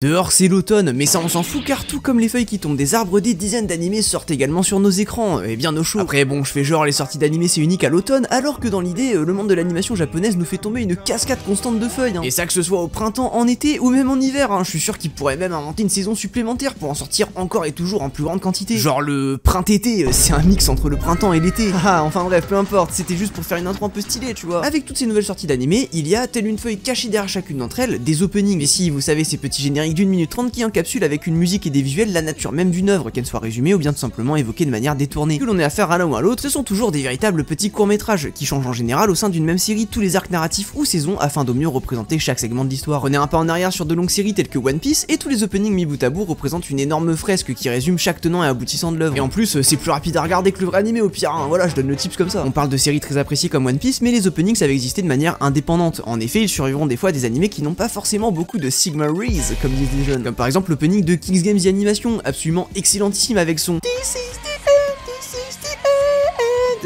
Dehors c'est l'automne, mais ça on s'en fout car tout comme les feuilles qui tombent des arbres, des dizaines d'animés sortent également sur nos écrans, et bien au chaud. Après bon, je fais genre les sorties d'animés c'est unique à l'automne, alors que dans l'idée, le monde de l'animation japonaise nous fait tomber une cascade constante de feuilles. Et ça que ce soit au printemps, en été ou même en hiver, je suis sûr qu'ils pourraient même inventer une saison supplémentaire pour en sortir encore et toujours en plus grande quantité. Genre le printemps-été, c'est un mix entre le printemps et l'été. Ah enfin bref, peu importe, c'était juste pour faire une intro un peu stylée, tu vois. Avec toutes ces nouvelles sorties d'animés, il y a, telle une feuille cachée derrière chacune d'entre elles, des openings. Et si vous savez ces petits génériques d'1 minute 30 qui encapsulent avec une musique et des visuels la nature même d'une œuvre, qu'elle soit résumée ou bien tout simplement évoquée de manière détournée. Que l'on ait affaire à l'un ou à l'autre, ce sont toujours des véritables petits courts-métrages qui changent en général au sein d'une même série tous les arcs narratifs ou saisons afin de mieux représenter chaque segment de l'histoire. Prenez un pas en arrière sur de longues séries telles que One Piece et tous les openings mis bout à bout représentent une énorme fresque qui résume chaque tenant et aboutissant de l'œuvre. Et en plus, c'est plus rapide à regarder que le vrai animé au pire, voilà, je donne le tips comme ça. On parle de séries très appréciées comme One Piece, mais les openings savent exister de manière indépendante. En effet, ils survivront des fois à des animés qui n'ont pas forcément beaucoup de Sigma Rays, comme disent les jeunes. Comme par exemple l'opening de King's Games The Animation, absolument excellentissime avec son This is the end, this is the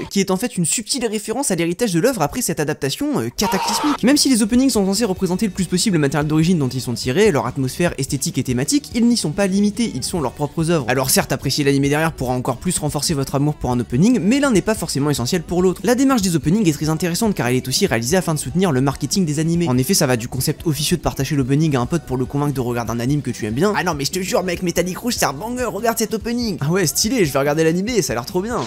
end, qui est en fait une subtile référence à l'héritage de l'œuvre après cette adaptation cataclysmique. Même si les openings sont censés représenter le plus possible le matériel d'origine dont ils sont tirés, leur atmosphère esthétique et thématique, ils n'y sont pas limités, ils sont leurs propres œuvres. Alors certes, apprécier l'animé derrière pourra encore plus renforcer votre amour pour un opening, mais l'un n'est pas forcément essentiel pour l'autre. La démarche des openings est très intéressante car elle est aussi réalisée afin de soutenir le marketing des animés. En effet, ça va du concept officieux de partager l'opening à un pote pour le convaincre de regarder un anime que tu aimes bien. Ah non mais je te jure mec, Métallique Rouge c'est un banger, regarde cet opening. Ah ouais, stylé, je vais regarder l'animé, ça a l'air trop bien.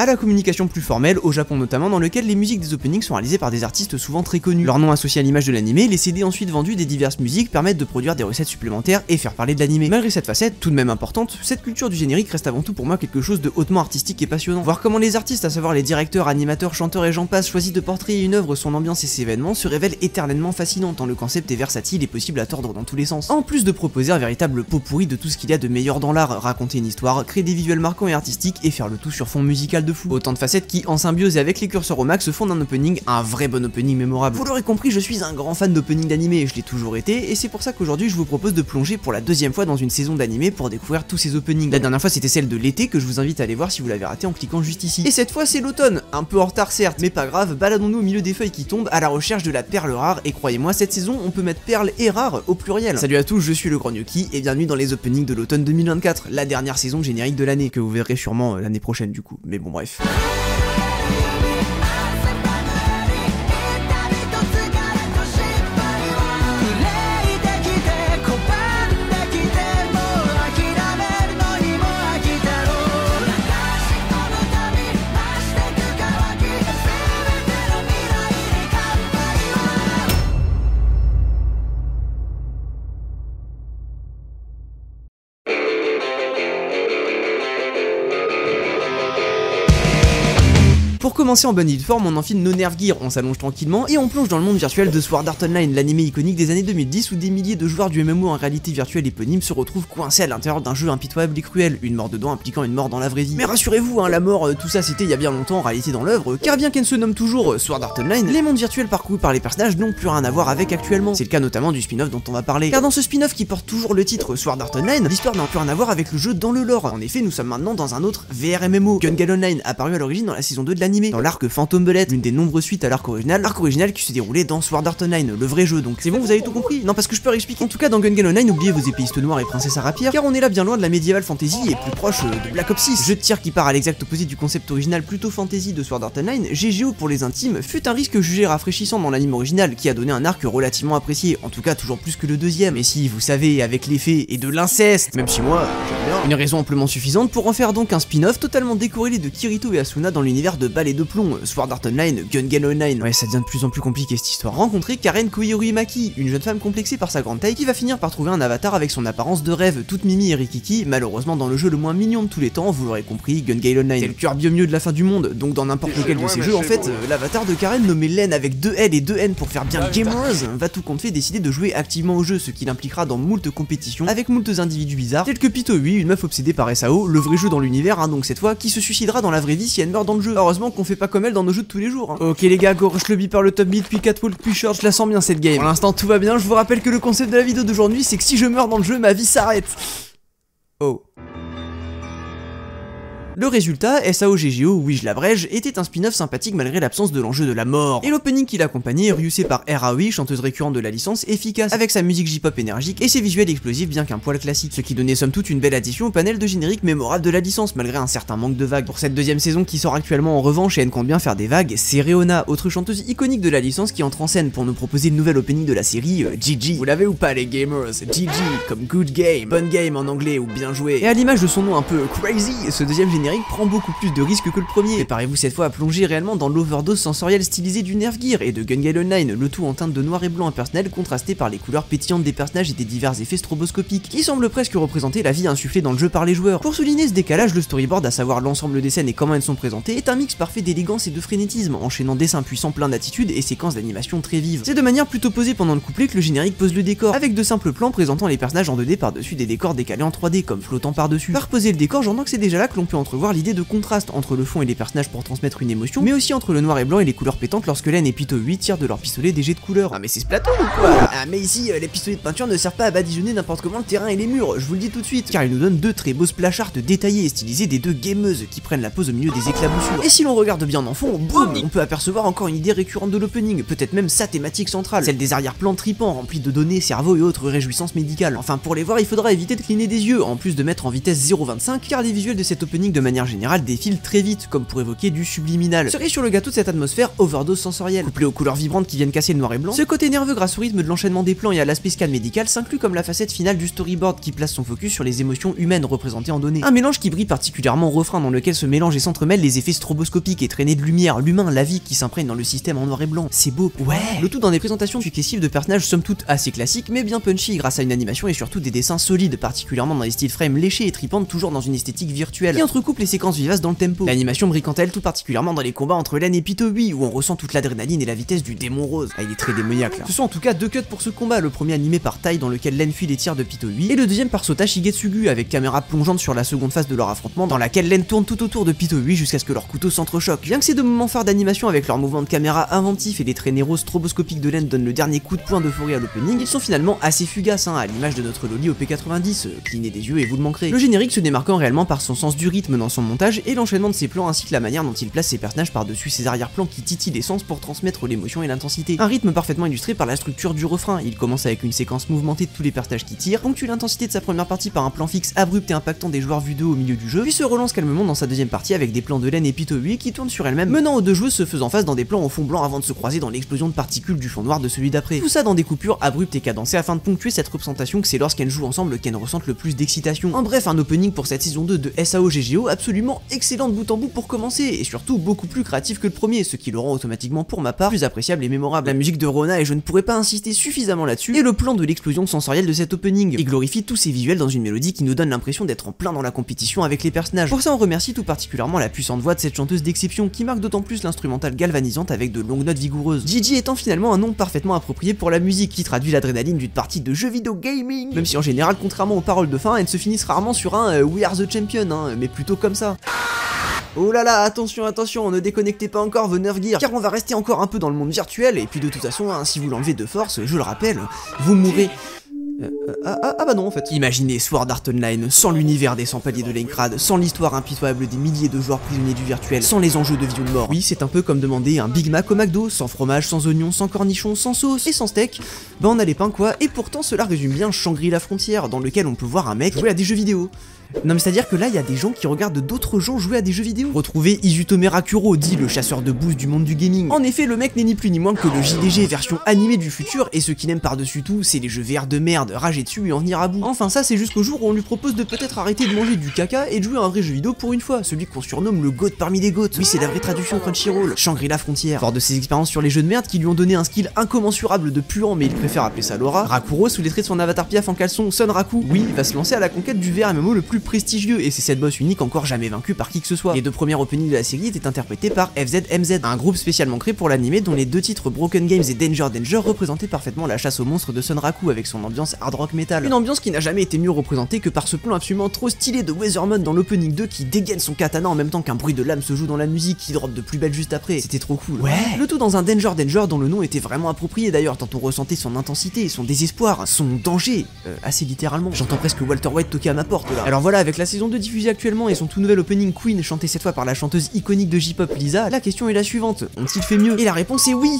À la communication plus formelle, au Japon notamment, dans lequel les musiques des openings sont réalisées par des artistes souvent très connus. Leur nom associé à l'image de l'animé, les CD ensuite vendus des diverses musiques permettent de produire des recettes supplémentaires et faire parler de l'animé. Malgré cette facette, tout de même importante, cette culture du générique reste avant tout pour moi quelque chose de hautement artistique et passionnant. Voir comment les artistes, à savoir les directeurs, animateurs, chanteurs et j'en passe, choisissent de portrayer une œuvre, son ambiance et ses événements se révèle éternellement fascinant tant le concept est versatile et possible à tordre dans tous les sens. En plus de proposer un véritable pot pourri de tout ce qu'il y a de meilleur dans l'art, raconter une histoire, créer des visuels marquants et artistiques et faire le tout sur fond musical de fou. Autant de facettes qui, en symbiose et avec les curseurs au max, font d'un opening un vrai bon opening mémorable. Vous l'aurez compris, je suis un grand fan d'opening d'animé, je l'ai toujours été, et c'est pour ça qu'aujourd'hui je vous propose de plonger pour la deuxième fois dans une saison d'animé pour découvrir tous ces openings. La dernière fois c'était celle de l'été que je vous invite à aller voir si vous l'avez raté en cliquant juste ici. Et cette fois c'est l'automne, un peu en retard certes, mais pas grave, baladons-nous au milieu des feuilles qui tombent à la recherche de la perle rare, et croyez-moi cette saison on peut mettre perle et rare au pluriel. Salut à tous, je suis le Grand Gnocchi et bienvenue dans les openings de l'automne 2024, la dernière saison générique de l'année, que vous verrez sûrement l'année prochaine du coup, mais bon bref. Pour commencer en bonne forme, on enfile nos Nerve Gear, on s'allonge tranquillement et on plonge dans le monde virtuel de Sword Art Online, l'animé iconique des années 2010 où des milliers de joueurs du MMO en réalité virtuelle éponyme se retrouvent coincés à l'intérieur d'un jeu impitoyable et cruel, une mort dedans impliquant une mort dans la vraie vie. Mais rassurez-vous, la mort, tout ça c'était il y a bien longtemps en réalité dans l'œuvre, car bien qu'elle se nomme toujours Sword Art Online, les mondes virtuels parcourus par les personnages n'ont plus rien à voir avec actuellement. C'est le cas notamment du spin-off dont on va parler. Car dans ce spin-off qui porte toujours le titre Sword Art Online, l'histoire n'a plus rien à voir avec le jeu dans le lore. En effet, nous sommes maintenant dans un autre VR MMO, Gun Gale Online, apparu à l'origine dans la saison 2 de l'animé, dans l'arc Phantom Bullet, l'une des nombreuses suites à l'arc original qui se déroulait dans Sword Art Online, le vrai jeu. Donc c'est bon, vous avez tout compris? Non, parce que je peux réexpliquer. En tout cas, dans Gun Gale Online, oubliez vos épéistes noirs et princesses à rapière, car on est là bien loin de la médiévale fantasy et plus proche de Black Ops 6, jeu de tir qui part à l'exact opposé du concept original plutôt fantasy de Sword Art Online. GGO pour les intimes fut un risque jugé rafraîchissant dans l'anime original qui a donné un arc relativement apprécié, en tout cas toujours plus que le deuxième. Et si vous savez, avec l'effet et de l'inceste, même si moi j'aime bien, une raison amplement suffisante pour en faire donc un spin-off totalement décorrélé de Kirito et Asuna dans l'univers de balai de plomb, Sword Art Online, Gun Gale Online. Ouais, ça devient de plus en plus compliqué cette histoire. Rencontrer Karen Koiru-Maki, une jeune femme complexée par sa grande taille qui va finir par trouver un avatar avec son apparence de rêve, toute mimi et rikiki, malheureusement dans le jeu le moins mignon de tous les temps, vous l'aurez compris, Gun Gale Online. C'est le cœur bien mieux de la fin du monde, donc dans n'importe lequel de ces jeux en fait, l'avatar de Karen nommé Len avec 2 L et 2 N pour faire bien gamers, va tout compte fait décider de jouer activement au jeu, ce qui l'impliquera dans moult compétitions avec moult individus bizarres, tels que Pitohui, une meuf obsédée par SAO, le vrai jeu dans l'univers, donc cette fois, qui se suicidera dans la vraie vie si elle meurt dans le jeu. Heureusement qu'on fait pas comme elle dans nos jeux de tous les jours. Ok les gars, go rush le beeper, le top mid, puis catwalk, puis short, je la sens bien cette game. Pour l'instant tout va bien, je vous rappelle que le concept de la vidéo d'aujourd'hui c'est que si je meurs dans le jeu, ma vie s'arrête. Oh. Le résultat, SAO-GGO, oui je l'abrège, était un spin-off sympathique malgré l'absence de l'enjeu de la mort. Et l'opening qui l'accompagnait, réussi par RAOI, chanteuse récurrente de la licence, efficace, avec sa musique J-pop énergique et ses visuels explosifs bien qu'un poil classique, ce qui donnait somme toute une belle addition au panel de générique mémorable de la licence malgré un certain manque de vagues. Pour cette deuxième saison qui sort actuellement en revanche et elle compte bien faire des vagues, c'est Réona, autre chanteuse iconique de la licence qui entre en scène pour nous proposer le nouvel opening de la série GG. Vous l'avez ou pas les gamers? GG comme good game, bonne game en anglais ou bien joué. Et à l'image de son nom un peu crazy, ce deuxième générique prend beaucoup plus de risques que le premier. Préparez-vous cette fois à plonger réellement dans l'overdose sensorielle stylisée du Nerf Gear et de Gun Gale Online, le tout en teinte de noir et blanc impersonnel contrasté par les couleurs pétillantes des personnages et des divers effets stroboscopiques qui semblent presque représenter la vie insufflée dans le jeu par les joueurs. Pour souligner ce décalage, le storyboard, à savoir l'ensemble des scènes et comment elles sont présentées, est un mix parfait d'élégance et de frénétisme, enchaînant dessins puissants pleins d'attitude et séquences d'animation très vives. C'est de manière plutôt posée pendant le couplet que le générique pose le décor, avec de simples plans présentant les personnages en 2D par-dessus des décors décalés en 3D, comme flottant par-dessus. Par poser le décor, j'entends que c'est déjà là que l'on peut entrevoir l'idée de contraste entre le fond et les personnages pour transmettre une émotion, mais aussi entre le noir et blanc et les couleurs pétantes lorsque Len et Pito 8 tirent de leur pistolet des jets de couleurs. Ah mais c'est Splatoon ou quoi? Ah mais ici, les pistolets de peinture ne servent pas à badigeonner n'importe comment le terrain et les murs, je vous le dis tout de suite, car ils nous donnent deux très beaux splash art détaillés et stylisés des deux gameuses qui prennent la pose au milieu des éclaboussures. Et si l'on regarde bien en fond, boum, on peut apercevoir encore une idée récurrente de l'opening, peut-être même sa thématique centrale, celle des arrière-plans tripants remplis de données, cerveaux et autres réjouissances médicales. Enfin pour les voir, il faudra éviter de cligner des yeux, en plus de mettre en vitesse 0.25, car les visuels de cet opening de manière générale défilent très vite, comme pour évoquer du subliminal. Cerise sur le gâteau de cette atmosphère overdose sensorielle, couplée aux couleurs vibrantes qui viennent casser le noir et blanc, ce côté nerveux grâce au rythme de l'enchaînement des plans et à l'aspect scan médical s'inclut comme la facette finale du storyboard qui place son focus sur les émotions humaines représentées en données. Un mélange qui brille particulièrement au refrain dans lequel se mélangent et s'entremêlent les effets stroboscopiques et traînés de lumière, l'humain, la vie qui s'imprègne dans le système en noir et blanc. C'est beau, ouais. Le tout dans des présentations successives de personnages somme toute assez classiques mais bien punchy grâce à une animation et surtout des dessins solides, particulièrement dans les style frames léchés et tripantes toujours dans une esthétique virtuelle, qui entrecoupe les séquences vivaces dans le tempo. L'animation brille quant à elle tout particulièrement dans les combats entre Len et Pito 8 où on ressent toute l'adrénaline et la vitesse du démon rose. Ah il est très démoniaque là. Ce sont en tout cas deux cuts pour ce combat, le premier animé par Tai dans lequel Len fuit les tirs de Pito 8 et le deuxième par Sota Shigetsugu avec caméra plongeante sur la seconde phase de leur affrontement dans laquelle Len tourne tout autour de Pito 8 jusqu'à ce que leurs couteaux s'entrechoquent. Bien que ces deux moments phares d'animation avec leurs mouvements de caméra inventifs et les traînées roses stroboscopiques de Len donnent le dernier coup de poing d'euphorie à l'opening, ils sont finalement assez fugaces à l'image de notre Loli au P90, clignez des yeux et vous le manquerez. Le générique se démarquant réellement par son sens du rythme dans son montage et l'enchaînement de ses plans ainsi que la manière dont il place ses personnages par-dessus ses arrière-plans qui titillent l'essence pour transmettre l'émotion et l'intensité. Un rythme parfaitement illustré par la structure du refrain, il commence avec une séquence mouvementée de tous les personnages qui tirent, ponctue l'intensité de sa première partie par un plan fixe abrupt et impactant des joueurs vus d'eux au milieu du jeu, puis se relance calmement dans sa deuxième partie avec des plans de Len et Pito 8 qui tournent sur elle-même, menant aux deux joueuses se faisant face dans des plans au fond blanc avant de se croiser dans l'explosion de particules du fond noir de celui d'après. Tout ça dans des coupures abruptes et cadencées afin de ponctuer cette représentation que c'est lorsqu'elles jouent ensemble qu'elles ressentent le plus d'excitation. En bref, un opening pour cette saison 2 de SAO-GGO absolument excellent de bout en bout pour commencer, et surtout beaucoup plus créatif que le premier, ce qui le rend automatiquement pour ma part plus appréciable et mémorable. La musique de Rona, et je ne pourrais pas insister suffisamment là-dessus, et le plan de l'explosion sensorielle de cet opening, et glorifie tous ces visuels dans une mélodie qui nous donne l'impression d'être en plein dans la compétition avec les personnages. Pour ça on remercie tout particulièrement la puissante voix de cette chanteuse d'exception qui marque d'autant plus l'instrumentale galvanisante avec de longues notes vigoureuses. Gigi étant finalement un nom parfaitement approprié pour la musique qui traduit l'adrénaline d'une partie de jeux vidéo gaming, même si en général contrairement aux paroles de fin elles se finissent rarement sur un We are the champion, mais plutôt comme ça. Oh là là, attention, attention, ne déconnectez pas encore vos Nerf Gear, car on va rester encore un peu dans le monde virtuel, et puis de toute façon, si vous l'enlevez de force, je le rappelle, vous mourrez. Ah bah non en fait. Imaginez Sword Art Online sans l'univers des 100 paliers de Lankrad, sans l'histoire impitoyable des milliers de joueurs prisonniers du virtuel, sans les enjeux de vie ou de mort. Oui, c'est un peu comme demander un Big Mac au McDo, sans fromage, sans oignon, sans cornichons, sans sauce et sans steak. Bah on a les pains quoi, et pourtant cela résume bien Shangri-La Frontière, dans lequel on peut voir un mec jouer à des jeux vidéo. Non mais c'est à dire que là il y a des gens qui regardent d'autres gens jouer à des jeux vidéo. Retrouvez Izutome Rakuro, dit le chasseur de boost du monde du gaming. En effet le mec n'est ni plus ni moins que le JDG version animée du futur, et ce qu'il aime par dessus tout c'est les jeux VR de merde, rager dessus et en venir à bout. Enfin ça c'est jusqu'au jour où on lui propose de peut-être arrêter de manger du caca et de jouer à un vrai jeu vidéo pour une fois, celui qu'on surnomme le GOAT parmi les GOAT. Oui c'est la vraie traduction Crunchyroll, Shangri-La Frontière. Fort de ses expériences sur les jeux de merde qui lui ont donné un skill incommensurable de puant mais il préfère appeler ça Laura, Rakuro sous les traits de son avatar Piaf en caleçon Son Raku, oui va se lancer à la conquête du VR MMO le plus prestigieux, et c'est cette boss unique encore jamais vaincue par qui que ce soit. Les deux premiers openings de la série étaient interprétés par FZMZ, un groupe spécialement créé pour l'anime dont les deux titres Broken Games et Danger Danger représentaient parfaitement la chasse aux monstres de Son Raku avec son ambiance hard rock. rock metal. Une ambiance qui n'a jamais été mieux représentée que par ce plan absolument trop stylé de Weatherman dans l'opening 2 qui dégaine son katana en même temps qu'un bruit de lame se joue dans la musique qui drop de plus belle juste après. C'était trop cool. Ouais. Le tout dans un Danger dont le nom était vraiment approprié d'ailleurs, tant on ressentait son intensité, son désespoir, son danger, assez littéralement. J'entends presque Walter White toquer à ma porte là. Alors voilà, avec la saison 2 diffusée actuellement et son tout nouvel opening Queen chanté cette fois par la chanteuse iconique de J-pop Lisa, la question est la suivante, ont-ils fait mieux? Et la réponse est oui.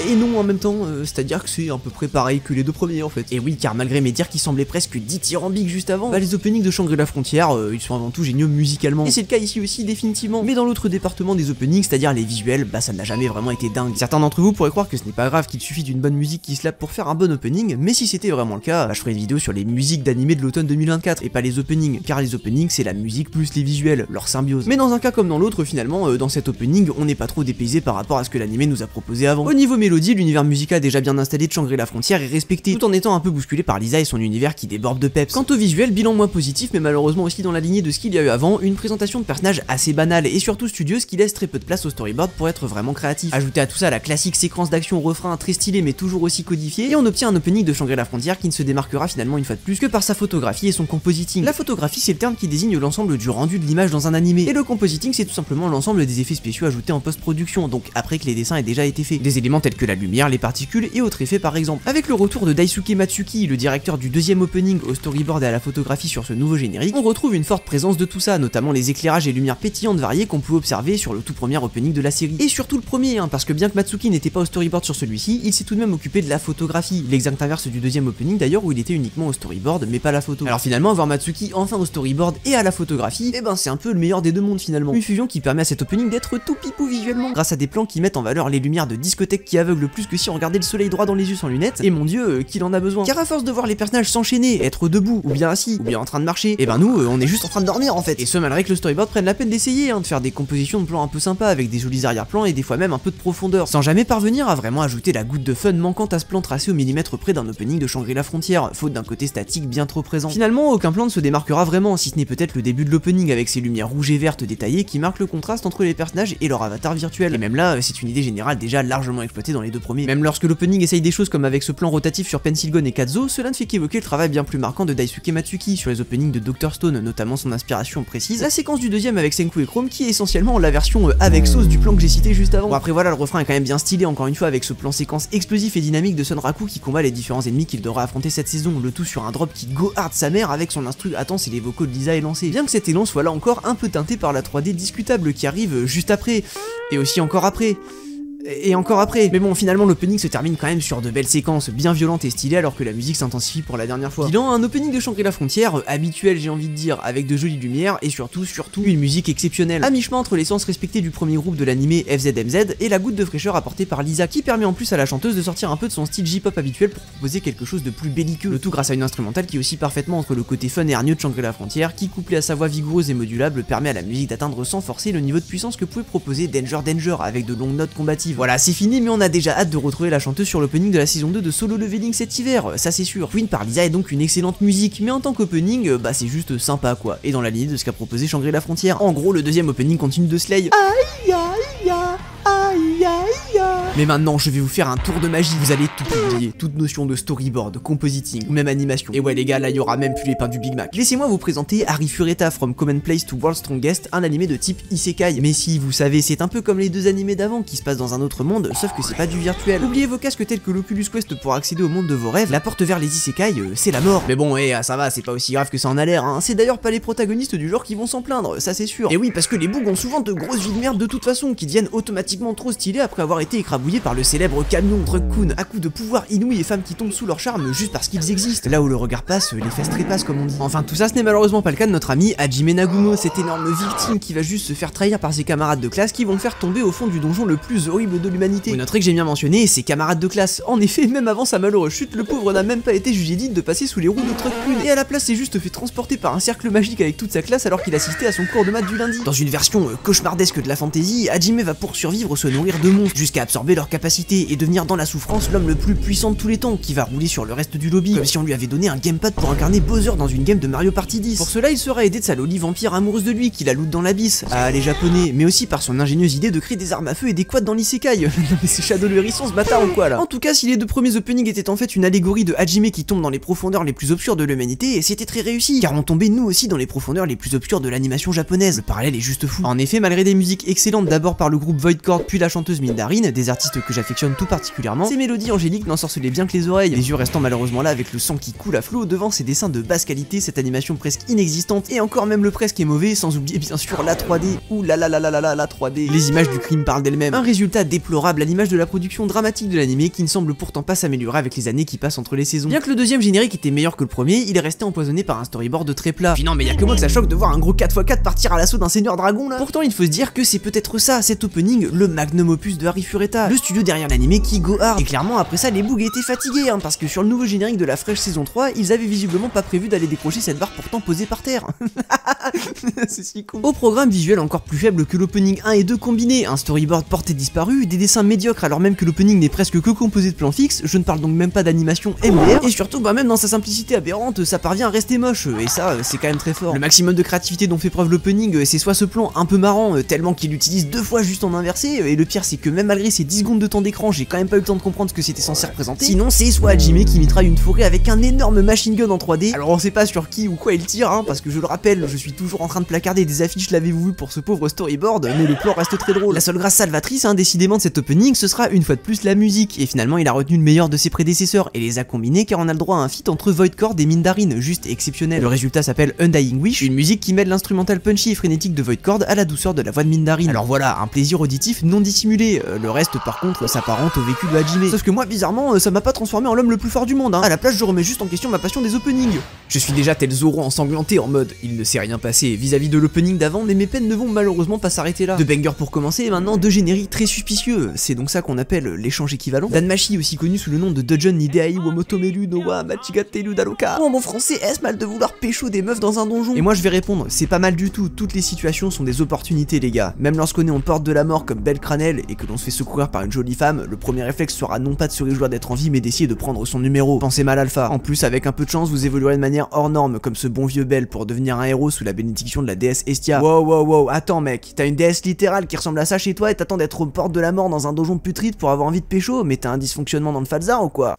Et non en même temps, c'est-à-dire que c'est à peu près pareil que les deux premiers en fait. Et oui, car malgré mes dires qui semblaient presque dithyrambiques juste avant, bah les openings de Shangri-La Frontière, ils sont avant tout géniaux musicalement. Et c'est le cas ici aussi définitivement. Mais dans l'autre département des openings, c'est-à-dire les visuels, bah ça n'a jamais vraiment été dingue. Certains d'entre vous pourraient croire que ce n'est pas grave, qu'il suffit d'une bonne musique qui slappe pour faire un bon opening, mais si c'était vraiment le cas, bah, je ferais une vidéo sur les musiques d'animés de l'automne 2024 et pas les openings, car les openings c'est la musique plus les visuels, leur symbiose. Mais dans un cas comme dans l'autre, finalement, dans cet opening, on n'est pas trop dépaysé par rapport à ce que l'animé nous a proposé avant. Au niveau mélodie, l'univers musical déjà bien installé de Shangri-La Frontière est respecté, tout en étant un peu bousculé par Lisa et son univers qui déborde de peps. Quant au visuel, bilan moins positif, mais malheureusement aussi dans la lignée de ce qu'il y a eu avant, une présentation de personnages assez banale et surtout studieuse qui laisse très peu de place au storyboard pour être vraiment créatif. Ajoutez à tout ça la classique séquence d'action au refrain très stylée mais toujours aussi codifiée, et on obtient un opening de Shangri-La Frontière qui ne se démarquera finalement une fois de plus que par sa photographie et son compositing. La photographie c'est le terme qui désigne l'ensemble du rendu de l'image dans un animé, et le compositing c'est tout simplement l'ensemble des effets spéciaux ajoutés en post-production, donc après que les dessins aient déjà été faits. Des éléments tels que la lumière, les particules et autres effets par exemple. Avec le retour de Daisuke Matsuki, le directeur du deuxième opening au storyboard et à la photographie sur ce nouveau générique, on retrouve une forte présence de tout ça, notamment les éclairages et lumières pétillantes variées qu'on pouvait observer sur le tout premier opening de la série. Et surtout le premier, parce que bien que Matsuki n'était pas au storyboard sur celui-ci, il s'est tout de même occupé de la photographie, l'exact inverse du deuxième opening d'ailleurs où il était uniquement au storyboard mais pas la photo. Alors finalement avoir Matsuki enfin au storyboard et à la photographie, et ben c'est un peu le meilleur des deux mondes finalement. Une fusion qui permet à cet opening d'être tout pipou visuellement, grâce à des plans qui mettent en valeur les lumières de discothèque qui aveuglent plus que si on regardait le soleil droit dans les yeux sans lunettes, et mon dieu, qu'il en a besoin. Car à force de voir les personnages s'enchaîner, être debout, ou bien assis, ou bien en train de marcher, et ben nous, on est juste en train de dormir en fait. Et ce malgré que le storyboard prenne la peine d'essayer, de faire des compositions de plans un peu sympas avec des jolis arrière-plans et des fois même un peu de profondeur, sans jamais parvenir à vraiment ajouter la goutte de fun manquante à ce plan tracé au millimètre près d'un opening de Shangri-La Frontière, faute d'un côté statique bien trop présent. Finalement, aucun plan ne se démarquera vraiment, si ce n'est peut-être le début de l'opening avec ses lumières rouges et vertes détaillées qui marquent le contraste entre les personnages et leur avatar virtuel. Et même là, c'est une idée générale déjà largement exploitée dans les deux premiers. Même lorsque l'opening essaye des choses comme avec ce plan rotatif sur Pencil Gun et Kazo, cela ne fait qu'évoquer le travail bien plus marquant de Daisuke Matsuki sur les openings de Dr Stone, notamment son inspiration précise, la séquence du deuxième avec Senku et Chrome qui est essentiellement la version avec sauce du plan que j'ai cité juste avant. Bon après voilà, le refrain est quand même bien stylé encore une fois avec ce plan séquence explosif et dynamique de Sonraku qui combat les différents ennemis qu'il devra affronter cette saison, le tout sur un drop qui go hard sa mère avec son instru attends si les vocaux de Lisa est lancé. Bien que cet élan soit là encore un peu teinté par la 3D discutable qui arrive juste après, et aussi encore après. Et encore après. Mais bon, finalement l'opening se termine quand même sur de belles séquences bien violentes et stylées alors que la musique s'intensifie pour la dernière fois. Bilan, un opening de Shangri-La Frontière habituel j'ai envie de dire, avec de jolies lumières et surtout une musique exceptionnelle. À mi-chemin entre l'essence respectée du premier groupe de l'animé FZMZ et la goutte de fraîcheur apportée par Lisa qui permet en plus à la chanteuse de sortir un peu de son style J-pop habituel pour proposer quelque chose de plus belliqueux. Le tout grâce à une instrumentale qui est aussi parfaitement entre le côté fun et hargneux de Shangri-La Frontière qui couplé à sa voix vigoureuse et modulable permet à la musique d'atteindre sans forcer le niveau de puissance que pouvait proposer Danger avec de longues notes combatives. Voilà, c'est fini mais on a déjà hâte de retrouver la chanteuse sur l'opening de la saison 2 de Solo Leveling cet hiver, ça c'est sûr. Queen par Lisa est donc une excellente musique, mais en tant qu'opening, bah c'est juste sympa quoi, et dans la lignée de ce qu'a proposé Shangri-La Frontière. En gros, le deuxième opening continue de Slay. Aïe aïe aïe aïe aïe. Mais maintenant, je vais vous faire un tour de magie, vous allez tout oublier, toute notion de storyboard, compositing, ou même animation. Et ouais les gars, là il y aura même plus les pains du Big Mac. Laissez-moi vous présenter Ari Fureta from Commonplace to World's Strongest, un animé de type Isekai. Mais si, vous savez, c'est un peu comme les deux animés d'avant qui se passent dans un autre monde, sauf que c'est pas du virtuel. Oubliez vos casques tels que l'Oculus Quest pour accéder au monde de vos rêves, la porte vers les Isekai, c'est la mort. Mais bon, ça va, c'est pas aussi grave que ça en a l'air, hein. C'est d'ailleurs pas les protagonistes du genre qui vont s'en plaindre, ça c'est sûr. Et oui, parce que les bugs ont souvent de grosses vies de merde de toute façon, qui deviennent automatiquement trop stylés après avoir été écrabouillés par le célèbre camion Drug-kun, à coups de pouvoir inouï et femmes qui tombent sous leur charme juste parce qu'ils existent. Là où le regard passe, les fesses trépassent comme on dit. Enfin, tout ça ce n'est malheureusement pas le cas de notre ami Hajime Nagumo, cette énorme victime qui va juste se faire trahir par ses camarades de classe qui vont le faire tomber au fond du donjon le plus horrible de l'humanité. Vous noterez que j'ai bien mentionné ses camarades de classe. En effet, même avant sa malheureuse chute, le pauvre n'a même pas été jugé digne de passer sous les roues de Drug-kun, et à la place s'est juste fait transporter par un cercle magique avec toute sa classe alors qu'il assistait à son cours de maths du lundi. Dans une version cauchemardesque de la fantasy, Hajime va pour survivre se nourrir de monstres jusqu'à absorber leurs capacités et devenir dans la souffrance l'homme le plus puissant de tous les temps qui va rouler sur le reste du lobby, comme si on lui avait donné un gamepad pour incarner Bowser dans une game de Mario Party 10. Pour cela, il sera aidé de sa loli vampire amoureuse de lui qui la loot dans l'abysse, les japonais, mais aussi par son ingénieuse idée de créer des armes à feu et des quads dans l'isekai. Non mais c'est Shadow le hérisson ce bâtard ou quoi là? En tout cas, si les deux premiers openings étaient en fait une allégorie de Hajime qui tombe dans les profondeurs les plus obscures de l'humanité, c'était très réussi, car on tombait nous aussi dans les profondeurs les plus obscures de l'animation japonaise. Le parallèle est juste fou. En effet, malgré des musiques excellentes d'abord par le groupe Voidcore puis la chanteuse Mindarine, des artistes que j'affectionne tout particulièrement, ces mélodies angéliques n'ensorcelaient bien que les oreilles, les yeux restant malheureusement là avec le sang qui coule à flot devant ces dessins de basse qualité, cette animation presque inexistante, et encore même le presque est mauvais, sans oublier bien sûr la 3D, ouh là là là là là là, la 3D. Les images du crime parlent d'elles-mêmes. Un résultat déplorable à l'image de la production dramatique de l'animé qui ne semble pourtant pas s'améliorer avec les années qui passent entre les saisons. Bien que le deuxième générique était meilleur que le premier, il est resté empoisonné par un storyboard très plat. Puis non mais y'a que moi que ça choque de voir un gros 4x4 partir à l'assaut d'un seigneur dragon là. Pourtant il faut se dire que c'est peut-être ça, cet opening, le magnum opus de Harry Fureta, le studio derrière l'animé qui go hard. Et clairement après ça les bugs étaient fatigués parce que sur le nouveau générique de la fraîche saison 3, ils avaient visiblement pas prévu d'aller décrocher cette barre pourtant posée par terre. C'est si con. Au programme visuel encore plus faible que l'opening 1 et 2 combinés, un storyboard porté disparu, des dessins médiocres alors même que l'opening n'est presque que composé de plans fixes, je ne parle donc même pas d'animation MDR, et surtout même dans sa simplicité aberrante, ça parvient à rester moche, et ça c'est quand même très fort. Le maximum de créativité dont fait preuve l'opening, c'est soit ce plan un peu marrant, tellement qu'il l'utilise 2 fois juste en inversé, et le pire c'est que même malgré ces 10 secondes de temps d'écran, j'ai quand même pas eu le temps de comprendre ce que c'était censé représenter, sinon c'est soit Hajime qui mitraille une forêt avec un énorme machine gun en 3D, alors on sait pas sur qui ou quoi il tire, parce que je le rappelle, je suis toujours en train de placarder des affiches l'avez-vous vu pour ce pauvre storyboard, mais le plan reste très drôle. La seule grâce salvatrice décidément de cet opening, ce sera une fois de plus la musique, et finalement il a retenu le meilleur de ses prédécesseurs et les a combinés car on a le droit à un feat entre Voidcore et Mindarine, juste exceptionnel. Le résultat s'appelle Undying Wish, une musique qui mêle l'instrumental punchy et frénétique de Voidcore à la douceur de la voix de Mindarine. Alors voilà, un plaisir auditif non dissimulé, le reste par contre s'apparente au vécu de Hajime. Sauf que moi bizarrement ça m'a pas transformé en l'homme le plus fort du monde, à la place je remets juste en question ma passion des openings. Je suis déjà tel Zoro ensanglanté en mode il ne s'est rien passé vis-à-vis de l'opening d'avant, mais mes peines ne vont malheureusement pas s'arrêter là. De banger pour commencer et maintenant 2 génériques très suspicieux, c'est donc ça qu'on appelle l'échange équivalent. Danmachi, aussi connu sous le nom de Dungeon Nideai Womotomelu no wa Machigatteru Daroka. En bon français, est-ce mal de vouloir pécho des meufs dans un donjon? Et moi je vais répondre, c'est pas mal du tout, toutes les situations sont des opportunités les gars. Même lorsqu'on est en porte de la mort comme Belle Cranel et que l'on se fait secourir par une jolie femme, le premier réflexe sera non pas de se réjouir d'être en vie mais d'essayer de prendre son numéro. Pensez mal alpha. En plus avec un peu de chance vous évoluerez de manière hors norme comme ce bon vieux Belle pour devenir un héros sous la bénédiction de la déesse Estia. Wow, attends mec, t'as une déesse littérale qui ressemble à ça chez toi et t'attends d'être aux portes de la mort dans un donjon putride pour avoir envie de pécho, mais t'as un dysfonctionnement dans le Falzar ou quoi?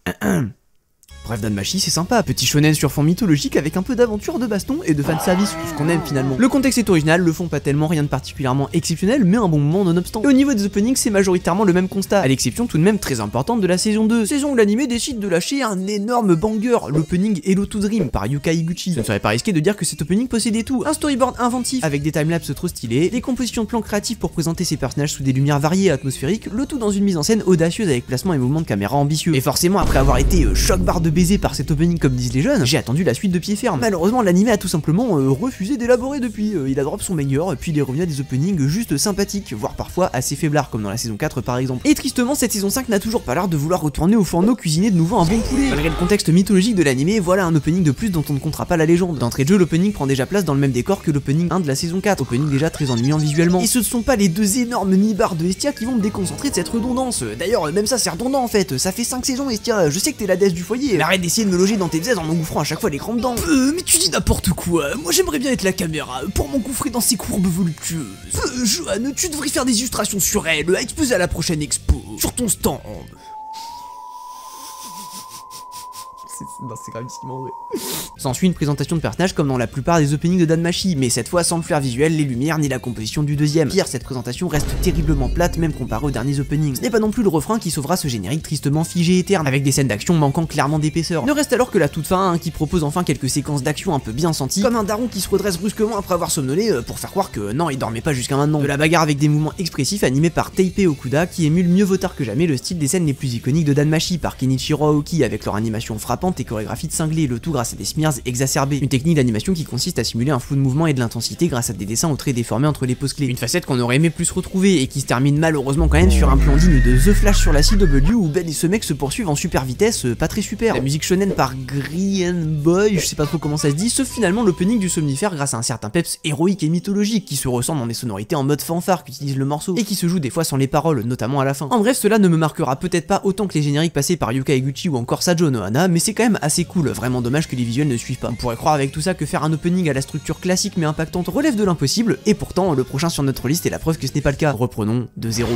Bref, Danmachi c'est sympa, petit shonen sur fond mythologique avec un peu d'aventure, de baston et de fanservice, tout ce qu'on aime finalement. Le contexte est original, le fond pas tellement, rien de particulièrement exceptionnel, mais un bon moment nonobstant. Et au niveau des openings, c'est majoritairement le même constat, à l'exception tout de même très importante de la saison 2. Saison où l'anime décide de lâcher un énorme banger, l'opening Hello to Dream par Yuka Higuchi. Ce ne serait pas risqué de dire que cet opening possédait tout. Un storyboard inventif avec des timelapses trop stylés, des compositions de plans créatifs pour présenter ses personnages sous des lumières variées et atmosphériques, le tout dans une mise en scène audacieuse avec placement et mouvement de caméra ambitieux. Et forcément après avoir été choc barre de baiser par cet opening comme disent les jeunes, j'ai attendu la suite de pied ferme. Malheureusement l'anime a tout simplement refusé d'élaborer depuis, il a drop son meilleur, puis il est revenu à des openings juste sympathiques, voire parfois assez faiblards comme dans la saison 4 par exemple. Et tristement cette saison 5 n'a toujours pas l'air de vouloir retourner au fourneau cuisiner de nouveau un bon poulet. Malgré le contexte mythologique de l'anime, voilà un opening de plus dont on ne comptera pas la légende. D'entrée de jeu l'opening prend déjà place dans le même décor que l'opening 1 de la saison 4, opening déjà très ennuyant visuellement. Et ce ne sont pas les 2 énormes nibards de Estia qui vont me déconcentrer de cette redondance. D'ailleurs même ça c'est redondant en fait, ça fait 5 saisons Estia, je sais que t'es la déesse du foyer, mais arrête d'essayer de me loger dans tes aises en m'engouffrant à chaque fois l'écran dedans. Mais tu dis n'importe quoi, moi j'aimerais bien être la caméra pour m'engouffrer dans ces courbes voluptueuses. Johan, tu devrais faire des illustrations sur elle, à exposer à la prochaine expo, sur ton stand. C'est gravissimo vrai. S'ensuit une présentation de personnages comme dans la plupart des openings de Danmachi, mais cette fois sans le flair visuel, les lumières ni la composition du deuxième. Pire, cette présentation reste terriblement plate même comparée aux derniers openings. Ce n'est pas non plus le refrain qui sauvera ce générique tristement figé et terne, avec des scènes d'action manquant clairement d'épaisseur. Ne reste alors que la toute fin qui propose enfin quelques séquences d'action un peu bien senties, comme un daron qui se redresse brusquement après avoir somnolé pour faire croire que non il dormait pas jusqu'à maintenant. De la bagarre avec des mouvements expressifs animés par Teipei Okuda qui émule mieux vautard que jamais le style des scènes les plus iconiques de Danmachi par Kenichiro Aoki avec leur animation frappante et chorégraphies de cinglés, le tout grâce à des smears exacerbés. Une technique d'animation qui consiste à simuler un flou de mouvement et de l'intensité grâce à des dessins aux traits déformés entre les poses clés. Une facette qu'on aurait aimé plus retrouver et qui se termine malheureusement quand même sur un plan digne de The Flash sur la CW où Ben et ce mec se poursuivent en super vitesse, pas très super. La musique shonen par Green Boy, je sais pas trop comment ça se dit, sauf finalement l'opening du Somnifère grâce à un certain peps héroïque et mythologique qui se ressent dans des sonorités en mode fanfare qu'utilise le morceau et qui se joue des fois sans les paroles, notamment à la fin. En bref, cela ne me marquera peut-être pas autant que les génériques passés par Yuka Eguchi ou encore Sajo Nohana, mais c'est quand même assez cool, vraiment dommage que les visuels ne suivent pas. On pourrait croire avec tout ça que faire un opening à la structure classique mais impactante relève de l'impossible, et pourtant le prochain sur notre liste est la preuve que ce n'est pas le cas. Reprenons de zéro.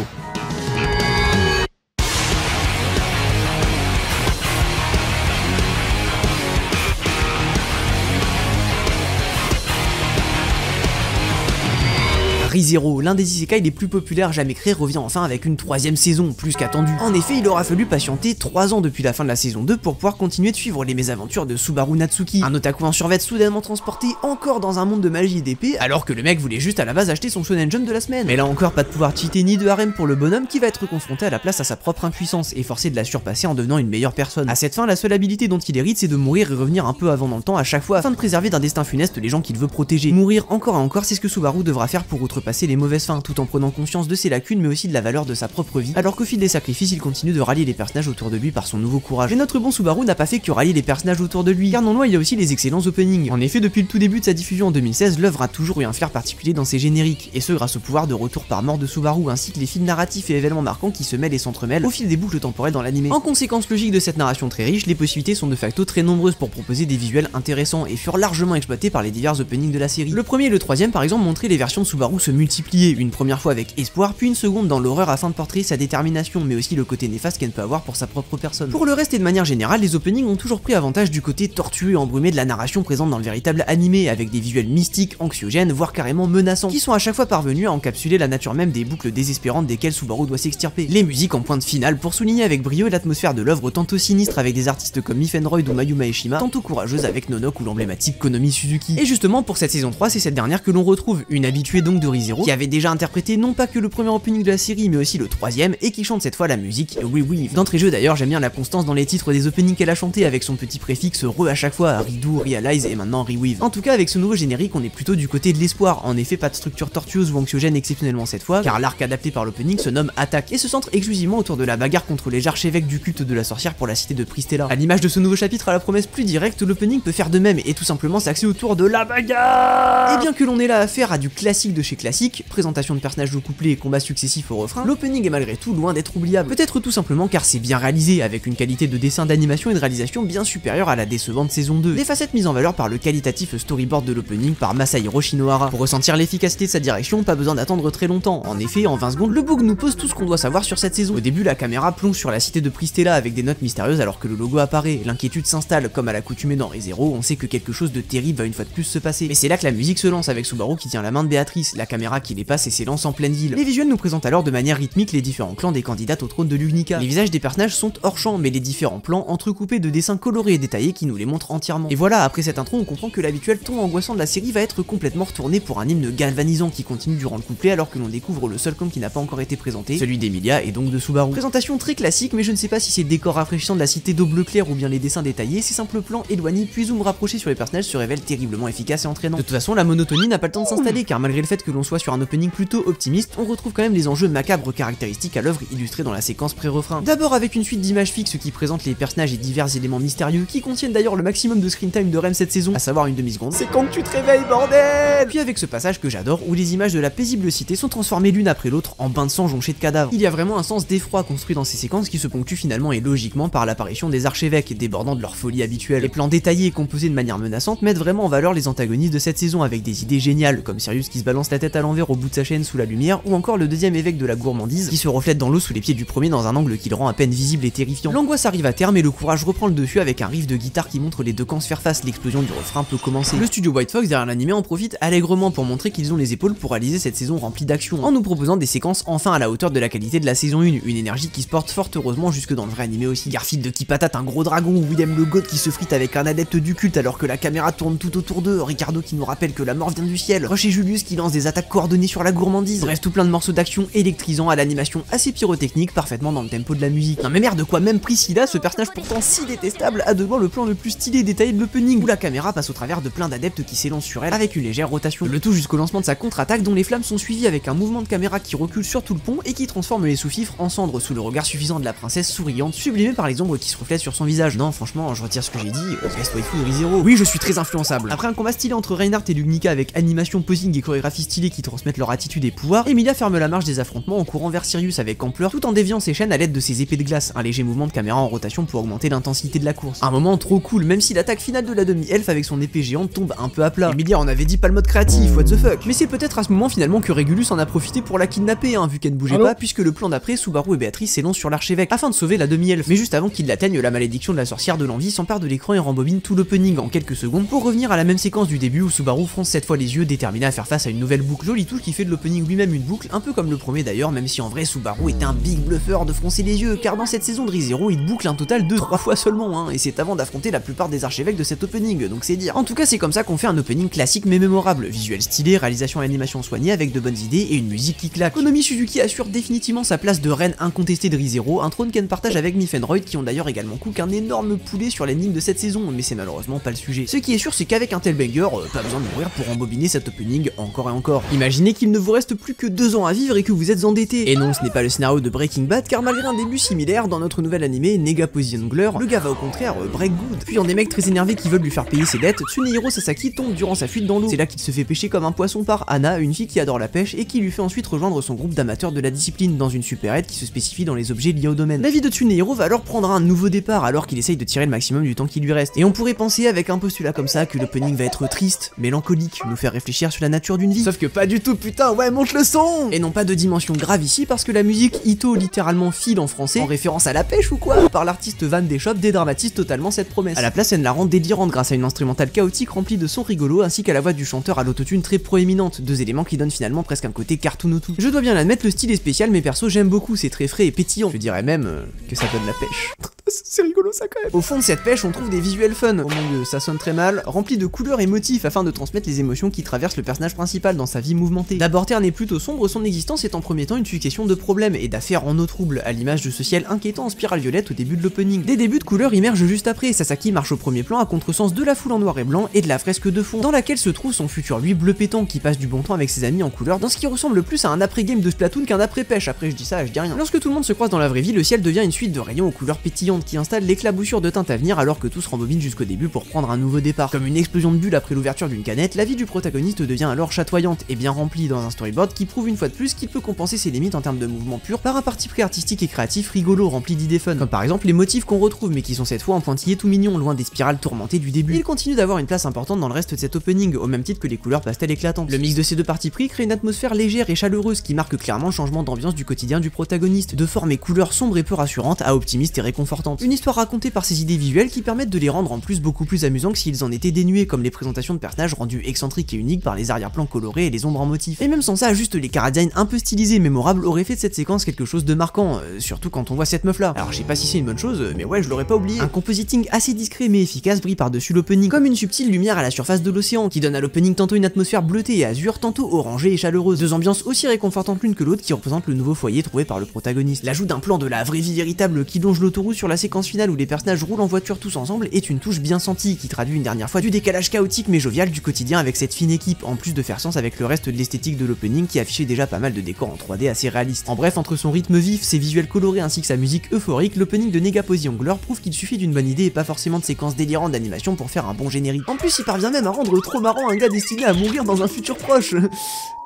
Re:Zero, l'un des isekai les plus populaires jamais créés, revient enfin avec une 3ème saison, plus qu'attendue. En effet, il aura fallu patienter 3 ans depuis la fin de la saison 2 pour pouvoir continuer de suivre les mésaventures de Subaru Natsuki, un otaku en survêt soudainement transporté encore dans un monde de magie et d'épée, alors que le mec voulait juste à la base acheter son Shonen Jump de la semaine. Mais là encore, pas de pouvoir cheater ni de harem pour le bonhomme qui va être confronté à la place à sa propre impuissance et forcé de la surpasser en devenant une meilleure personne. À cette fin, la seule habilité dont il hérite, c'est de mourir et revenir un peu avant dans le temps à chaque fois afin de préserver d'un destin funeste les gens qu'il veut protéger. Mourir encore et encore, c'est ce que Subaru devra faire pour outrepasser les mauvaises fins, tout en prenant conscience de ses lacunes mais aussi de la valeur de sa propre vie, alors qu'au fil des sacrifices il continue de rallier les personnages autour de lui par son nouveau courage. Et notre bon Subaru n'a pas fait que rallier les personnages autour de lui, car non loin il y a aussi les excellents openings. En effet, depuis le tout début de sa diffusion en 2016, l'œuvre a toujours eu un flair particulier dans ses génériques, et ce grâce au pouvoir de retour par mort de Subaru, ainsi que les fils narratifs et événements marquants qui se mêlent et s'entremêlent au fil des boucles temporelles dans l'anime. En conséquence logique de cette narration très riche, les possibilités sont de facto très nombreuses pour proposer des visuels intéressants et furent largement exploités par les divers openings de la série. Le premier et le troisième par exemple montraient les versions de Subaru se multiplier, une première fois avec espoir, puis une seconde dans l'horreur afin de portrer sa détermination, mais aussi le côté néfaste qu'elle peut avoir pour sa propre personne. Pour le reste et de manière générale, les openings ont toujours pris avantage du côté tortueux et embrumé de la narration présente dans le véritable animé, avec des visuels mystiques, anxiogènes, voire carrément menaçants, qui sont à chaque fois parvenus à encapsuler la nature même des boucles désespérantes desquelles Subaru doit s'extirper. Les musiques en pointe finale pour souligner avec brio l'atmosphère de l'œuvre tantôt sinistre avec des artistes comme Mifenroid ou Mayuma Eshima, tantôt courageuse avec Nonok ou l'emblématique Konomi Suzuki. Et justement pour cette saison 3, c'est cette dernière que l'on retrouve, une habituée donc de Re:Zero, qui avait déjà interprété non pas que le premier opening de la série mais aussi le troisième, et qui chante cette fois la musique Reweave. D'entrée jeu d'ailleurs, j'aime bien la constance dans les titres des openings qu'elle a chanté avec son petit préfixe re à chaque fois, Redo, Realize et maintenant Reweave. En tout cas avec ce nouveau générique on est plutôt du côté de l'espoir, en effet pas de structure tortueuse ou anxiogène exceptionnellement cette fois, car l'arc adapté par l'opening se nomme Attaque et se centre exclusivement autour de la bagarre contre les archevêques du culte de la sorcière pour la cité de Pristella. À l'image de ce nouveau chapitre à la promesse plus directe, l'opening peut faire de même et tout simplement s'axer autour de la bagarre. Et bien que l'on ait là affaire à du classique de chez classique, présentation de personnages de couplets et combats successifs au refrain, l'opening est malgré tout loin d'être oubliable. Peut-être tout simplement car c'est bien réalisé, avec une qualité de dessin, d'animation et de réalisation bien supérieure à la décevante saison 2. Des facettes mises en valeur par le qualitatif storyboard de l'opening par Masahiro Shinohara. Pour ressentir l'efficacité de sa direction, pas besoin d'attendre très longtemps. En effet, en 20 secondes, le book nous pose tout ce qu'on doit savoir sur cette saison. Au début, la caméra plonge sur la cité de Pristella avec des notes mystérieuses alors que le logo apparaît. L'inquiétude s'installe, comme à l'accoutumée dans Re:Zero, on sait que quelque chose de terrible va une fois de plus se passer. Mais c'est là que la musique se lance avec Subaru qui tient la main de Béatrice, la caméra qui les passe et s'élance en pleine ville. Les visuels nous présentent alors de manière rythmique les différents clans des candidates au trône de l'Unica. Les visages des personnages sont hors champ, mais les différents plans entrecoupés de dessins colorés et détaillés qui nous les montrent entièrement. Et voilà, après cette intro, on comprend que l'habituel ton angoissant de la série va être complètement retourné pour un hymne galvanisant qui continue durant le couplet alors que l'on découvre le seul clan qui n'a pas encore été présenté, celui d'Emilia et donc de Subaru. Présentation très classique, mais je ne sais pas si c'est le décor rafraîchissant de la cité d'eau bleu clair ou bien les dessins détaillés, ces simples plans éloignés puis zoom rapprochés sur les personnages se révèlent terriblement efficaces et entraînants. De toute façon, la monotonie n'a pas le temps de s'installer car malgré le fait que l'on soit sur un opening plutôt optimiste, on retrouve quand même les enjeux macabres caractéristiques à l'œuvre illustrée dans la séquence pré-refrain. D'abord avec une suite d'images fixes qui présentent les personnages et divers éléments mystérieux qui contiennent d'ailleurs le maximum de screen time de Rem cette saison, à savoir une demi-seconde. C'est quand que tu te réveilles, bordel! Puis avec ce passage que j'adore où les images de la paisible cité sont transformées l'une après l'autre en bains de sang jonchés de cadavres. Il y a vraiment un sens d'effroi construit dans ces séquences qui se ponctuent finalement et logiquement par l'apparition des archevêques débordant de leur folie habituelle. Les plans détaillés et composés de manière menaçante mettent vraiment en valeur les antagonistes de cette saison avec des idées géniales comme Sirius qui se balance la tête à l'envers au bout de sa chaîne sous la lumière ou encore le deuxième évêque de la gourmandise qui se reflète dans l'eau sous les pieds du premier dans un angle qui le rend à peine visible et terrifiant. L'angoisse arrive à terme et le courage reprend le dessus avec un riff de guitare qui montre les deux camps se faire face, l'explosion du refrain peut commencer. Le studio White Fox derrière l'animé en profite allègrement pour montrer qu'ils ont les épaules pour réaliser cette saison remplie d'action, en nous proposant des séquences enfin à la hauteur de la qualité de la saison 1, une énergie qui se porte fort heureusement jusque dans le vrai animé aussi. Garfield qui patate un gros dragon, William le God qui se frite avec un adepte du culte alors que la caméra tourne tout autour d'eux, Ricardo qui nous rappelle que la mort vient du ciel, Rush et Julius qui lancent des attaques attaques coordonnées sur la gourmandise. Bref, tout plein de morceaux d'action électrisants à l'animation assez pyrotechnique, parfaitement dans le tempo de la musique. Non mais merde, de quoi, même Priscilla, ce personnage pourtant si détestable, a devant le plan le plus stylé et détaillé de l'opening, où la caméra passe au travers de plein d'adeptes qui s'élancent sur elle avec une légère rotation. Le tout jusqu'au lancement de sa contre-attaque dont les flammes sont suivies avec un mouvement de caméra qui recule sur tout le pont et qui transforme les sous-fifres en cendres sous le regard suffisant de la princesse souriante, sublimée par les ombres qui se reflètent sur son visage. Non, franchement, je retire ce que j'ai dit, best waifu de ReZero. Oui, je suis très influençable. Après un combat stylé entre Reinhardt et Lugnica avec animation, posing et chorégraphie stylée qui transmettent leur attitude et pouvoir, Emilia ferme la marche des affrontements en courant vers Sirius avec ampleur tout en déviant ses chaînes à l'aide de ses épées de glace, un léger mouvement de caméra en rotation pour augmenter l'intensité de la course. Un moment trop cool, même si l'attaque finale de la demi-elfe avec son épée géante tombe un peu à plat. Emilia en avait dit pas le mode créatif, what the fuck. Mais c'est peut-être à ce moment finalement que Régulus en a profité pour la kidnapper, vu qu'elle ne bougeait pas, puisque le plan d'après, Subaru et Béatrice s'élancent sur l'archevêque afin de sauver la demi-elfe. Mais juste avant qu'il l'atteigne, la malédiction de la sorcière de l'envie s'empare de l'écran et rembobine tout l'opening en quelques secondes pour revenir à la même séquence du début où Subaru fronce cette fois les yeux, déterminé à faire face à une nouvelle boucle. Jolie touche qui fait de l'opening lui-même une boucle, un peu comme le premier d'ailleurs, même si en vrai Subaru est un big bluffeur de froncer les yeux, car dans cette saison de ReZero, il boucle un total de 3 fois seulement, et c'est avant d'affronter la plupart des archevêques de cet opening, donc c'est dire. En tout cas, c'est comme ça qu'on fait un opening classique mais mémorable, visuel stylé, réalisation et animation soignée avec de bonnes idées et une musique qui claque. Konomi Suzuki assure définitivement sa place de reine incontestée de ReZero, un trône qu'elle partage avec Myfenroid qui ont d'ailleurs également cook un énorme poulet sur l'énigme de cette saison, mais c'est malheureusement pas le sujet. Ce qui est sûr, c'est qu'avec un tel banger, pas besoin de mourir pour embobiner cet opening encore et encore. Imaginez qu'il ne vous reste plus que 2 ans à vivre et que vous êtes endetté. Et non, ce n'est pas le scénario de Breaking Bad, car malgré un début similaire, dans notre nouvel animé Negapotion Glur, le gars va au contraire break good. Puis en des mecs très énervés qui veulent lui faire payer ses dettes, Tsunehiro Sasaki tombe durant sa fuite dans l'eau. C'est là qu'il se fait pêcher comme un poisson par Anna, une fille qui adore la pêche et qui lui fait ensuite rejoindre son groupe d'amateurs de la discipline dans une supérette qui se spécifie dans les objets liés au domaine. La vie de Tsunehiro va alors prendre un nouveau départ alors qu'il essaye de tirer le maximum du temps qui lui reste. Et on pourrait penser avec un postulat comme ça que l'opening va être triste, mélancolique, nous faire réfléchir sur la nature d'une vie. Sauf que pas du tout, putain, ouais, monte le son! Et non pas de dimension grave ici parce que la musique Ito littéralement file en français, en référence à la pêche ou quoi? Par l'artiste Van Deschop dédramatise totalement cette promesse. À la place, elle la rend délirante grâce à une instrumentale chaotique remplie de sons rigolos ainsi qu'à la voix du chanteur à l'autotune très proéminente, 2 éléments qui donnent finalement presque un côté cartoon au tout. Je dois bien l'admettre, le style est spécial mais perso j'aime beaucoup, c'est très frais et pétillant. Je dirais même que ça donne la pêche. C'est rigolo ça quand même. Au fond de cette pêche, on trouve des visuels fun. Oh mon dieu, ça sonne très mal, remplis de couleurs et motifs afin de transmettre les émotions qui traversent le personnage principal dans sa vie mouvementée. D'abord terne et plutôt sombre, son existence est en premier temps une succession de problèmes et d'affaires en eau trouble, à l'image de ce ciel inquiétant en spirale violette au début de l'opening. Des débuts de couleurs immergent juste après, Sasaki marche au premier plan à contresens de la foule en noir et blanc et de la fresque de fond, dans laquelle se trouve son futur lui bleu pétant qui passe du bon temps avec ses amis en couleur dans ce qui ressemble plus à un après-game de Splatoon qu'un après-pêche. Après je dis ça, je dis rien. Lorsque tout le monde se croise dans la vraie vie, le ciel devient une suite de rayons aux couleurs pétillantes qui installent l'éclaboussure de teinte à venir alors que tout se rembobine jusqu'au début pour prendre un nouveau départ. Comme une explosion de bulles après l'ouverture d'une canette, la vie du protagoniste devient alors chatoyante et bien remplie dans un storyboard qui prouve une fois de plus qu'il peut compenser ses limites en termes de mouvement pur par un parti pris artistique et créatif rigolo rempli d'idées fun, comme par exemple les motifs qu'on retrouve mais qui sont cette fois en pointillés tout mignons loin des spirales tourmentées du début. Il continue d'avoir une place importante dans le reste de cet opening, au même titre que les couleurs pastel éclatantes. Le mix de ces deux parties pris crée une atmosphère légère et chaleureuse qui marque clairement le changement d'ambiance du quotidien du protagoniste, de formes et couleurs sombres et peu rassurantes à optimistes et réconfortantes. Une histoire racontée par ses idées visuelles qui permettent de les rendre en plus beaucoup plus amusants que s'ils en étaient dénués, comme les présentations de personnages rendus excentriques et uniques par les arrière-plans colorés et les ombres en motifs. Et même sans ça, juste les chara-designs un peu stylisés et mémorables auraient fait de cette séquence quelque chose de marquant, surtout quand on voit cette meuf là. Alors je sais pas si c'est une bonne chose, mais ouais, je l'aurais pas oublié. Un compositing assez discret mais efficace brille par-dessus l'opening, comme une subtile lumière à la surface de l'océan, qui donne à l'opening tantôt une atmosphère bleutée et azur, tantôt orangée et chaleureuse. Deux ambiances aussi réconfortantes l'une que l'autre qui représentent le nouveau foyer trouvé par le protagoniste. L'ajout d'un plan de la vraie vie véritable qui longe l'autoroute sur la séquence finale où les personnages roulent en voiture tous ensemble est une touche bien sentie qui traduit une dernière fois du décalage chaotique mais jovial du quotidien avec cette fine équipe, en plus de faire sens avec le reste de l'esthétique de l'opening qui affichait déjà pas mal de décors en 3D assez réalistes. En bref, entre son rythme vif, ses visuels colorés ainsi que sa musique euphorique, l'opening de Negapotion Glur prouve qu'il suffit d'une bonne idée et pas forcément de séquences délirantes d'animation pour faire un bon générique. En plus, il parvient même à rendre trop marrant un gars destiné à mourir dans un futur proche.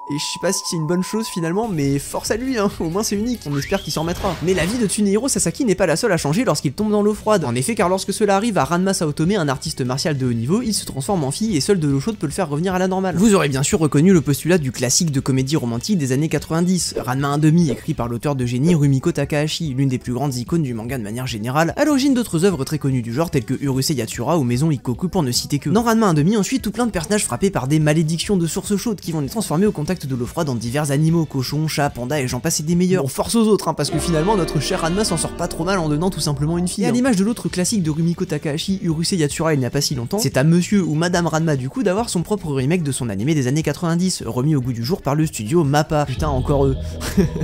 Et je sais pas si c'est une bonne chose finalement, mais force à lui, au moins c'est unique, on espère qu'il s'en remettra. Mais la vie de Tsunehiro Sasaki n'est pas la seule à changer lorsqu'il tombe dans l'eau froide. En effet, car lorsque cela arrive à Ranma Saotome, un artiste martial de haut niveau, il se transforme en fille et seule de l'eau chaude peut le faire revenir à la normale. Vous aurez bien sûr reconnu le postulat du classique de comédie romantique des années 90, Ranma 1/2, écrit par l'auteur de génie Rumiko Takahashi, l'une des plus grandes icônes du manga de manière générale, à l'origine d'autres œuvres très connues du genre telles que Urusei Yatsura ou Maison Ikkoku pour ne citer que. Dans Ranma 1/2, ensuite tout plein de personnages frappés par des malédictions de sources chaudes qui vont les transformer au contact contact de l'eau froide dans divers animaux, cochons, chats, pandas et j'en passe et des meilleurs. On force aux autres, hein, parce que finalement notre chère Ranma s'en sort pas trop mal en donnant tout simplement une fille. Et à l'image de l'autre classique de Rumiko Takahashi, Urusei Yatsura il n'y a pas si longtemps, c'est à monsieur ou madame Ranma du coup d'avoir son propre remake de son animé des années 90, remis au goût du jour par le studio MAPPA. Putain, encore eux.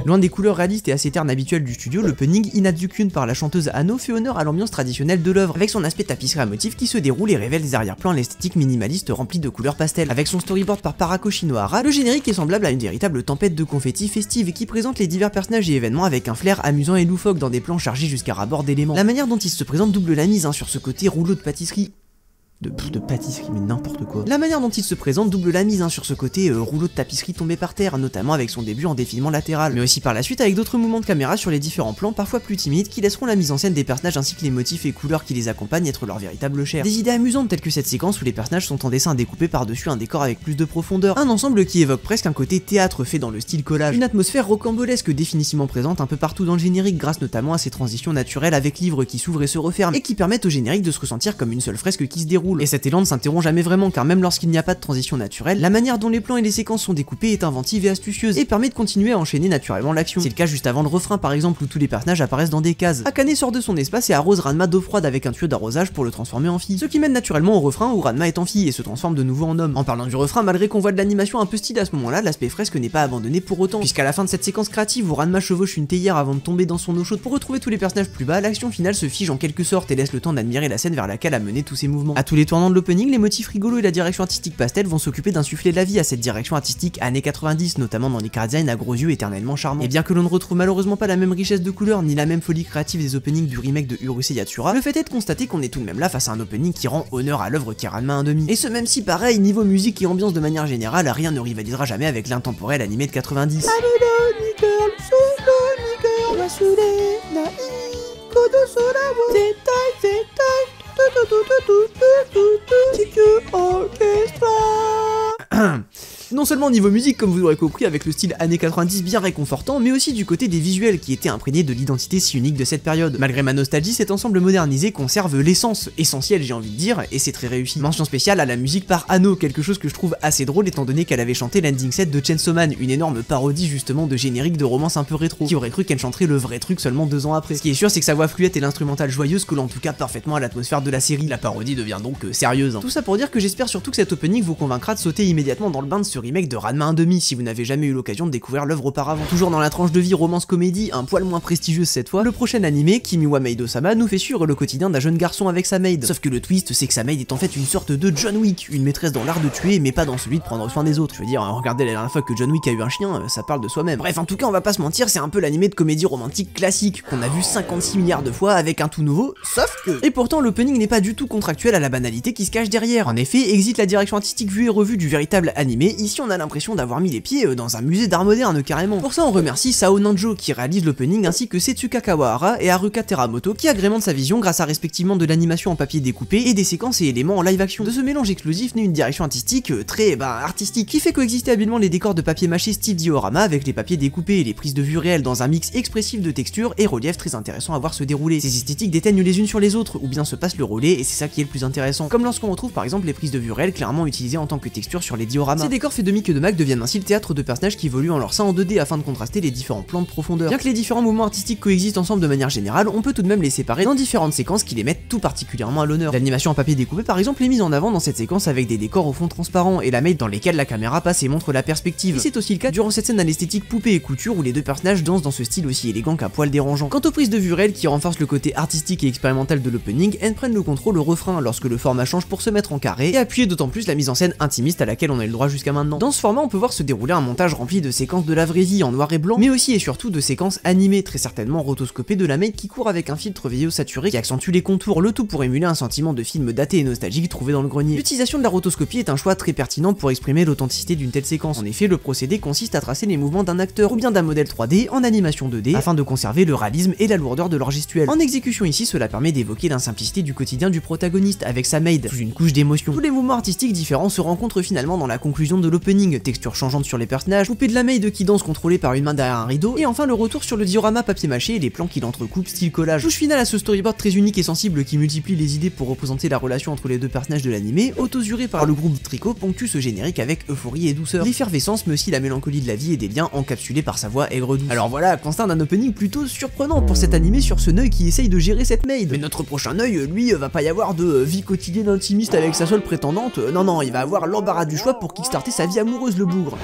Loin des couleurs réalistes et assez ternes habituelles du studio, l'opening Inazukun par la chanteuse Ano fait honneur à l'ambiance traditionnelle de l'œuvre, avec son aspect tapisserie à motifs qui se déroule et révèle des arrière-plans à l'esthétique minimaliste remplie de couleurs pastel. Avec son storyboard par Parakoshi Nohara, le générique est semblable à une véritable tempête de confettis festive et qui présente les divers personnages et événements avec un flair amusant et loufoque dans des plans chargés jusqu'à ras bord d'éléments. La manière dont il se présente double la mise, hein, sur ce côté rouleau de pâtisserie. De pâtisserie, mais n'importe quoi. La manière dont il se présente double la mise, hein, sur ce côté rouleau de tapisserie tombé par terre, notamment avec son début en défilement latéral, mais aussi par la suite avec d'autres mouvements de caméra sur les différents plans, parfois plus timides, qui laisseront la mise en scène des personnages ainsi que les motifs et couleurs qui les accompagnent être leur véritable chair. Des idées amusantes telles que cette séquence où les personnages sont en dessin découpé par-dessus un décor avec plus de profondeur, un ensemble qui évoque presque un côté théâtre fait dans le style collage, une atmosphère rocambolesque définitivement présente un peu partout dans le générique grâce notamment à ces transitions naturelles avec livres qui s'ouvrent et se referment et qui permettent au générique de se ressentir comme une seule fresque qui se déroule. Et cet élan ne s'interrompt jamais vraiment car même lorsqu'il n'y a pas de transition naturelle, la manière dont les plans et les séquences sont découpés est inventive et astucieuse et permet de continuer à enchaîner naturellement l'action. C'est le cas juste avant le refrain par exemple où tous les personnages apparaissent dans des cases. Akane sort de son espace et arrose Ranma d'eau froide avec un tuyau d'arrosage pour le transformer en fille, ce qui mène naturellement au refrain où Ranma est en fille et se transforme de nouveau en homme. En parlant du refrain, malgré qu'on voit de l'animation un peu stylée à ce moment-là, l'aspect fresque n'est pas abandonné pour autant, puisqu'à la fin de cette séquence créative où Ranma chevauche une théière avant de tomber dans son eau chaude pour retrouver tous les personnages plus bas, l'action finale se fige en quelque sorte et laisse le temps d'admirer la scène vers laquelle a mené tous ces mouvements. À tous les tournants de l'opening, les motifs rigolos et la direction artistique pastel vont s'occuper d'insuffler de la vie à cette direction artistique années 90, notamment dans les chara design à gros yeux éternellement charmants. Et bien que l'on ne retrouve malheureusement pas la même richesse de couleurs ni la même folie créative des openings du remake de Urusei Yatsura, le fait est de constater qu'on est tout de même là face à un opening qui rend honneur à l'œuvre qui est Ranma 1/2. Et ce même si pareil, niveau musique et ambiance de manière générale, rien ne rivalisera jamais avec l'intemporel animé de 90. Non seulement niveau musique comme vous l'aurez compris avec le style années 90 bien réconfortant, mais aussi du côté des visuels qui étaient imprégnés de l'identité si unique de cette période. Malgré ma nostalgie, cet ensemble modernisé conserve l'essence, essentielle j'ai envie de dire, et c'est très réussi. Mention spéciale à la musique par Ano, quelque chose que je trouve assez drôle étant donné qu'elle avait chanté l'ending set de Chainsaw Man, une énorme parodie justement de générique de romance un peu rétro. Qui aurait cru qu'elle chanterait le vrai truc seulement 2 ans après. Ce qui est sûr c'est que sa voix fluette et l'instrumental joyeuse collent en tout cas parfaitement à l'atmosphère de la série. La parodie devient donc sérieuse. Hein. Tout ça pour dire que j'espère surtout que cet opening vous convaincra de sauter immédiatement dans le bain de ce remake de Ranma 1/2 si vous n'avez jamais eu l'occasion de découvrir l'œuvre auparavant. Toujours dans la tranche de vie romance comédie, un poil moins prestigieuse cette fois, le prochain animé, Kimi wa Maido-sama, nous fait suivre le quotidien d'un jeune garçon avec sa maid. Sauf que le twist, c'est que sa maid est en fait une sorte de John Wick, une maîtresse dans l'art de tuer, mais pas dans celui de prendre soin des autres. Je veux dire, regardez la dernière fois que John Wick a eu un chien, ça parle de soi-même. Bref, en tout cas, on va pas se mentir, c'est un peu l'animé de comédie romantique classique, qu'on a vu 56 milliards de fois avec un tout nouveau, sauf que... Et pourtant, l'opening n'est pas du tout contractuel à la banalité qui se cache derrière. En effet, existe la direction artistique vue et revue du véritable animé, ici on a l'impression d'avoir mis les pieds dans un musée d'art moderne carrément. Pour ça on remercie Sao Nanjo qui réalise l'opening ainsi que Setsuka Kawahara et Haruka Teramoto qui agrémentent sa vision grâce à respectivement de l'animation en papier découpé et des séquences et éléments en live action. De ce mélange explosif naît une direction artistique très artistique qui fait coexister habilement les décors de papier mâché style diorama avec les papiers découpés et les prises de vue réelles dans un mix expressif de textures et reliefs très intéressant à voir se dérouler. Ces esthétiques déteignent les unes sur les autres ou bien se passent le relais et c'est ça qui est le plus intéressant. Comme lorsqu'on retrouve par exemple les prises de vue réelles clairement utilisées en tant que texture sur les dioramas. Ces décors faits de Mick et de Mac deviennent ainsi le théâtre de personnages qui évoluent en leur sein en 2D afin de contraster les différents plans de profondeur. Bien que les différents mouvements artistiques coexistent ensemble de manière générale, on peut tout de même les séparer dans différentes séquences qui les mettent tout particulièrement à l'honneur. L'animation en papier découpé par exemple est mise en avant dans cette séquence avec des décors au fond transparent et la maid dans lesquels la caméra passe et montre la perspective. Et c'est aussi le cas durant cette scène à l'esthétique poupée et couture où les deux personnages dansent dans ce style aussi élégant qu'à poil dérangeant. Quant aux prises de vue réelles qui renforcent le côté artistique et expérimental de l'opening, elles prennent le contrôle au refrain lorsque le format change pour se mettre en carré et appuyer d'autant plus la mise en scène intimiste à laquelle on a eu le droit jusqu'à maintenant. Dans ce format on peut voir se dérouler un montage rempli de séquences de la vraie vie en noir et blanc, mais aussi et surtout de séquences animées, très certainement rotoscopées de la maid qui court avec un filtre vidéo saturé qui accentue les contours, le tout pour émuler un sentiment de film daté et nostalgique trouvé dans le grenier. L'utilisation de la rotoscopie est un choix très pertinent pour exprimer l'authenticité d'une telle séquence. En effet, le procédé consiste à tracer les mouvements d'un acteur ou bien d'un modèle 3D en animation 2D afin de conserver le réalisme et la lourdeur de leur gestuelle. En exécution ici, cela permet d'évoquer l'insimplicité du quotidien du protagoniste avec sa maid sous une couche d'émotion. Tous les mouvements artistiques différents se rencontrent finalement dans la conclusion de l'opening opening, texture changeante sur les personnages, poupée de la Maid qui danse contrôlée par une main derrière un rideau, et enfin le retour sur le diorama papier mâché et les plans qui l'entrecoupent style collage. Touche finale à ce storyboard très unique et sensible qui multiplie les idées pour représenter la relation entre les deux personnages de l'animé, auto-juré par le groupe Tricot, ponctue ce générique avec euphorie et douceur. L'effervescence mais aussi la mélancolie de la vie et des liens encapsulés par sa voix aigre douce. Alors voilà, constat d'un opening plutôt surprenant pour cet animé sur ce Neuil qui essaye de gérer cette Maid. Mais notre prochain Neuil, lui, va pas y avoir de vie quotidienne intimiste avec sa seule prétendante, non, il va avoir l'embarras du choix pour kickstarter sa vie amoureuse le bougre.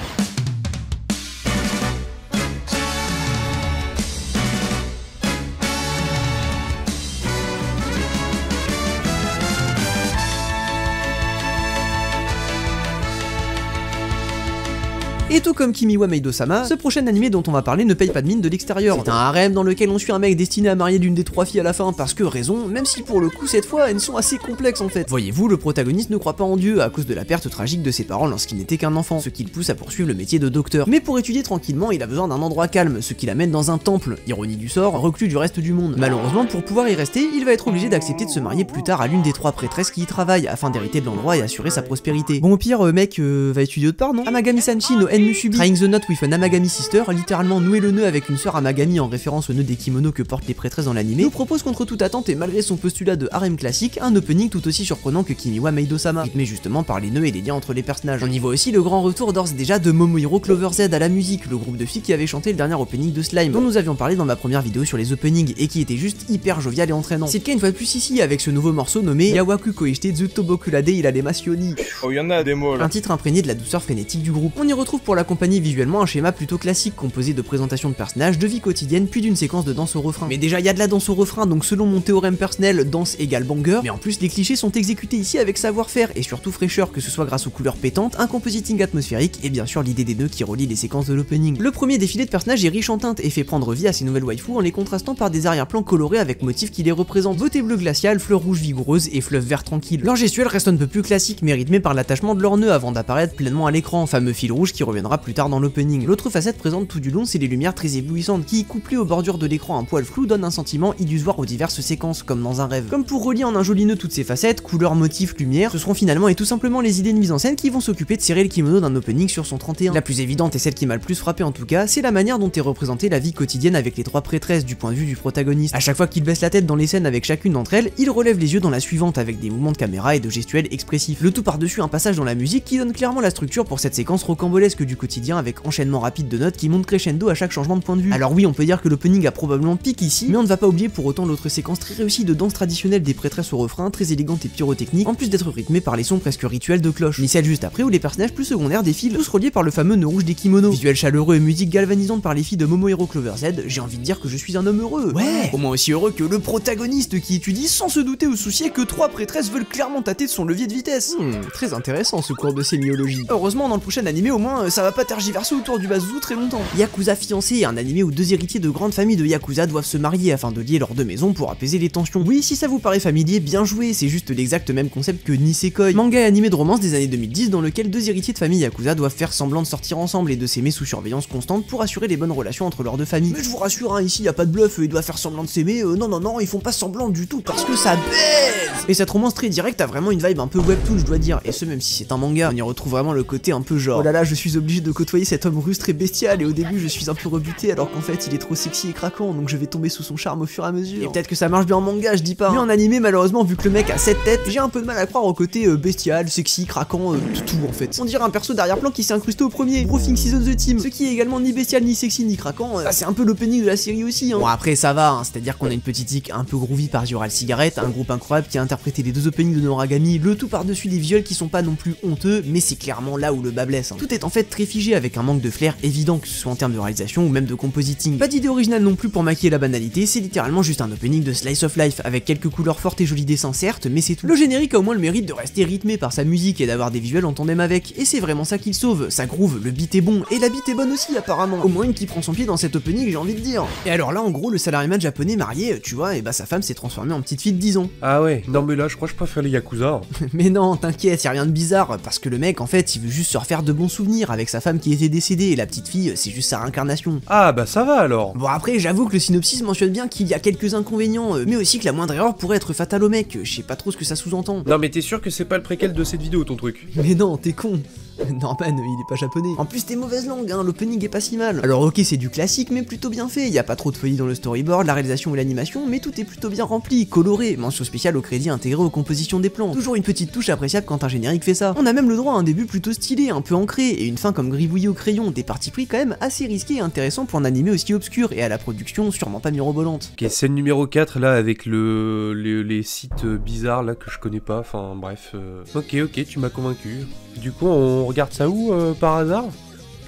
Et tout comme Kimi wa Maid-sama, ce prochain animé dont on va parler ne paye pas de mine de l'extérieur. C'est un harem dans lequel on suit un mec destiné à marier l'une des 3 filles à la fin, parce que raison, même si pour le coup cette fois elles sont assez complexes en fait. Voyez-vous, le protagoniste ne croit pas en Dieu à cause de la perte tragique de ses parents lorsqu'il n'était qu'un enfant, ce qui le pousse à poursuivre le métier de docteur. Mais pour étudier tranquillement, il a besoin d'un endroit calme, ce qui l'amène dans un temple, ironie du sort, reclus du reste du monde. Malheureusement, pour pouvoir y rester, il va être obligé d'accepter de se marier plus tard à l'une des 3 prêtresses qui y travaillent, afin d'hériter de l'endroit et assurer sa prospérité. Bon au pire, mec, va étudier autre part, non? Amagami Sanshi no En Musubi, Trying the Knot with an Amagami Sister, littéralement nouer le nœud avec une sœur Amagami en référence au nœud des kimonos que portent les prêtresses dans l'anime, nous propose contre toute attente et malgré son postulat de harem classique, un opening tout aussi surprenant que Kimi wa Maid-sama, rythmé justement par les nœuds et les liens entre les personnages. On y voit aussi le grand retour d'ores et déjà de Momohiro Clover Z à la musique, le groupe de filles qui avait chanté le dernier opening de Slime, dont nous avions parlé dans ma première vidéo sur les openings et qui était juste hyper jovial et entraînant. C'est le cas une fois de plus ici avec ce nouveau morceau nommé Yawaku Koishite Zutto Bokurade Irademasioni. Oh, y en a des mots là. Un titre imprégné de la douceur frénétique du groupe. On y retrouve pour l'accompagner visuellement un schéma plutôt classique composé de présentations de personnages, de vie quotidienne, puis d'une séquence de danse au refrain. Mais déjà il y a de la danse au refrain, donc selon mon théorème personnel, danse égale banger, mais en plus les clichés sont exécutés ici avec savoir-faire et surtout fraîcheur, que ce soit grâce aux couleurs pétantes, un compositing atmosphérique et bien sûr l'idée des nœuds qui relient les séquences de l'opening. Le premier défilé de personnages est riche en teintes et fait prendre vie à ces nouvelles waifus en les contrastant par des arrière-plans colorés avec motifs qui les représentent. Beauté bleue glaciale, fleurs rouges vigoureuses et fleuve vert tranquille. Leur gestuelle reste un peu plus classique mais rythmée par l'attachement de leurs nœuds avant d'apparaître pleinement à l'écran, fameux fil rouge qui reviendra plus tard dans l'opening. L'autre facette présente tout du long, c'est les lumières très éblouissantes qui, couplées aux bordures de l'écran un poil flou, donnent un sentiment illusoire aux diverses séquences, comme dans un rêve. Comme pour relier en un joli nœud toutes ces facettes, couleurs, motifs, lumière, ce seront finalement et tout simplement les idées de mise en scène qui vont s'occuper de serrer le kimono d'un opening sur son 31. La plus évidente et celle qui m'a le plus frappé en tout cas, c'est la manière dont est représentée la vie quotidienne avec les 3 prêtresses du point de vue du protagoniste. À chaque fois qu'il baisse la tête dans les scènes avec chacune d'entre elles, il relève les yeux dans la suivante avec des mouvements de caméra et de gestuels expressifs. Le tout par-dessus un passage dans la musique qui donne clairement la structure pour cette séquence rocambolesque du quotidien avec enchaînement rapide de notes qui monte crescendo à chaque changement de point de vue. Alors oui, on peut dire que l'opening a probablement pique ici, mais on ne va pas oublier pour autant l'autre séquence très réussie de danse traditionnelle des prêtresses au refrain, très élégante et pyrotechnique, en plus d'être rythmée par les sons presque rituels de cloche. Ni celle juste après où les personnages plus secondaires défilent, tous reliés par le fameux nœud rouge des kimonos. Visuel chaleureux et musique galvanisante par les filles de Momohiro Clover Z, j'ai envie de dire que je suis un homme heureux. Ouais, au moins aussi heureux que le protagoniste qui étudie sans se douter ou soucier que 3 prêtresses veulent clairement tâter de son levier de vitesse. Très intéressant ce cours de sémiologie. Heureusement dans le prochain animé au moins ça va pas tergiverser autour du bazou très longtemps. Yakuza fiancé, un animé où 2 héritiers de grandes familles de Yakuza doivent se marier afin de lier leurs 2 maisons pour apaiser les tensions. Oui, si ça vous paraît familier, bien joué, c'est juste l'exact même concept que Nisekoi, manga et animé de romance des années 2010 dans lequel 2 héritiers de famille Yakuza doivent faire semblant de sortir ensemble et de s'aimer sous surveillance constante pour assurer les bonnes relations entre leurs 2 familles. Mais je vous rassure, hein, ici y a pas de bluff, ils doivent faire semblant de s'aimer, non, ils font pas semblant du tout parce que ça baise. Et cette romance très directe a vraiment une vibe un peu webtoon, je dois dire, et ce même si c'est un manga, on y retrouve vraiment le côté un peu genre, oh là là, je suis obligé de côtoyer cet homme rustre et bestial et au début je suis un peu rebuté alors qu'en fait il est trop sexy et craquant donc je vais tomber sous son charme au fur et à mesure. Et peut-être que ça marche bien en manga, je dis pas. Mais en animé malheureusement vu que le mec a 7 têtes, j'ai un peu de mal à croire au côté bestial, sexy, craquant, tout en fait. On dirait un perso d'arrière-plan qui s'est incrusté au premier, Brofing Season the Team, ce qui est également ni bestial, ni sexy, ni craquant, c'est un peu l'opening de la série aussi. Bon après ça va, hein, c'est-à-dire qu'on a une petite tic un peu groovy par Yural Cigarette, un groupe incroyable qui a interprété les 2 openings de Noragami, le tout par-dessus des visuels qui sont pas non plus honteux, mais c'est clairement là où le bas blesse. Hein. Tout est en fait très figé avec un manque de flair évident que ce soit en termes de réalisation ou même de compositing. Pas d'idée originale non plus pour maquiller la banalité, c'est littéralement juste un opening de slice of life avec quelques couleurs fortes et jolis dessins certes, mais c'est tout. Le générique a au moins le mérite de rester rythmé par sa musique et d'avoir des visuels en tandem avec, et c'est vraiment ça qu'il sauve, ça groove, le beat est bon, et la beat est bonne aussi apparemment, au moins une qui prend son pied dans cet opening j'ai envie de dire. Et alors là en gros le salariman japonais marié, tu vois, et bah sa femme s'est transformée en petite fille de 10 ans. Ah ouais, non mais là je crois que je préfère les Yakuza. Mais non, t'inquiète, y'a rien de bizarre, parce que le mec en fait il veut juste se refaire de bons souvenirs avec sa femme qui était décédée et la petite fille c'est juste sa réincarnation. Ah bah ça va alors. Bon après j'avoue que le synopsis mentionne bien qu'il y a quelques inconvénients, mais aussi que la moindre erreur pourrait être fatale au mec, je sais pas trop ce que ça sous-entend. Non mais t'es sûr que c'est pas le préquel de cette vidéo ton truc? Mais non, t'es con. Norman, il est pas japonais. En plus, t'es mauvaise langue, hein, l'opening est pas si mal. Alors ok, c'est du classique, mais plutôt bien fait. Y a pas trop de folie dans le storyboard, la réalisation ou l'animation, mais tout est plutôt bien rempli, coloré. Mention spéciale au crédit intégré aux compositions des plans. Toujours une petite touche appréciable quand un générique fait ça. On a même le droit à un début plutôt stylé, un peu ancré, et une fin comme gribouillée au crayon. Des partis pris quand même assez risqués et intéressants pour un animé aussi obscur, et à la production sûrement pas mirobolante. Ok, scène numéro 4 là avec les sites bizarres là que je connais pas, enfin bref. Ok, tu m'as convaincu. Du coup, on regarde ça où par hasard?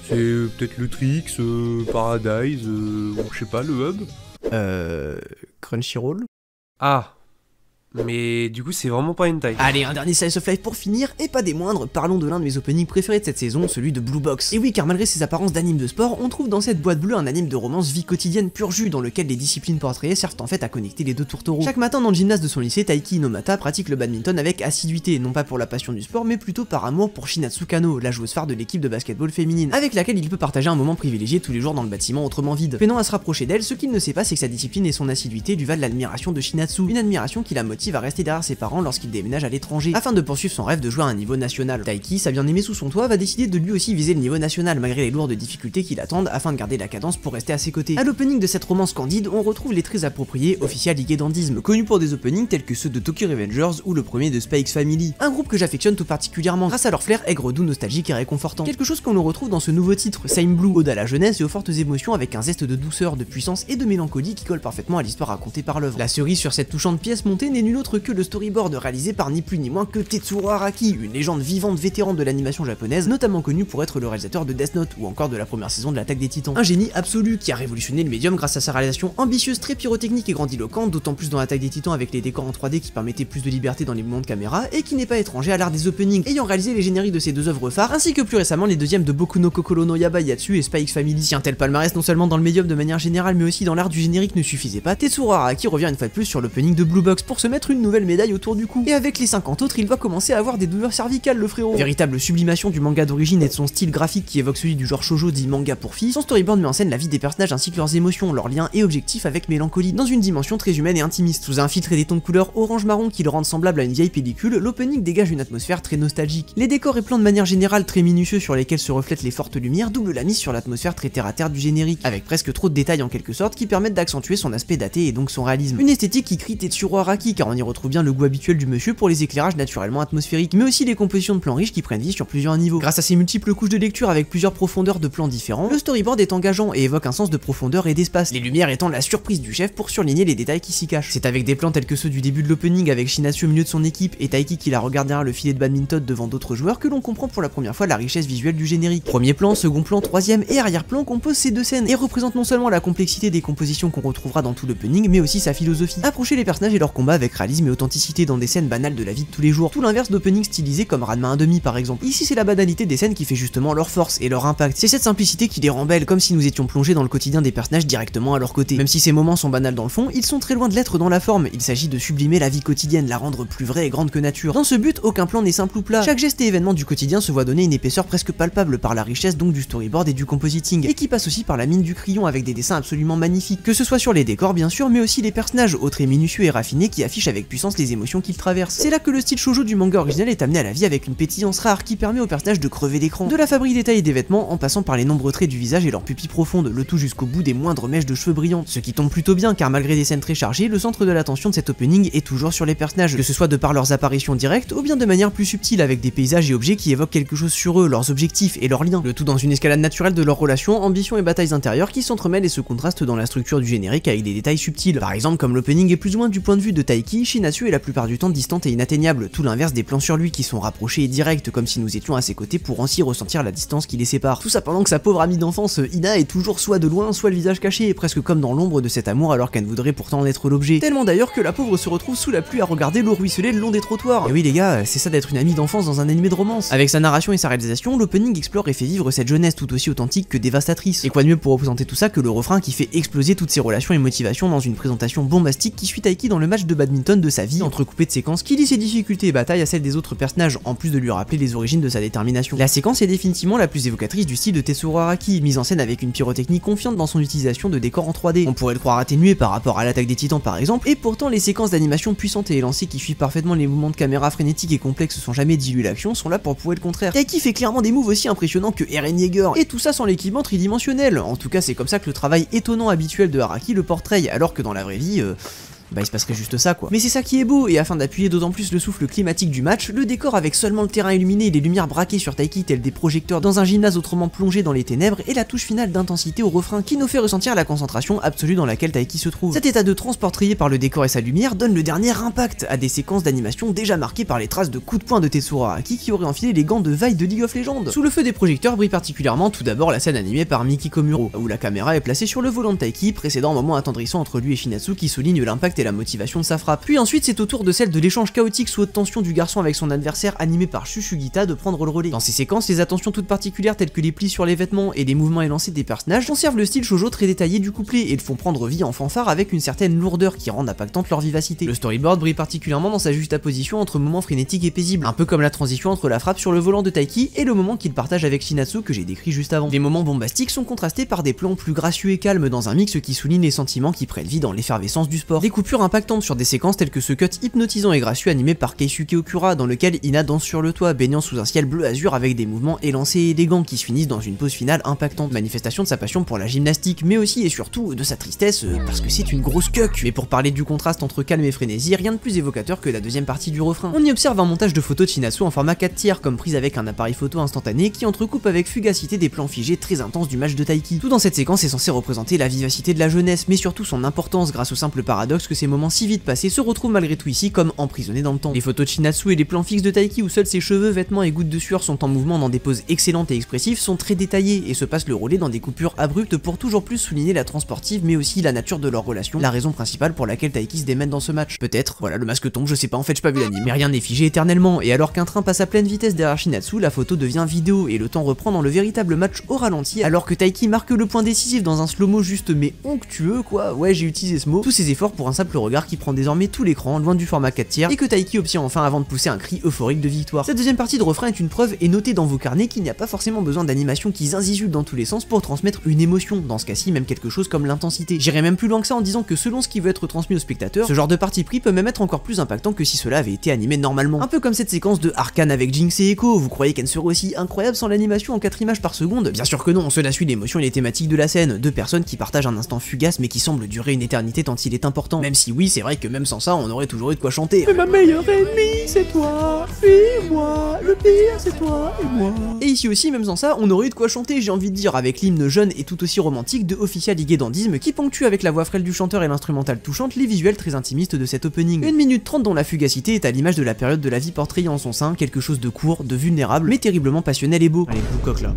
C'est peut-être le Trix, Paradise, ou je sais pas, le Hub? Crunchyroll. Ah, mais du coup c'est vraiment pas hentai. Allez, un dernier slice of life pour finir, et pas des moindres, parlons de l'un de mes openings préférés de cette saison, celui de Blue Box. Et oui, car malgré ses apparences d'anime de sport, on trouve dans cette boîte bleue un anime de romance vie quotidienne pur jus, dans lequel les disciplines portrayées servent en fait à connecter les deux tourtereaux. Chaque matin dans le gymnase de son lycée, Taiki Inomata pratique le badminton avec assiduité, non pas pour la passion du sport, mais plutôt par amour pour Shinatsu Kano, la joueuse phare de l'équipe de basketball féminine, avec laquelle il peut partager un moment privilégié tous les jours dans le bâtiment autrement vide. Peinant à se rapprocher d'elle, ce qu'il ne sait pas, c'est que sa discipline et son assiduité lui valent l'admiration de Shinatsu, une admiration qui la motive à rester derrière ses parents lorsqu'il déménage à l'étranger, afin de poursuivre son rêve de jouer à un niveau national. Taiki, sa bien-aimée sous son toit, va décider de lui aussi viser le niveau national, malgré les lourdes difficultés qui l'attendent, afin de garder la cadence pour rester à ses côtés. À l'opening de cette romance candide, on retrouve les très appropriés Official Higedandisme, connus pour des openings tels que ceux de Tokyo Revengers ou le premier de Spy X Family, un groupe que j'affectionne tout particulièrement, grâce à leur flair aigre doux, nostalgique et réconfortant. Quelque chose qu'on le retrouve dans ce nouveau titre, Same Blue, ode à la jeunesse et aux fortes émotions avec un zeste de douceur, de puissance et de mélancolie qui colle parfaitement à l'histoire racontée par l'œuvre. La cerise sur cette touchante pièce montée n'est nul autre que le storyboard réalisé par ni plus ni moins que Tetsuro Araki, une légende vivante vétéran de l'animation japonaise, notamment connu pour être le réalisateur de Death Note ou encore de la première saison de l'Attaque des Titans. Un génie absolu qui a révolutionné le médium grâce à sa réalisation ambitieuse, très pyrotechnique et grandiloquente, d'autant plus dans l'Attaque des Titans avec les décors en 3D qui permettaient plus de liberté dans les mouvements de caméra, et qui n'est pas étranger à l'art des openings, ayant réalisé les génériques de ses deux œuvres phares, ainsi que plus récemment les deuxièmes de Boku no Kokoro no Yabayatsu et Spy X Family. Si un tel palmarès non seulement dans le médium de manière générale mais aussi dans l'art du générique ne suffisait pas, Tetsuro Araki revient une fois de plus sur l'opening de Blue Box pour se mettre une nouvelle médaille autour du cou. Et avec les 50 autres, il va commencer à avoir des douleurs cervicales, le frérot. Véritable sublimation du manga d'origine et de son style graphique qui évoque celui du genre shoujo dit manga pour filles, son storyboard met en scène la vie des personnages ainsi que leurs émotions, leurs liens et objectifs avec mélancolie, dans une dimension très humaine et intimiste. Sous un filtre et des tons de couleur orange-marron qui le rendent semblable à une vieille pellicule, l'opening dégage une atmosphère très nostalgique. Les décors et plans de manière générale très minutieux sur lesquels se reflètent les fortes lumières doublent la mise sur l'atmosphère très terre-à-terre du générique, avec presque trop de détails en quelque sorte qui permettent d'accentuer son aspect daté et donc son réalisme. Une esthétique qui crie Tetsuro Araki car on y retrouve bien le goût habituel du monsieur pour les éclairages naturellement atmosphériques, mais aussi les compositions de plans riches qui prennent vie sur plusieurs niveaux. Grâce à ses multiples couches de lecture avec plusieurs profondeurs de plans différents, le storyboard est engageant et évoque un sens de profondeur et d'espace, les lumières étant la surprise du chef pour surligner les détails qui s'y cachent. C'est avec des plans tels que ceux du début de l'opening avec Shinatsu au milieu de son équipe et Taiki qui la regarde derrière le filet de badminton devant d'autres joueurs que l'on comprend pour la première fois la richesse visuelle du générique. Premier plan, second plan, troisième et arrière-plan composent ces deux scènes et représentent non seulement la complexité des compositions qu'on retrouvera dans tout l'opening, mais aussi sa philosophie. Approcher les personnages et leurs combats avec réalisme et authenticité dans des scènes banales de la vie de tous les jours, tout l'inverse d'openings stylisés comme Ranma 1/2 par exemple. Ici c'est la banalité des scènes qui fait justement leur force et leur impact. C'est cette simplicité qui les rend belles, comme si nous étions plongés dans le quotidien des personnages directement à leur côté. Même si ces moments sont banals dans le fond, ils sont très loin de l'être dans la forme. Il s'agit de sublimer la vie quotidienne, la rendre plus vraie et grande que nature. Dans ce but, aucun plan n'est simple ou plat. Chaque geste et événement du quotidien se voit donner une épaisseur presque palpable par la richesse donc du storyboard et du compositing, et qui passe aussi par la mine du crayon avec des dessins absolument magnifiques, que ce soit sur les décors bien sûr, mais aussi les personnages aux traits minutieux et raffinés qui affichent avec puissance les émotions qu'ils traversent. C'est là que le style shoujo du manga original est amené à la vie avec une pétillance rare qui permet aux personnages de crever l'écran. De la fabrique détaillée des vêtements en passant par les nombreux traits du visage et leurs pupilles profondes, le tout jusqu'au bout des moindres mèches de cheveux brillantes. Ce qui tombe plutôt bien car malgré des scènes très chargées, le centre de l'attention de cet opening est toujours sur les personnages, que ce soit de par leurs apparitions directes ou bien de manière plus subtile avec des paysages et objets qui évoquent quelque chose sur eux, leurs objectifs et leurs liens. Le tout dans une escalade naturelle de leurs relations, ambitions et batailles intérieures qui s'entremêlent et se contrastent dans la structure du générique avec des détails subtils. Par exemple, comme l'opening est plus ou moins du point de vue de Taiki, Shinatsu est la plupart du temps distante et inatteignable, tout l'inverse des plans sur lui qui sont rapprochés et directs comme si nous étions à ses côtés pour ainsi ressentir la distance qui les sépare. Tout ça pendant que sa pauvre amie d'enfance Ina est toujours soit de loin, soit le visage caché et presque comme dans l'ombre de cet amour alors qu'elle voudrait pourtant en être l'objet. Tellement d'ailleurs que la pauvre se retrouve sous la pluie à regarder l'eau ruisseler le long des trottoirs. Et oui les gars, c'est ça d'être une amie d'enfance dans un animé de romance. Avec sa narration et sa réalisation, l'opening explore et fait vivre cette jeunesse tout aussi authentique que dévastatrice. Et quoi de mieux pour représenter tout ça que le refrain qui fait exploser toutes ses relations et motivations dans une présentation bombastique qui suit Taiki dans le match de badminton badminton de sa vie, entrecoupée de séquences qui lient ses difficultés et batailles à celles des autres personnages, en plus de lui rappeler les origines de sa détermination. La séquence est définitivement la plus évocatrice du style de Tetsuro Araki, mise en scène avec une pyrotechnie confiante dans son utilisation de décors en 3D. On pourrait le croire atténué par rapport à l'attaque des titans par exemple, et pourtant les séquences d'animation puissantes et élancées qui suivent parfaitement les mouvements de caméra frénétiques et complexes sans jamais diluer l'action sont là pour prouver le contraire. Taiki fait clairement des moves aussi impressionnants que Eren Yeager, et tout ça sans l'équipement tridimensionnel. En tout cas c'est comme ça que le travail étonnant habituel de Araki le portrait, alors que dans la vraie vie, bah il se passerait juste ça quoi. Mais c'est ça qui est beau, et afin d'appuyer d'autant plus le souffle climatique du match, le décor avec seulement le terrain illuminé et les lumières braquées sur Taiki tels des projecteurs dans un gymnase autrement plongé dans les ténèbres, et la touche finale d'intensité au refrain qui nous fait ressentir la concentration absolue dans laquelle Taiki se trouve. Cet état de transe portrayé par le décor et sa lumière donne le dernier impact à des séquences d'animation déjà marquées par les traces de coups de poing de Tetsuro Araki qui aurait enfilé les gants de Vi de League of Legends. Sous le feu des projecteurs brille particulièrement tout d'abord la scène animée par Miki Komuro, où la caméra est placée sur le volant de Taiki, précédant un moment attendrissant entre lui et Shinatsu qui souligne l'impact et la motivation de sa frappe. Puis ensuite c'est au tour de celle de l'échange chaotique sous haute tension du garçon avec son adversaire animé par Shushugita de prendre le relais. Dans ces séquences, les attentions toutes particulières telles que les plis sur les vêtements et les mouvements élancés des personnages conservent le style shoujo très détaillé du couplet et le font prendre vie en fanfare avec une certaine lourdeur qui rend impactante leur vivacité. Le storyboard brille particulièrement dans sa juxtaposition entre moments frénétiques et paisibles, un peu comme la transition entre la frappe sur le volant de Taiki et le moment qu'il partage avec Shinatsu que j'ai décrit juste avant. Les moments bombastiques sont contrastés par des plans plus gracieux et calmes dans un mix qui souligne les sentiments qui prennent vie dans l'effervescence du sport. Des coupures impactantes sur des séquences telles que ce cut hypnotisant et gracieux animé par Keisuke Okura dans lequel Ina danse sur le toit, baignant sous un ciel bleu azur avec des mouvements élancés et élégants qui se finissent dans une pause finale impactante, manifestation de sa passion pour la gymnastique, mais aussi et surtout de sa tristesse parce que c'est une grosse cuck. Mais pour parler du contraste entre calme et frénésie, rien de plus évocateur que la deuxième partie du refrain. On y observe un montage de photos de Shinatsu en format 4 tiers, comme prise avec un appareil photo instantané qui entrecoupe avec fugacité des plans figés très intenses du match de Taiki. Tout dans cette séquence est censé représenter la vivacité de la jeunesse, mais surtout son importance grâce au simple paradoxe que ces moments si vite passés se retrouvent malgré tout ici comme emprisonnés dans le temps. Les photos de Shinatsu et les plans fixes de Taiki où seuls ses cheveux, vêtements et gouttes de sueur sont en mouvement dans des poses excellentes et expressives sont très détaillées et se passent le relais dans des coupures abruptes pour toujours plus souligner la trans sportive mais aussi la nature de leur relation, la raison principale pour laquelle Taiki se démène dans ce match. Peut-être, voilà le masque tombe, je sais pas, en fait j'ai pas vu l'anime, mais rien n'est figé éternellement, et alors qu'un train passe à pleine vitesse derrière Shinatsu, la photo devient vidéo et le temps reprend dans le véritable match au ralenti alors que Taiki marque le point décisif dans un slow-mo juste mais onctueux quoi, ouais j'ai utilisé ce mot, tous ces efforts pour un simple regard qui prend désormais tout l'écran, loin du format 4 tiers, et que Taiki obtient enfin avant de pousser un cri euphorique de victoire. Cette deuxième partie de refrain est une preuve et notez dans vos carnets qu'il n'y a pas forcément besoin d'animation qui zinzizule dans tous les sens pour transmettre une émotion, dans ce cas-ci même quelque chose comme l'intensité. J'irai même plus loin que ça en disant que selon ce qui veut être transmis au spectateur, ce genre de parti pris peut même être encore plus impactant que si cela avait été animé normalement. Un peu comme cette séquence de Arcane avec Jinx et Echo, vous croyez qu'elle serait aussi incroyable sans l'animation en 4 images par seconde? Bien sûr que non, cela suit l'émotion et les thématiques de la scène, deux personnes qui partagent un instant fugace mais qui semble durer une éternité tant il est important. Même si oui, c'est vrai que même sans ça, on aurait toujours eu de quoi chanter. Mais ma meilleure ennemie, c'est toi et moi, le pire c'est toi et moi. Et ici aussi, même sans ça, on aurait eu de quoi chanter, j'ai envie de dire, avec l'hymne jeune et tout aussi romantique de Official Hige Dandisme qui ponctue avec la voix frêle du chanteur et l'instrumental touchante les visuels très intimistes de cet opening. 1 minute 30 dont la fugacité est à l'image de la période de la vie portrayée en son sein, quelque chose de court, de vulnérable, mais terriblement passionnel et beau. Allez, Blue Cock là.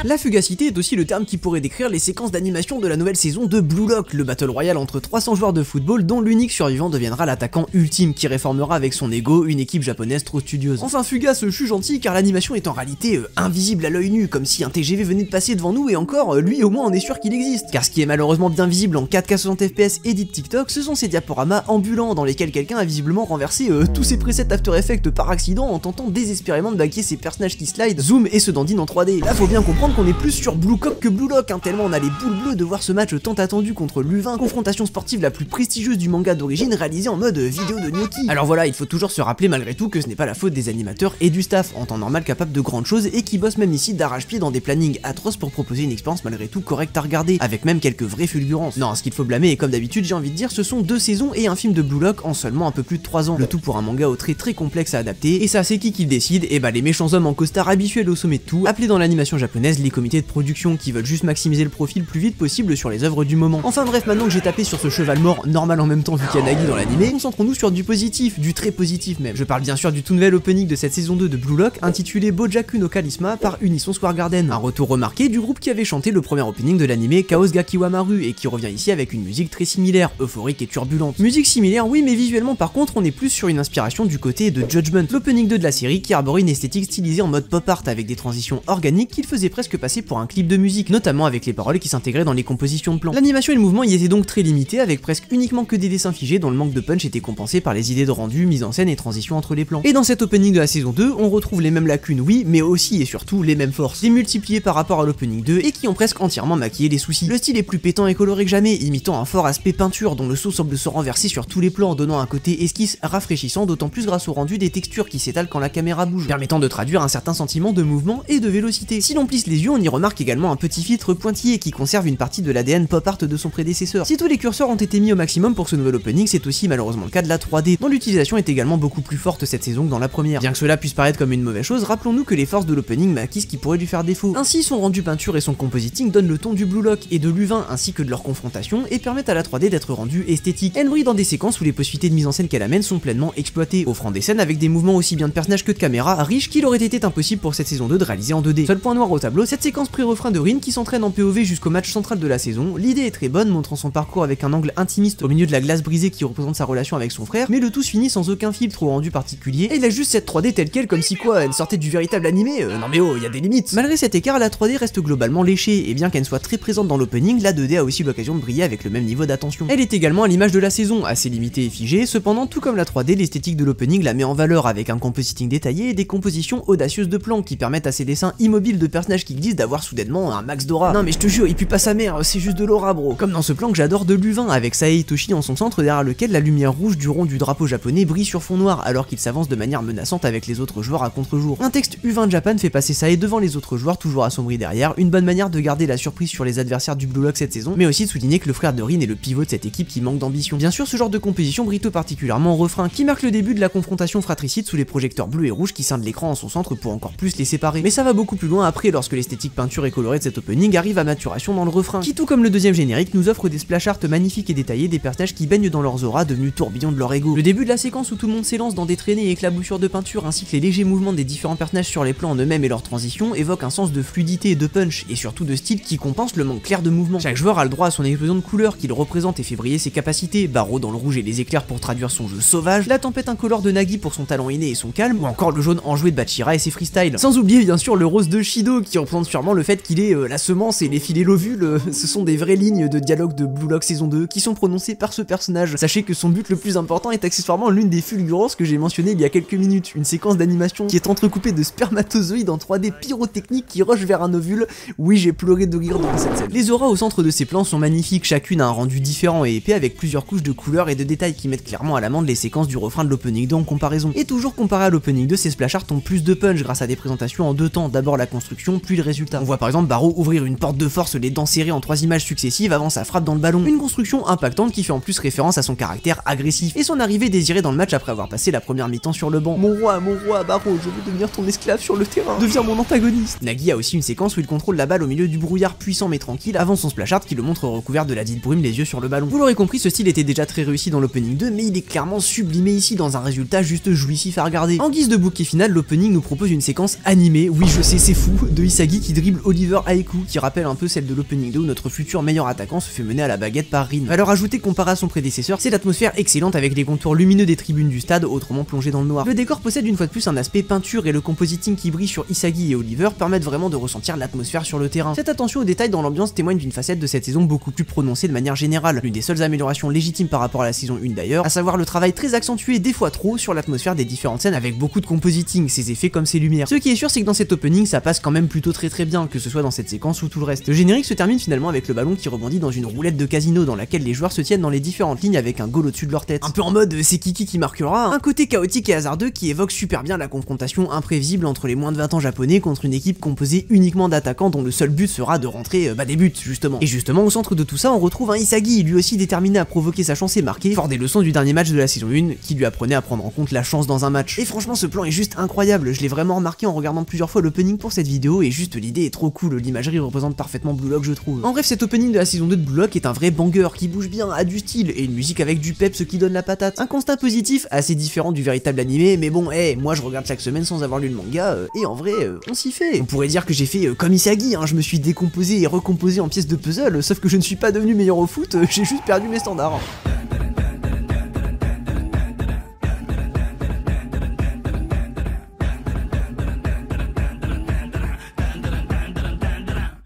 La fugacité est aussi le terme qui pourrait décrire les séquences d'animation de la nouvelle saison de Blue Lock, le battle royale entre 300 joueurs de football dont l'unique survivant deviendra l'attaquant ultime qui réformera avec son ego une équipe japonaise trop studieuse. Enfin fugace, je suis gentil car l'animation est en réalité invisible à l'œil nu, comme si un TGV venait de passer devant nous et encore, lui au moins on est sûr qu'il existe. Car ce qui est malheureusement bien visible en 4K 60 FPS edit TikTok, ce sont ces diaporamas ambulants dans lesquels quelqu'un a visiblement renversé tous ses presets After Effects par accident en tentant désespérément de baquer ses personnages qui slide, zoom et se dandinent en 3D. Là faut bien comprendre qu'on est plus sur Blue Cock que Blue Lock, hein, tellement on a les boules bleues de voir ce match tant attendu contre l'U20, confrontation sportive la plus prestigieuse du manga d'origine réalisée en mode vidéo de gnocchi. Alors voilà, il faut toujours se rappeler malgré tout que ce n'est pas la faute des animateurs et du staff, en temps normal capable de grandes choses et qui bossent même ici d'arrache-pied dans des plannings atroces pour proposer une expérience malgré tout correcte à regarder, avec même quelques vraies fulgurances. Non, ce qu'il faut blâmer, et comme d'habitude j'ai envie de dire, ce sont 2 saisons et un film de Blue Lock en seulement un peu plus de 3 ans, le tout pour un manga au trait très complexe à adapter, et ça c'est qui le décide? Et bah les méchants hommes en costard habituels au sommet de tout, appelés dans l'animation japonaise base les comités de production qui veulent juste maximiser le profit le plus vite possible sur les œuvres du moment. Enfin bref, maintenant que j'ai tapé sur ce cheval mort, normal en même temps vu qu'il y a Nagi dans l'animé, concentrons-nous sur du positif, du très positif même. Je parle bien sûr du tout nouvel opening de cette saison 2 de Blue Lock intitulé Bojaku no Charisma par Unison Square Garden, un retour remarqué du groupe qui avait chanté le premier opening de l'animé Chaos Gakiwamaru et qui revient ici avec une musique très similaire, euphorique et turbulente. Musique similaire oui, mais visuellement par contre on est plus sur une inspiration du côté de Judgment, l'opening 2 de la série qui arborait une esthétique stylisée en mode pop art avec des transitions organiques qu'il faisait presque passer pour un clip de musique, notamment avec les paroles qui s'intégraient dans les compositions de plans. L'animation et le mouvement y étaient donc très limités avec presque uniquement que des dessins figés dont le manque de punch était compensé par les idées de rendu, mise en scène et transition entre les plans. Et dans cet opening de la saison 2, on retrouve les mêmes lacunes oui, mais aussi et surtout les mêmes forces, démultipliées par rapport à l'opening 2 et qui ont presque entièrement maquillé les soucis. Le style est plus pétant et coloré que jamais, imitant un fort aspect peinture dont le saut semble se renverser sur tous les plans, donnant un côté esquisse rafraîchissant, d'autant plus grâce au rendu des textures qui s'étalent quand la caméra bouge, permettant de traduire un certain sentiment de mouvement et de vélocité. Si l'on plisse les yeux, on y remarque également un petit filtre pointillé qui conserve une partie de l'ADN pop art de son prédécesseur. Si tous les curseurs ont été mis au maximum pour ce nouvel opening, c'est aussi malheureusement le cas de la 3D, dont l'utilisation est également beaucoup plus forte cette saison que dans la première. Bien que cela puisse paraître comme une mauvaise chose, rappelons-nous que les forces de l'opening maquillent ce qui pourrait lui faire défaut. Ainsi, son rendu peinture et son compositing donnent le ton du Blue Lock et de l'U20 ainsi que de leur confrontation et permettent à la 3D d'être rendue esthétique. Elle brille dans des séquences où les possibilités de mise en scène qu'elle amène sont pleinement exploitées, offrant des scènes avec des mouvements aussi bien de personnages que de caméra riches qu'il aurait été impossible pour cette saison 2 de réaliser en 2D. Seul point noir au tableau, cette séquence pré-refrain de Rin qui s'entraîne en POV jusqu'au match central de la saison. L'idée est très bonne, montrant son parcours avec un angle intimiste au milieu de la glace brisée qui représente sa relation avec son frère, mais le tout se finit sans aucun filtre ou rendu particulier, et il a juste cette 3D telle quelle comme si quoi, elle sortait du véritable animé, non mais oh, y a des limites. Malgré cet écart, la 3D reste globalement léchée, et bien qu'elle soit très présente dans l'opening, la 2D a aussi l'occasion de briller avec le même niveau d'attention. Elle est également à l'image de la saison, assez limitée et figée, cependant tout comme la 3D, l'esthétique de l'opening la met en valeur avec un compositing détaillé et des compositions audacieuses de plans qui permettent à ces dessins immobiles de personnages qui glissent d'avoir soudainement un max d'aura. Non mais je te jure, il pue pas sa mère, c'est juste de l'aura bro. Comme dans ce plan que j'adore de l'U20 avec Sae Itoshi en son centre derrière lequel la lumière rouge du rond du drapeau japonais brille sur fond noir alors qu'il s'avance de manière menaçante avec les autres joueurs à contre-jour. Un texte U20 Japan fait passer Sae devant les autres joueurs toujours assombris derrière, une bonne manière de garder la surprise sur les adversaires du Blue Lock cette saison, mais aussi de souligner que le frère de Rin est le pivot de cette équipe qui manque d'ambition. Bien sûr, ce genre de composition brille tout particulièrement en refrain, qui marque le début de la confrontation fratricide sous les projecteurs bleus et rouges qui scindent l'écran en son centre pour encore plus les séparer. Mais ça va beaucoup plus loin après lorsque l'esthétique peinture et colorée de cet opening arrive à maturation dans le refrain, qui tout comme le deuxième générique nous offre des splash art magnifiques et détaillés des personnages qui baignent dans leurs auras devenus tourbillons de leur ego. Le début de la séquence où tout le monde s'élance dans des traînées et éclaboussures de peinture ainsi que les légers mouvements des différents personnages sur les plans en eux-mêmes et leurs transitions évoquent un sens de fluidité et de punch et surtout de style qui compense le manque clair de mouvement. Chaque joueur a le droit à son explosion de couleurs qu'il représente et fait briller ses capacités, Barreau dans le rouge et les éclairs pour traduire son jeu sauvage, la tempête incolore de Nagi pour son talent inné et son calme, ou encore le jaune enjoué de Bachira et ses freestyles. Sans oublier bien sûr le rose de Shido qui représente sûrement le fait qu'il est la semence et les filets l'ovule, ce sont des vraies lignes de dialogue de Blue Lock saison 2 qui sont prononcées par ce personnage. Sachez que son but le plus important est accessoirement l'une des fulgurances que j'ai mentionné il y a quelques minutes, une séquence d'animation qui est entrecoupée de spermatozoïdes en 3D pyrotechnique qui rushent vers un ovule. Oui, j'ai pleuré de rire dans cette scène. Les auras au centre de ces plans sont magnifiques, chacune a un rendu différent et épais avec plusieurs couches de couleurs et de détails qui mettent clairement à l'amende les séquences du refrain de l'opening 2 en comparaison. Et toujours comparé à l'opening 2, ces splash art ont plus de punch grâce à des présentations en deux temps, d'abord la construction puis le résultat. On voit par exemple Barreau ouvrir une porte de force, les dents serrées en 3 images successives avant sa frappe dans le ballon, une construction impactante qui fait en plus référence à son caractère agressif et son arrivée désirée dans le match après avoir passé la première mi-temps sur le banc. Mon roi, Barreau, je veux devenir ton esclave sur le terrain, deviens mon antagoniste. Nagi a aussi une séquence où il contrôle la balle au milieu du brouillard puissant mais tranquille avant son splash art qui le montre recouvert de la dite brume, les yeux sur le ballon. Vous l'aurez compris, ce style était déjà très réussi dans l'opening 2 mais il est clairement sublimé ici dans un résultat juste jouissif à regarder. En guise de bouquet final, l'opening nous propose une séquence animée, oui je sais c'est fou, de Isagi qui dribble Oliver Aiku qui rappelle un peu celle de l'opening 2 où notre futur meilleur attaquant se fait mener à la baguette par Rin. Valeur ajoutée comparée à son prédécesseur, c'est l'atmosphère excellente avec les contours lumineux des tribunes du stade autrement plongées dans le noir. Le décor possède une fois de plus un aspect peinture et le compositing qui brille sur Isagi et Oliver permettent vraiment de ressentir l'atmosphère sur le terrain. Cette attention aux détails dans l'ambiance témoigne d'une facette de cette saison beaucoup plus prononcée de manière générale, l'une des seules améliorations légitimes par rapport à la saison 1 d'ailleurs, à savoir le travail très accentué des fois trop sur l'atmosphère des différentes scènes avec beaucoup de compositing, ses effets comme ses lumières. Ce qui est sûr c'est que dans cet opening ça passe quand même plutôt très bien, que ce soit dans cette séquence ou tout le reste. Le générique se termine finalement avec le ballon qui rebondit dans une roulette de casino dans laquelle les joueurs se tiennent dans les différentes lignes avec un goal au-dessus de leur tête. Un peu en mode c'est Kiki qui marquera, un côté chaotique et hasardeux qui évoque super bien la confrontation imprévisible entre les moins de 20 ans japonais contre une équipe composée uniquement d'attaquants dont le seul but sera de rentrer des buts justement. Et justement au centre de tout ça on retrouve un Isagi, lui aussi déterminé à provoquer sa chance et marquer, fort des leçons du dernier match de la saison 1 qui lui apprenait à prendre en compte la chance dans un match. Et franchement ce plan est juste incroyable, je l'ai vraiment remarqué en regardant plusieurs fois l'opening pour cette vidéo et juste juste l'idée est trop cool, l'imagerie représente parfaitement Blue Lock je trouve. En bref, cet opening de la saison 2 de Blue Lock est un vrai banger qui bouge bien, a du style, et une musique avec du peps qui donne la patate. Un constat positif, assez différent du véritable animé, mais bon, moi je regarde chaque semaine sans avoir lu le manga, et en vrai, on s'y fait. On pourrait dire que j'ai fait comme Isagi, je me suis décomposé et recomposé en pièces de puzzle, sauf que je ne suis pas devenu meilleur au foot, j'ai juste perdu mes standards.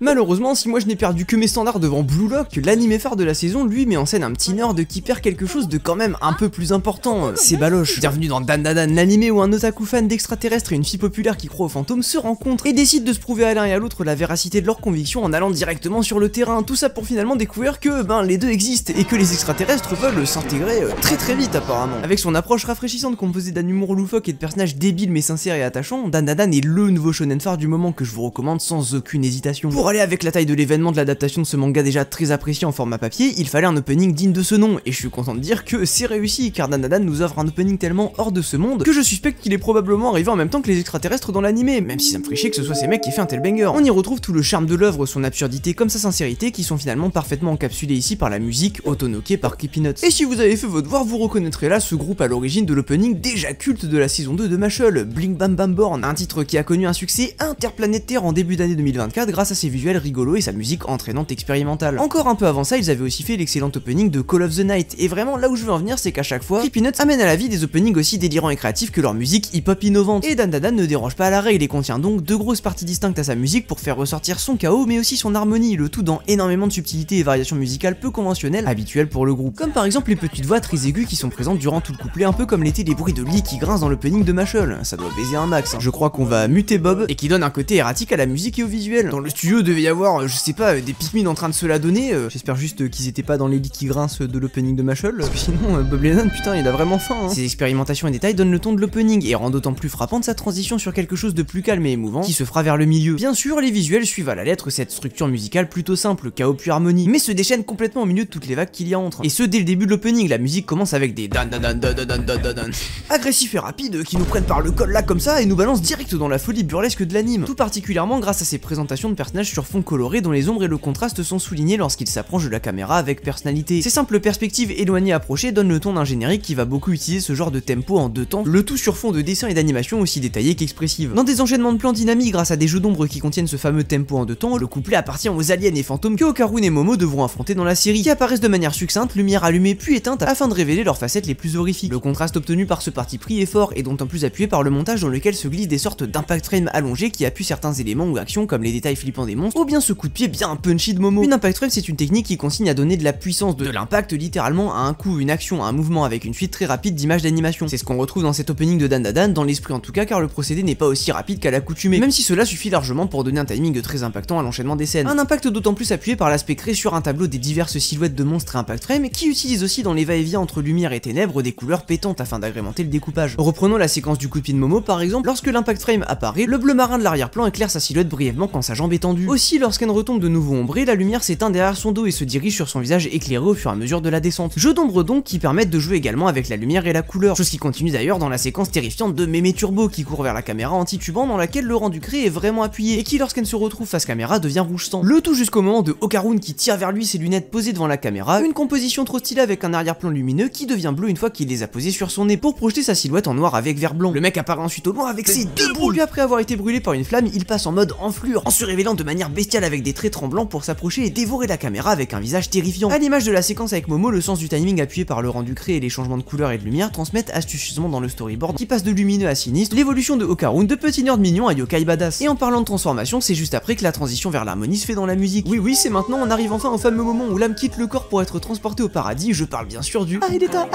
Malheureusement, si moi je n'ai perdu que mes standards devant Blue Lock, l'animé phare de la saison, lui, met en scène un petit nerd qui perd quelque chose de quand même un peu plus important, c'est Baloche. Bienvenue dans Dandadan, l'animé où un otaku fan d'extraterrestres et une fille populaire qui croit aux fantômes se rencontrent et décident de se prouver à l'un et à l'autre la véracité de leurs convictions en allant directement sur le terrain, tout ça pour finalement découvrir que, les deux existent et que les extraterrestres veulent s'intégrer très vite apparemment. Avec son approche rafraîchissante composée d'un humour loufoque et de personnages débiles mais sincères et attachants, Dandadan est le nouveau shonen phare du moment que je vous recommande sans aucune hésitation. Pour aller avec la taille de l'événement de l'adaptation de ce manga déjà très apprécié en format papier, il fallait un opening digne de ce nom, et je suis content de dire que c'est réussi, car Dandadan nous offre un opening tellement hors de ce monde que je suspecte qu'il est probablement arrivé en même temps que les extraterrestres dans l'animé, même si ça me ferait chier que ce soit ces mecs qui fait un tel banger. On y retrouve tout le charme de l'œuvre, son absurdité comme sa sincérité, qui sont finalement parfaitement encapsulés ici par la musique, autonoquée par Creepy Nuts. Et si vous avez fait votre devoir, vous reconnaîtrez là ce groupe à l'origine de l'opening déjà culte de la saison 2 de Mashle, Blink Bam Bam Born, un titre qui a connu un succès interplanétaire en début d'année 2024 grâce à ses visuels rigolos et sa musique entraînante expérimentale. Encore un peu avant ça, ils avaient aussi fait l'excellent opening de Call of the Night, et vraiment là où je veux en venir, c'est qu'à chaque fois, Creepy Nuts amène à la vie des openings aussi délirants et créatifs que leur musique hip-hop innovante, et Dandadan ne dérange pas à la règle et contient donc deux grosses parties distinctes à sa musique pour faire ressortir son chaos mais aussi son harmonie, le tout dans énormément de subtilité et variations musicales peu conventionnelles habituelles pour le groupe. Comme par exemple les petites voix très aiguës qui sont présentes durant tout le couplet, un peu comme l'étaient les bruits de lit qui grincent dans l'opening de Mashle, ça doit baiser un max. Je crois qu'on va muter Bob, et qui donne un côté erratique à la musique et au visuel. Dans le studio devait y avoir, je sais pas, des Pikmin en train de se la donner, j'espère juste qu'ils étaient pas dans les lits qui grincent de l'opening de Mashle, parce que sinon Bob Lennon putain il a vraiment faim. Ces expérimentations et détails donnent le ton de l'opening et rendent d'autant plus frappante sa transition sur quelque chose de plus calme et émouvant qui se fera vers le milieu. Bien sûr les visuels suivent à la lettre cette structure musicale plutôt simple, chaos puis harmonie, mais se déchaînent complètement au milieu de toutes les vagues qu'il y a entre. Et ce dès le début de l'opening, la musique commence avec des dan dan dan dan dan dan dan dan agressifs et rapides qui nous prennent par le col là comme ça et nous balancent direct dans la folie burlesque de l'anime, tout particulièrement grâce à ces présentations de personnages sur fond coloré dont les ombres et le contraste sont soulignés lorsqu'ils s'approchent de la caméra avec personnalité. Ces simples perspectives éloignées approchées donnent le ton d'un générique qui va beaucoup utiliser ce genre de tempo en deux temps, le tout sur fond de dessins et d'animations aussi détaillées qu'expressives. Dans des enchaînements de plans dynamiques grâce à des jeux d'ombre qui contiennent ce fameux tempo en deux temps, le couplet appartient aux aliens et fantômes que Okarun et Momo devront affronter dans la série, qui apparaissent de manière succincte, lumière allumée puis éteinte afin de révéler leurs facettes les plus horrifiques. Le contraste obtenu par ce parti pris est fort et d'autant plus appuyé par le montage dans lequel se glissent des sortes d'impact frame allongés qui appuient certains éléments ou actions comme les détails flippants des monstres ou bien ce coup de pied bien punchy de Momo. Une impact frame, c'est une technique qui consigne à donner de la puissance, de l'impact littéralement à un coup, une action, un mouvement avec une suite très rapide d'images d'animation. C'est ce qu'on retrouve dans cet opening de Dandadan, dans l'esprit en tout cas, car le procédé n'est pas aussi rapide qu'à l'accoutumée, même si cela suffit largement pour donner un timing très impactant à l'enchaînement des scènes. Un impact d'autant plus appuyé par l'aspect créé sur un tableau des diverses silhouettes de monstres et impact frame qui utilisent aussi dans les va-et-vient entre lumière et ténèbres des couleurs pétantes afin d'agrémenter le découpage. Reprenons la séquence du coup de pied de Momo par exemple, lorsque l'impact frame apparaît, le bleu marin de l'arrière-plan éclaire sa silhouette brièvement quand sa jambe est tendue. Aussi, lorsqu'elle retombe de nouveau ombrée, la lumière s'éteint derrière son dos et se dirige sur son visage éclairé au fur et à mesure de la descente. Jeux d'ombre donc qui permettent de jouer également avec la lumière et la couleur, chose qui continue d'ailleurs dans la séquence terrifiante de Mémé Turbo qui court vers la caméra en titubant, dans laquelle le rendu créé est vraiment appuyé et qui lorsqu'elle se retrouve face caméra devient rouge sang. Le tout jusqu'au moment de Okarun qui tire vers lui ses lunettes posées devant la caméra, une composition trop stylée avec un arrière-plan lumineux qui devient bleu une fois qu'il les a posées sur son nez pour projeter sa silhouette en noir avec vert blanc. Le mec apparaît ensuite au loin avec ses deux boules, puis après avoir été brûlé par une flamme, il passe en mode enflure en se révélant de manière bestiale avec des traits tremblants pour s'approcher et dévorer la caméra avec un visage terrifiant. À l'image de la séquence avec Momo, le sens du timing appuyé par le rendu créé et les changements de couleur et de lumière transmettent astucieusement dans le storyboard qui passe de lumineux à sinistre, l'évolution de Okarun de petit nerd mignon à yokai badass. Et en parlant de transformation, c'est juste après que la transition vers l'harmonie se fait dans la musique. Oui, c'est maintenant, on arrive enfin au fameux moment où l'âme quitte le corps pour être transportée au paradis, je parle bien sûr du Aideta.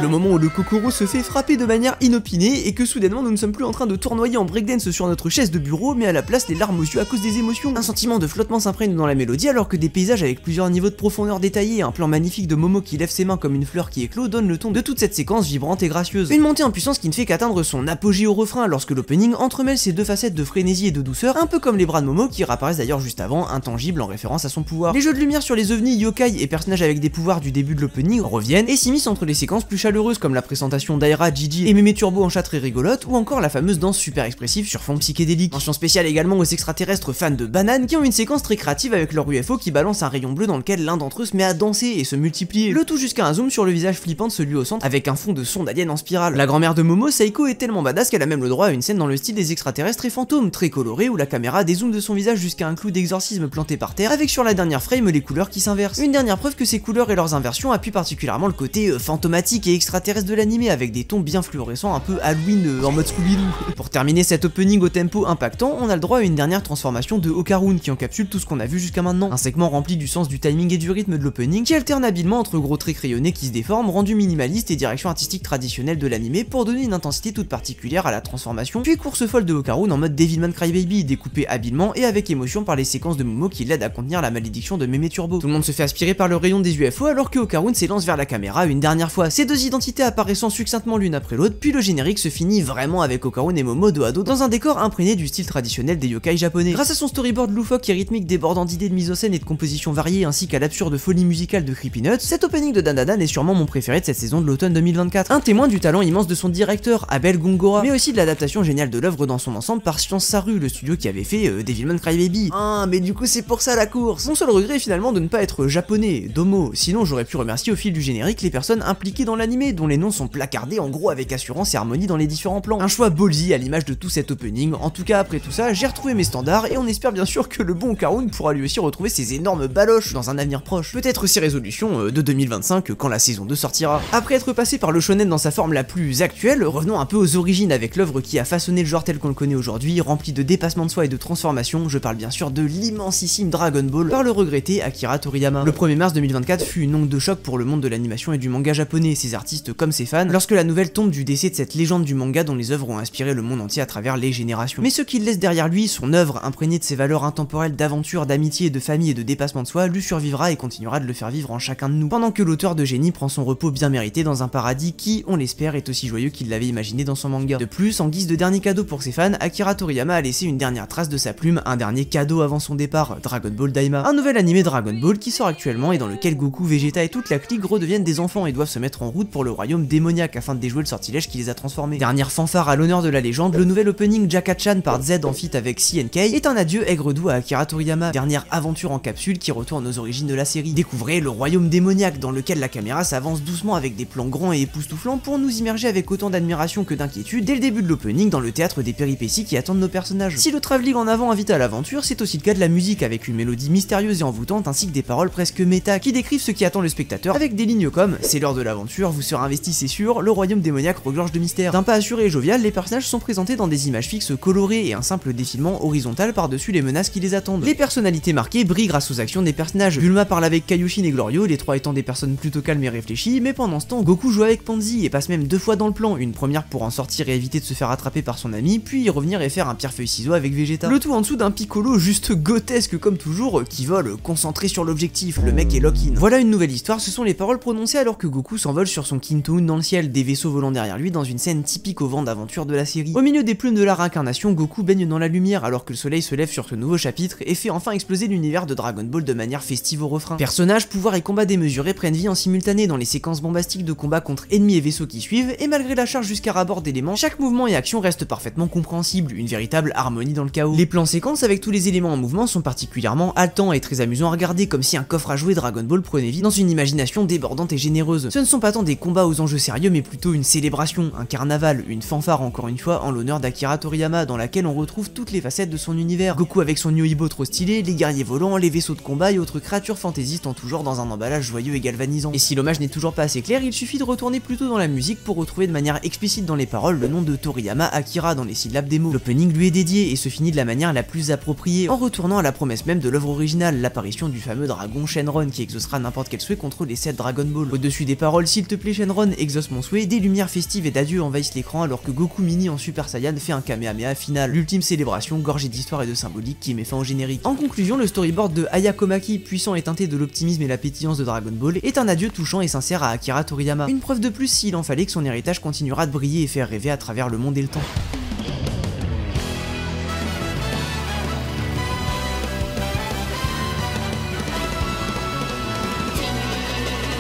Le moment où le Kokoro se fait frapper de manière inopinée et que soudainement nous ne sommes plus en train de tournoyer en breakdance sur notre chaise de bureau, mais à la place passe les larmes aux yeux à cause des émotions. Un sentiment de flottement s'imprègne dans la mélodie alors que des paysages avec plusieurs niveaux de profondeur détaillés et un plan magnifique de Momo qui lève ses mains comme une fleur qui éclot donne le ton de toute cette séquence vibrante et gracieuse. Une montée en puissance qui ne fait qu'atteindre son apogée au refrain lorsque l'opening entremêle ces deux facettes de frénésie et de douceur, un peu comme les bras de Momo qui réapparaissent d'ailleurs juste avant, intangibles en référence à son pouvoir. Les jeux de lumière sur les ovnis, yokai et personnages avec des pouvoirs du début de l'opening reviennent et s'immiscent entre les séquences plus chaleureuses comme la présentation d'Aira, Gigi et Mémé Turbo en chat très rigolote ou encore la fameuse danse super expressive sur fond psychédélique. Mention spéciale également aux extraterrestres fans de bananes qui ont une séquence très créative avec leur UFO qui balance un rayon bleu dans lequel l'un d'entre eux se met à danser et se multiplier, le tout jusqu'à un zoom sur le visage flippant de celui au centre avec un fond de son d'alien en spirale. La grand-mère de Momo, Seiko, est tellement badass qu'elle a même le droit à une scène dans le style des extraterrestres et fantômes, très colorée où la caméra dézoome de son visage jusqu'à un clou d'exorcisme planté par terre avec sur la dernière frame les couleurs qui s'inversent. Une dernière preuve que ces couleurs et leurs inversions appuient particulièrement le côté fantomatique et extraterrestre de l'animé avec des tons bien fluorescents un peu Halloween en mode Scooby-Doo. Pour terminer cet opening au tempo impactant, on a le droit à une dernière transformation de Okarun qui encapsule tout ce qu'on a vu jusqu'à maintenant. Un segment rempli du sens du timing et du rythme de l'opening qui alterne habilement entre gros traits crayonnés qui se déforment, rendus minimalistes et direction artistique traditionnelle de l'animé pour donner une intensité toute particulière à la transformation, puis course folle de Okarun en mode Devilman Crybaby, découpé habilement et avec émotion par les séquences de Momo qui l'aident à contenir la malédiction de Mémé Turbo. Tout le monde se fait aspirer par le rayon des UFO alors que Okarun s'élance vers la caméra une dernière fois, ces deux identités apparaissant succinctement l'une après l'autre, puis le générique se finit vraiment avec Okarun et Momo dos à dos dans un décor imprégné du style traditionnel des yokai japonais. Grâce à son storyboard loufoque et rythmique débordant d'idées de mise en scène et de composition variées ainsi qu'à l'absurde folie musicale de Creepy Nuts, cet opening de Dandadan est sûrement mon préféré de cette saison de l'automne 2024. Un témoin du talent immense de son directeur, Abel Gongora, mais aussi de l'adaptation géniale de l'œuvre dans son ensemble par Science Saru, le studio qui avait fait Devilman Crybaby. Ah, mais du coup c'est pour ça la course. Mon seul regret est finalement de ne pas être japonais, Domo, sinon j'aurais pu remercier au fil du générique les personnes impliquées dans l'animé, dont les noms sont placardés en gros avec assurance et harmonie dans les différents plans. Un choix ballsy à l'image de tout cet opening. En tout cas après tout ça, j'ai retrouvé mes standards et on espère bien sûr que le bon Okarun pourra lui aussi retrouver ses énormes baloches dans un avenir proche. Peut-être ses résolutions de 2025 quand la saison 2 sortira. Après être passé par le shonen dans sa forme la plus actuelle, revenons un peu aux origines avec l'œuvre qui a façonné le genre tel qu'on le connaît aujourd'hui, rempli de dépassements de soi et de transformations. Je parle bien sûr de l'immensissime Dragon Ball par le regretté Akira Toriyama. Le 1er mars 2024 fut une onde de choc pour le monde de l'animation et du manga japonais, ses artistes comme ses fans, lorsque la nouvelle tombe du décès de cette légende du manga dont les œuvres ont inspiré le monde entier à travers les générations. Mais ce qu'il laisse derrière lui, son œuvre imprégnée de ses valeurs intemporelles d'aventure, d'amitié, de famille et de dépassement de soi, lui survivra et continuera de le faire vivre en chacun de nous, pendant que l'auteur de génie prend son repos bien mérité dans un paradis qui, on l'espère, est aussi joyeux qu'il l'avait imaginé dans son manga. De plus, en guise de dernier cadeau pour ses fans, Akira Toriyama a laissé une dernière trace de sa plume, un dernier cadeau avant son départ, Dragon Ball Daima, un nouvel animé Dragon Ball qui sort actuellement et dans lequel Goku, Vegeta et toute la clique redeviennent des enfants et doivent se mettre en route pour le royaume démoniaque afin de déjouer le sortilège qui les a transformés. Dernière fanfare à l'honneur de la légende, le nouvel opening Jaka-chan par Z en feat avec CNK est un adieu aigre-doux à Akira Toriyama, dernière aventure en capsule qui retourne aux origines de la série. Découvrez le royaume démoniaque dans lequel la caméra s'avance doucement avec des plans grands et époustouflants pour nous immerger avec autant d'admiration que d'inquiétude dès le début de l'opening dans le théâtre des péripéties qui attendent nos personnages. Si le travelling en avant invite à l'aventure, c'est aussi le cas de la musique avec une mélodie mystérieuse et envoûtante ainsi que des paroles presque méta qui décrivent ce qui attend le spectateur avec des lignes comme « C'est l'heure de l'aventure, vous serez investi c'est sûr, le royaume démoniaque regorge de mystères ». D'un pas assuré et jovial, les personnages sont présentés dans des images fixes colorées et un simple défilement horizontal par-dessus les menaces qui les attendent. Les personnalités marquées brillent grâce aux actions des personnages. Bulma parle avec Kaioshin et Glorio, les trois étant des personnes plutôt calmes et réfléchies, mais pendant ce temps, Goku joue avec Pansy et passe même 2 fois dans le plan, une première pour en sortir et éviter de se faire attraper par son ami, puis y revenir et faire un pierre-feuille-ciseau avec Vegeta. Le tout en dessous d'un Piccolo juste grotesque comme toujours, qui vole concentré sur l'objectif, le mec est lock-in. Voilà une nouvelle histoire, ce sont les paroles prononcées alors que Goku s'envole sur son Kintoon dans le ciel, des vaisseaux volant derrière lui dans une scène typique au vent d'aventure de la série. Au milieu des plumes de la réincarnation, Goku baigne dans la lumière alors que le soleil se lève sur ce nouveau chapitre et fait enfin exploser l'univers de Dragon Ball de manière festive au refrain. Personnages, pouvoirs et combats démesurés prennent vie en simultané dans les séquences bombastiques de combat contre ennemis et vaisseaux qui suivent, et malgré la charge jusqu'à rabord d'éléments, chaque mouvement et action reste parfaitement compréhensible, une véritable harmonie dans le chaos. Les plans séquences avec tous les éléments en mouvement sont particulièrement haletants et très amusants à regarder, comme si un coffre à jouer Dragon Ball prenait vie dans une imagination débordante et généreuse. Ce ne sont pas tant des combats aux enjeux sérieux mais plutôt une célébration, un carnaval, une fanfare encore une fois en l'honneur d'Akira Toriyama dans laquelle on retrouve toutes les facettes de son univers. Goku avec son Yoibo trop stylé, les guerriers volants, les vaisseaux de combat et autres créatures fantaisistes en tout genre dans un emballage joyeux et galvanisant. Et si l'hommage n'est toujours pas assez clair, il suffit de retourner plutôt dans la musique pour retrouver de manière explicite dans les paroles le nom de Toriyama Akira dans les syllabes des mots. L'opening lui est dédié et se finit de la manière la plus appropriée, en retournant à la promesse même de l'œuvre originale, l'apparition du fameux dragon Shenron qui exaucera n'importe quel souhait contre les 7 Dragon Ball. Au-dessus des paroles, s'il te plaît Shenron, exauce mon souhait, des lumières festives et d'adieu envahissent l'écran alors que Goku Mini en Super Saiyan fait un Kamehameha final. L'ultime célébration d'animation gorgée d'histoire et de symbolique qui met fin au générique. En conclusion, le storyboard de Hayao Maki, puissant et teinté de l'optimisme et la pétillance de Dragon Ball, est un adieu touchant et sincère à Akira Toriyama. Une preuve de plus s'il en fallait que son héritage continuera de briller et faire rêver à travers le monde et le temps.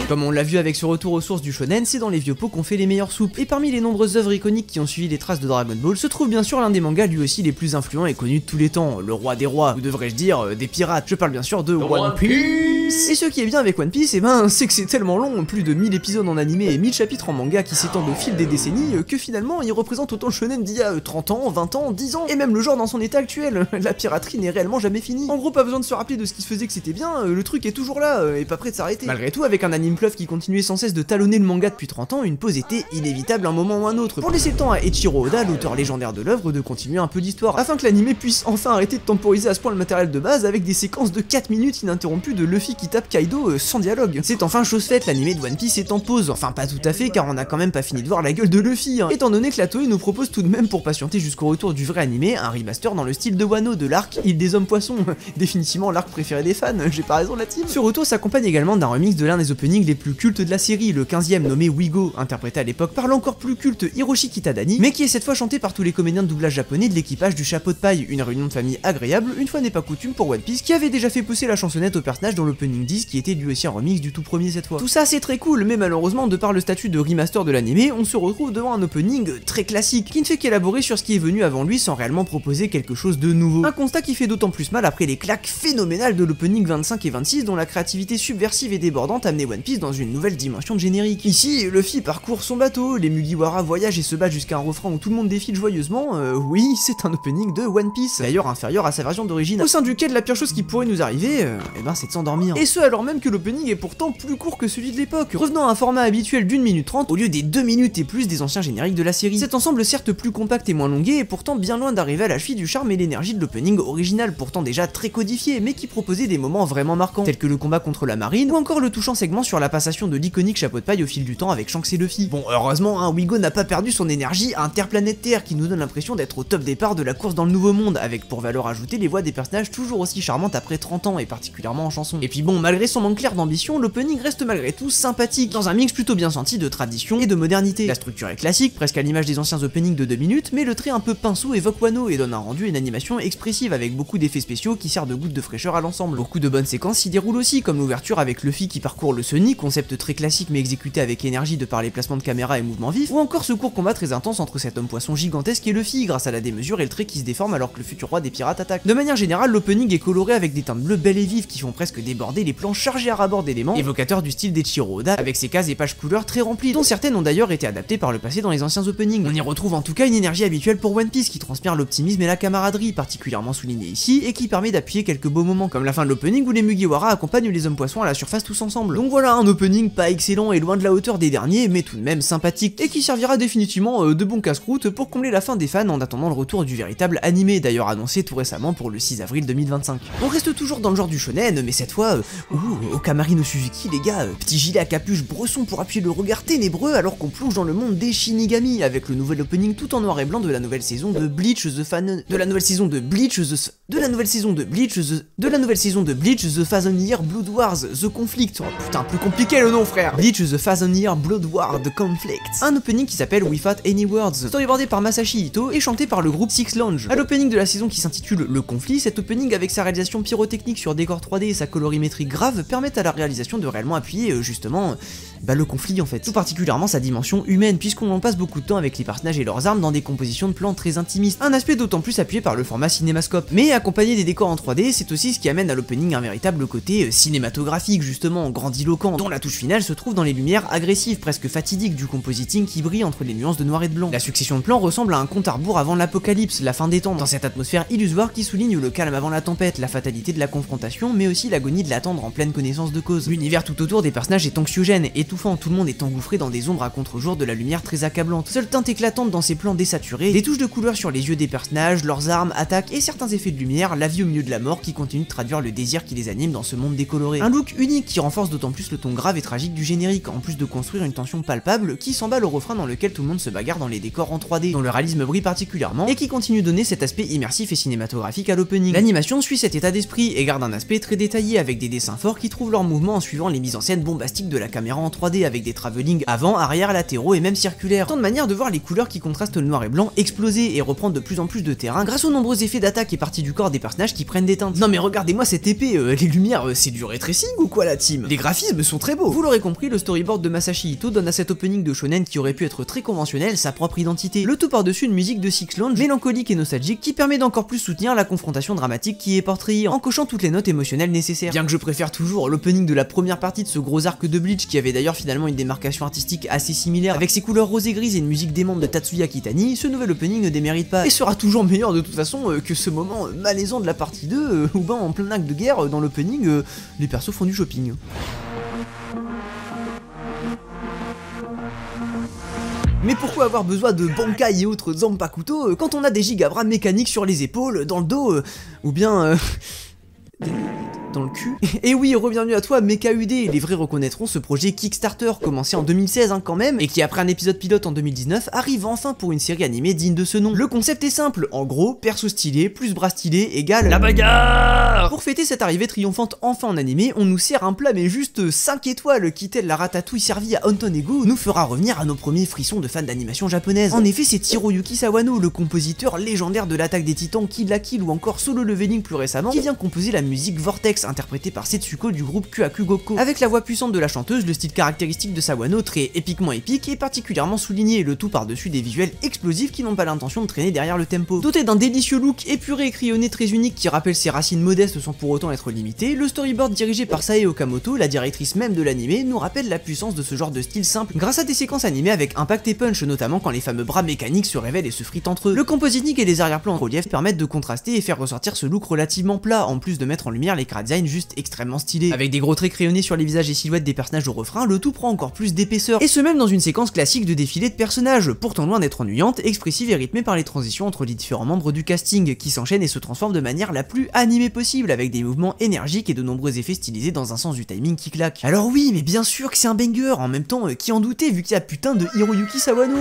Comme on l'a vu avec ce retour aux sources du shonen, c'est dans les vieux pots qu'on fait les meilleures soupes. Et parmi les nombreuses œuvres iconiques qui ont suivi les traces de Dragon Ball, se trouve bien sûr l'un des mangas lui aussi les plus influents et connus de tous les temps, le roi des rois, ou devrais-je dire des pirates. Je parle bien sûr de One Piece. Et ce qui est bien avec One Piece, c'est que c'est tellement long, plus de 1000 épisodes en animé et 1000 chapitres en manga qui s'étendent au fil des décennies, que finalement il représente autant le shonen d'il y a 30 ans, 20 ans, 10 ans, et même le genre dans son état actuel. La piraterie n'est réellement jamais finie. En gros, pas besoin de se rappeler de ce qui se faisait que c'était bien, le truc est toujours là, et pas prêt de s'arrêter. Malgré tout, avec un anime fluff qui continuait sans cesse de talonner le manga depuis 30 ans, une pause était inévitable un moment ou un autre, pour laisser le temps à Eiichiro Oda, l'auteur légendaire de l'œuvre, de continuer un peu l'histoire, afin que l'anime puisse enfin arrêter de temporiser à ce point le matériel de base avec des séquences de 4 minutes ininterrompues de Luffy qui tape Kaido sans dialogue. C'est enfin chose faite, l'anime de One Piece est en pause, enfin pas tout à fait car on a quand même pas fini de voir la gueule de Luffy, étant donné que la Toei nous propose tout de même pour patienter jusqu'au retour du vrai animé, un remaster dans le style de Wano de l'arc Île des Hommes Poissons, définitivement l'arc préféré des fans, j'ai pas raison la team. Ce retour s'accompagne également d'un remix de l'un des openings les plus cultes de la série, le 15e nommé Wigo, interprété à l'époque par l'encore plus culte Hiroshi Kitadani, mais qui est cette fois chanté par tous les comédiens de doublage japonais de l'équipage du Chapeau de Paille, une réunion de famille agréable, une fois n'est pas coutume pour One Piece, qui avait déjà fait pousser la chansonnette au personnage dans l'opening 10 qui était lui aussi un remix du tout premier cette fois. Tout ça c'est très cool, mais malheureusement de par le statut de remaster de l'animé, on se retrouve devant un opening très classique, qui ne fait qu'élaborer sur ce qui est venu avant lui sans réellement proposer quelque chose de nouveau. Un constat qui fait d'autant plus mal après les claques phénoménales de l'opening 25 et 26 dont la créativité subversive et débordante amenait One Piece dans une nouvelle dimension de générique. Ici, Luffy parcourt son bateau, les Mugiwara voyagent et se battent jusqu'à un refrain où tout le monde défile joyeusement, oui, c'est un opening de One Piece, d'ailleurs inférieur à sa version d'origine, au sein duquel la pire chose qui pourrait nous arriver, c'est de s'endormir. Et ce alors même que l'opening est pourtant plus court que celui de l'époque, revenant à un format habituel d'1 minute 30 au lieu des 2 minutes et plus des anciens génériques de la série. Cet ensemble certes plus compact et moins longué est pourtant bien loin d'arriver à la cheville du charme et l'énergie de l'opening original, pourtant déjà très codifié, mais qui proposait des moments vraiment marquants, tels que le combat contre la marine, ou encore le touchant segment sur la passation de l'iconique Chapeau de Paille au fil du temps avec Shanks et Luffy. Bon, heureusement, Wigo n'a pas perdu son énergie interplanétaire qui nous donne l'impression d'être au top départ de la course dans le nouveau monde, avec pour valeur ajoutée les voix des personnages toujours aussi charmantes après 30 ans et particulièrement en chanson. Et puis bon, malgré son manque clair d'ambition, l'opening reste malgré tout sympathique, dans un mix plutôt bien senti de tradition et de modernité. La structure est classique, presque à l'image des anciens openings de 2 minutes, mais le trait un peu pinceau évoque Wano et donne un rendu et une animation expressive avec beaucoup d'effets spéciaux qui servent de goutte de fraîcheur à l'ensemble. Beaucoup de bonnes séquences s'y déroulent aussi, comme l'ouverture avec Luffy qui parcourt le Sunny, concept très classique mais exécuté avec énergie de par les placements de caméra et mouvements vifs, ou encore ce court combat très intense entre cet homme poisson gigantesque et Luffy grâce à la démesure et le trait qui se déforme alors que le futur roi des pirates attaque. De manière générale, l'opening est coloré avec des teintes bleues belles et vives qui font presque déborder les plans chargés à rabord d'éléments évocateurs du style d'Eiichiro Oda, avec ses cases et pages couleurs très remplies, dont certaines ont d'ailleurs été adaptées par le passé dans les anciens openings. On y retrouve en tout cas une énergie habituelle pour One Piece qui transpire l'optimisme et la camaraderie, particulièrement soulignée ici, et qui permet d'appuyer quelques beaux moments, comme la fin de l'opening où les Mugiwara accompagnent les hommes poissons à la surface tous ensemble. Donc voilà, un opening pas excellent et loin de la hauteur des derniers, mais tout de même sympathique, et qui servira définitivement de bon casse-croûte pour combler la fin des fans en attendant le retour du véritable animé, d'ailleurs annoncé tout récemment pour le 6 avril 2025. On reste toujours dans le genre du shonen, mais cette fois, Okamari no Suzuki les gars, petit gilet à capuche bresson pour appuyer le regard ténébreux alors qu'on plonge dans le monde des Shinigami, avec le nouvel opening tout en noir et blanc de la nouvelle saison de Bleach The Thousand Year Blood Wars The Conflict. Oh putain, plus compliqué le nom frère. Bleach The Thousand Year Blood War The Conflict. Un opening qui s'appelle Without Any Words, storyboardé par Masashi Ito et chanté par le groupe Six Lounge. À l'opening de la saison qui s'intitule Le Conflit, cet opening avec sa réalisation pyrotechnique sur décor 3D et sa colorimétrie grave permettent à la réalisation de réellement appuyer justement le conflit en fait. Tout particulièrement sa dimension humaine, puisqu'on en passe beaucoup de temps avec les personnages et leurs armes dans des compositions de plans très intimistes. Un aspect d'autant plus appuyé par le format cinémascope. Mais accompagné des décors en 3D, c'est aussi ce qui amène à l'opening un véritable côté cinématographique, justement grandiloquent, dont la touche finale se trouve dans les lumières agressives, presque fatidiques du compositing qui brille entre les nuances de noir et de blanc. La succession de plans ressemble à un compte à rebours avant l'apocalypse, la fin des temps, dans cette atmosphère illusoire qui souligne le calme avant la tempête, la fatalité de la confrontation, mais aussi l'agonie de la attendre en pleine connaissance de cause. L'univers tout autour des personnages est anxiogène, étouffant, tout le monde est engouffré dans des ombres à contre-jour de la lumière très accablante. Seule teinte éclatante dans ces plans désaturés, des touches de couleur sur les yeux des personnages, leurs armes, attaques et certains effets de lumière, la vie au milieu de la mort qui continue de traduire le désir qui les anime dans ce monde décoloré. Un look unique qui renforce d'autant plus le ton grave et tragique du générique, en plus de construire une tension palpable qui s'emballe au refrain dans lequel tout le monde se bagarre dans les décors en 3D, dont le réalisme brille particulièrement et qui continue de donner cet aspect immersif et cinématographique à l'opening. L'animation suit cet état d'esprit et garde un aspect très détaillé avec des dessins forts qui trouvent leur mouvement en suivant les mises en scène bombastiques de la caméra en 3D avec des travelling avant, arrière, latéraux et même circulaires. Tant de manières de voir les couleurs qui contrastent le noir et blanc exploser et reprendre de plus en plus de terrain grâce aux nombreux effets d'attaque et parties du corps des personnages qui prennent des teintes. Non mais regardez-moi cette épée, les lumières, c'est du ray tracing ou quoi la team? Les graphismes sont très beaux. Vous l'aurez compris, le storyboard de Masashi Ito donne à cet opening de shonen qui aurait pu être très conventionnel sa propre identité. Le tout par-dessus une musique de Six Lounge mélancolique et nostalgique qui permet d'encore plus soutenir la confrontation dramatique qui est portrayée en cochant toutes les notes émotionnelles nécessaires. Bien que je préfère toujours l'opening de la première partie de ce gros arc de Bleach qui avait d'ailleurs finalement une démarcation artistique assez similaire avec ses couleurs roses et grises et une musique démente de Tatsuya Kitani, ce nouvel opening ne démérite pas et sera toujours meilleur de toute façon que ce moment malaisant de la partie 2 où ben en plein acte de guerre dans l'opening les persos font du shopping. Mais pourquoi avoir besoin de Bankai et autres Zanpakuto quand on a des gigabras mécaniques sur les épaules, dans le dos, ou bien dans le cul. Et oui, re-bienvenue à toi MechaUD, les vrais reconnaîtront ce projet Kickstarter commencé en 2016 quand même, et qui après un épisode pilote en 2019 arrive enfin pour une série animée digne de ce nom. Le concept est simple, en gros, perso stylé plus bras stylé égale la bagarre. Pour fêter cette arrivée triomphante enfin en animé, on nous sert un plat mais juste 5 étoiles qui tel la ratatouille servie à Honton-Ego nous fera revenir à nos premiers frissons de fans d'animation japonaise. En effet, c'est Hiroyuki Sawano, le compositeur légendaire de l'Attaque des Titans, Kill la Kill ou encore Solo Leveling plus récemment, qui vient composer la musique Vortex interprétée par Setsuko du groupe Kyaku Gokko. Avec la voix puissante de la chanteuse, le style caractéristique de Sawano très épiquement épique est particulièrement souligné, le tout par-dessus des visuels explosifs qui n'ont pas l'intention de traîner derrière le tempo. Doté d'un délicieux look épuré et crayonné très unique qui rappelle ses racines modestes sans pour autant être limité, le storyboard dirigé par Sae Okamoto, la directrice même de l'animé, nous rappelle la puissance de ce genre de style simple grâce à des séquences animées avec impact et punch, notamment quand les fameux bras mécaniques se révèlent et se fritent entre eux. Le compositing et les arrière-plans en relief permettent de contraster et faire ressortir ce look relativement plat, en plus de mettre en lumière les chara-designs juste extrêmement stylés. Avec des gros traits crayonnés sur les visages et silhouettes des personnages au refrain, le tout prend encore plus d'épaisseur, et ce même dans une séquence classique de défilé de personnages, pourtant loin d'être ennuyante, expressive et rythmée par les transitions entre les différents membres du casting, qui s'enchaînent et se transforment de manière la plus animée possible, avec des mouvements énergiques et de nombreux effets stylisés dans un sens du timing qui claque. Alors oui, mais bien sûr que c'est un banger, en même temps, qui en doutait vu qu'il y a putain de Hiroyuki Sawano.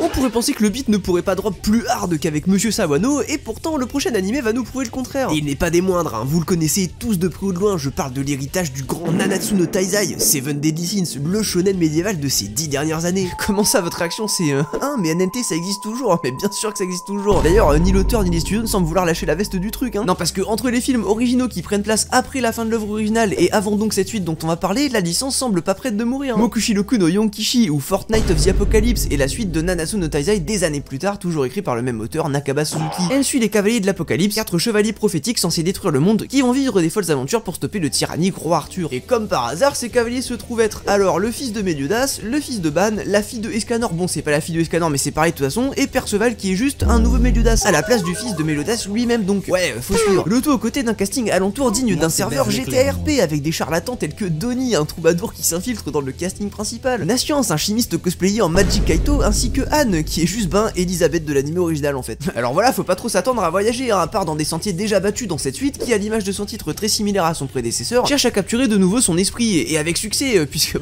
On pourrait penser que le beat ne pourrait pas drop plus hard qu'avec Monsieur Sawano, et pourtant le prochain animé va nous prouver le contraire. Et il n'est pas des moindres, hein. Vous le connaissez tous de près ou de loin, je parle de l'héritage du grand Nanatsu no Taizai, Seven Deadly Sins, le shonen médiéval de ces 10 dernières années. Comment ça, votre réaction c'est mais NNT ça existe toujours? Mais bien sûr que ça existe toujours. D'ailleurs, ni l'auteur ni les studios ne semblent vouloir lâcher la veste du truc, hein. Non, parce que entre les films originaux qui prennent place après la fin de l'œuvre originale et avant donc cette suite dont on va parler, la licence semble pas prête de mourir, hein. Mokushiroku no Yonkishi ou Fortnite of the Apocalypse est la suite de Nanatsu no Taizai des années plus tard, toujours écrit par le même auteur, Nakaba Suzuki. Elle suit les cavaliers de l'Apocalypse, 4 chevaliers prophétiques censés détruire le monde, qui vont vivre des folles aventures pour stopper le tyrannique roi Arthur. Et comme par hasard, ces cavaliers se trouvent être alors le fils de Meliodas, le fils de Ban, la fille de Escanor, bon c'est pas la fille de Escanor mais c'est pareil de toute façon, et Perceval qui est juste un nouveau Meliodas, à la place du fils de Meliodas lui-même donc. Ouais, faut suivre. Le tout aux côtés d'un casting alentour digne d'un serveur GTA RP avec des charlatans tels que Donnie, un troubadour qui s'infiltre dans le casting principal, Nascience, un chimiste cosplayé en Magic Kaito, ainsi que Anne, qui est juste Elisabeth de l'anime original en fait. Alors voilà, faut pas trop s'attendre à voyager, hein, à part dans des sentiers déjà battus dans cette suite, qui à l'image de son titre très similaire à son prédécesseur, cherche à capturer de nouveau son esprit, et avec succès, puisque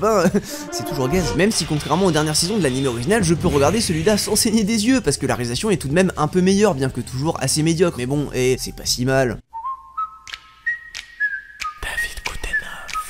c'est toujours gaze. Même si contrairement aux dernières saisons de l'anime original, je peux regarder celui-là sans saigner des yeux, parce que la réalisation est tout de même un peu meilleure, bien que toujours assez médiocre, mais bon, et c'est pas si mal.